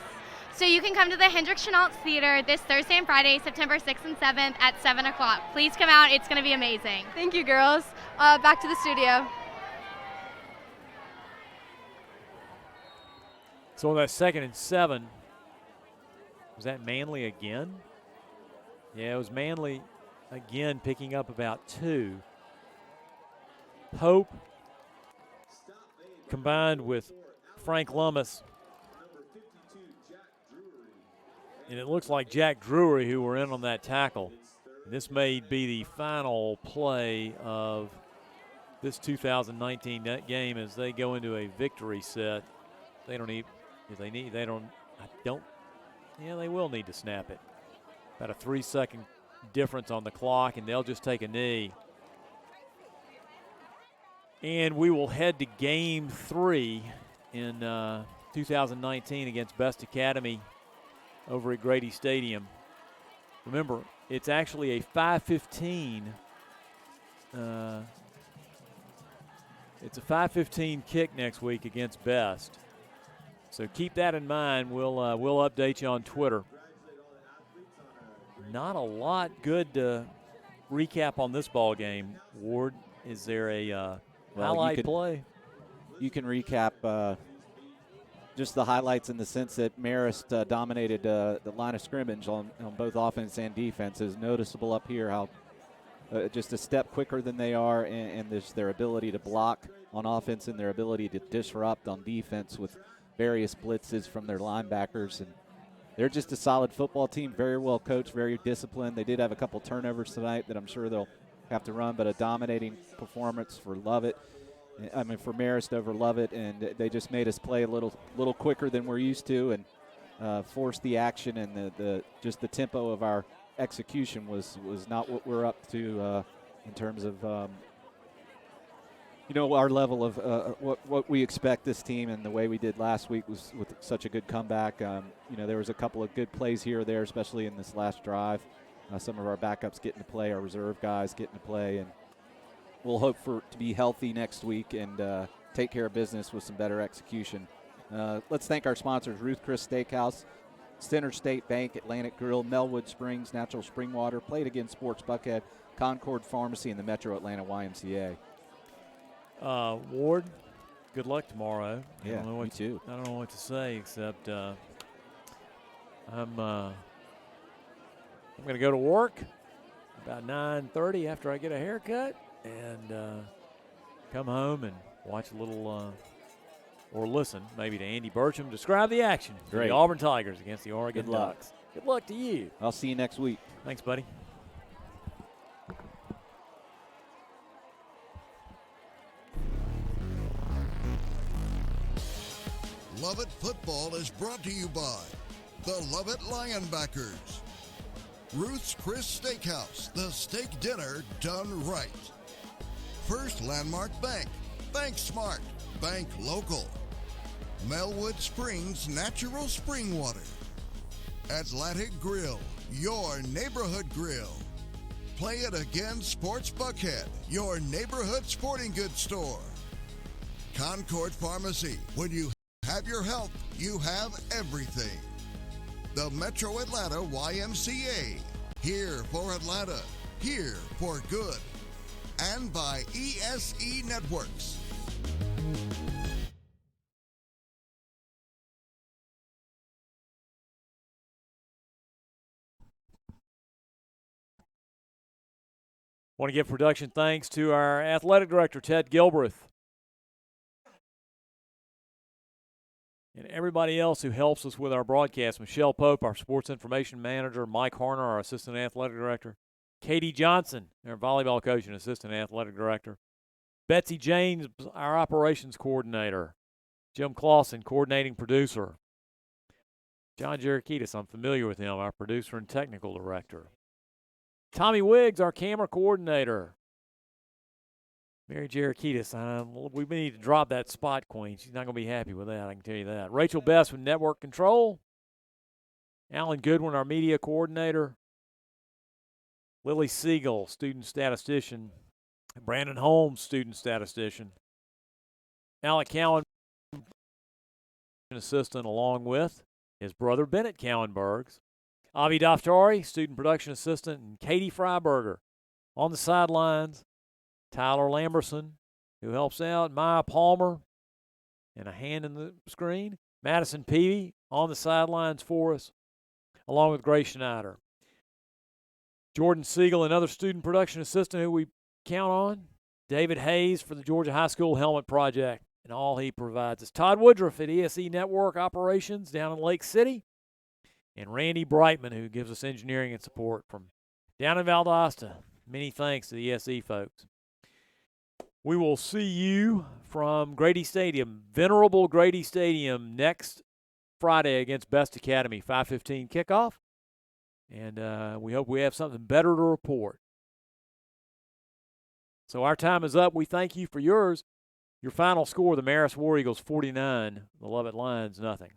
So you can come to the Hendricks Chenault Theater this Thursday and Friday, September 6th and 7th at 7 o'clock. Please come out. It's going to be amazing. Thank you, girls. Back to the studio. So on that 2nd and 7, was that Manley again? Yeah, it was Manley again picking up about 2. Pope combined with Frank Lummis. And it looks like Jack Drury who were in on that tackle. And this may be the final play of this 2019 game as they go into a victory set. They don't need, if they need, they don't, I don't, yeah, they will need to snap it. About a 3-second difference on the clock, and they'll just take a knee. And we will head to game 3 in 2019 against Best Academy over at Grady Stadium. Remember, it's actually a 5:15. It's a 5:15 kick next week against Best. So keep that in mind. We'll update you on Twitter. Not a lot good to recap on this ball game. Ward, is there a highlight play? You can recap just the highlights in the sense that Marist dominated the line of scrimmage on both offense and defense. Is noticeable up here how just a step quicker than they are, and their ability to block on offense and their ability to disrupt on defense with various blitzes from their linebackers. And they're just a solid football team, very well coached, very disciplined. They did have a couple turnovers tonight that I'm sure they'll have to run, but a dominating performance for Lovett. I mean, for Marist over Lovett, and they just made us play a little quicker than we're used to, and forced the action, and just the tempo of our execution was not what we're up to in terms of our level of what we expect this team, and the way we did last week was with such a good comeback. There was a couple of good plays here or there, especially in this last drive. Some of our backups getting to play, our reserve guys getting to play, and we'll hope to be healthy next week and take care of business with some better execution. Let's thank our sponsors: Ruth Chris Steakhouse, Center State Bank, Atlantic Grill, Melwood Springs, Natural Spring Water, Play It Again Sports Buckhead, Concord Pharmacy, and the Metro Atlanta YMCA. Ward, good luck tomorrow. Yeah, me too. I don't know what to say except I'm going to go to work about 9:30 after I get a haircut and come home and watch a little or listen maybe to Andy Burcham describe the action for the Auburn Tigers against the Oregon Ducks. Good luck to you. I'll see you next week. Thanks, buddy. Lovett Football is brought to you by the Lovett Lionbackers, Ruth's Chris Steakhouse, the steak dinner done right, First Landmark Bank, Bank Smart, Bank Local, Melwood Springs Natural Spring Water, Atlantic Grill, your neighborhood grill, Play It Again Sports Buckhead, your neighborhood sporting goods store, Concord Pharmacy, when you have your health, you have everything. The Metro Atlanta YMCA, here for Atlanta, here for good. And by ESE Networks. Want to give production thanks to our athletic director, Ted Gilbreth, and everybody else who helps us with our broadcast. Michelle Pope, our sports information manager, Mike Harner, our assistant athletic director, Katie Johnson, our volleyball coach and assistant athletic director, Betsy James, our operations coordinator, Jim Clausen, coordinating producer, John Jerikitis, I'm familiar with him, our producer and technical director, Tommy Wiggs, our camera coordinator, Mary Jerikitis, we need to drop that spot queen. She's not going to be happy with that, I can tell you that. Rachel Best with network control, Alan Goodwin, our media coordinator, Lily Siegel, student statistician, Brandon Holmes, student statistician, Alec Cowan, assistant, along with his brother Bennett Cowanbergs, Avi Daftari, student production assistant, and Katie Freiberger on the sidelines, Tyler Lamberson, who helps out, Maya Palmer, and a hand in the screen, Madison Peavy on the sidelines for us, along with Grace Schneider. Jordan Siegel, another student production assistant who we count on. David Hayes for the Georgia High School Helmet Project and all he provides us. Todd Woodruff at ESE Network Operations down in Lake City. And Randy Brightman, who gives us engineering and support from down in Valdosta. Many thanks to the ESE folks. We will see you from Grady Stadium, venerable Grady Stadium, next Friday against Best Academy, 5:15 kickoff. And we hope we have something better to report. So our time is up. We thank you for yours. Your final score, the Marist War Eagles 49, the Lovett Lions nothing.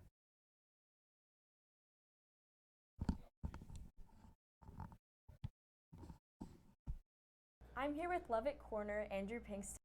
I'm here with Lovett corner Andrew Pinkston.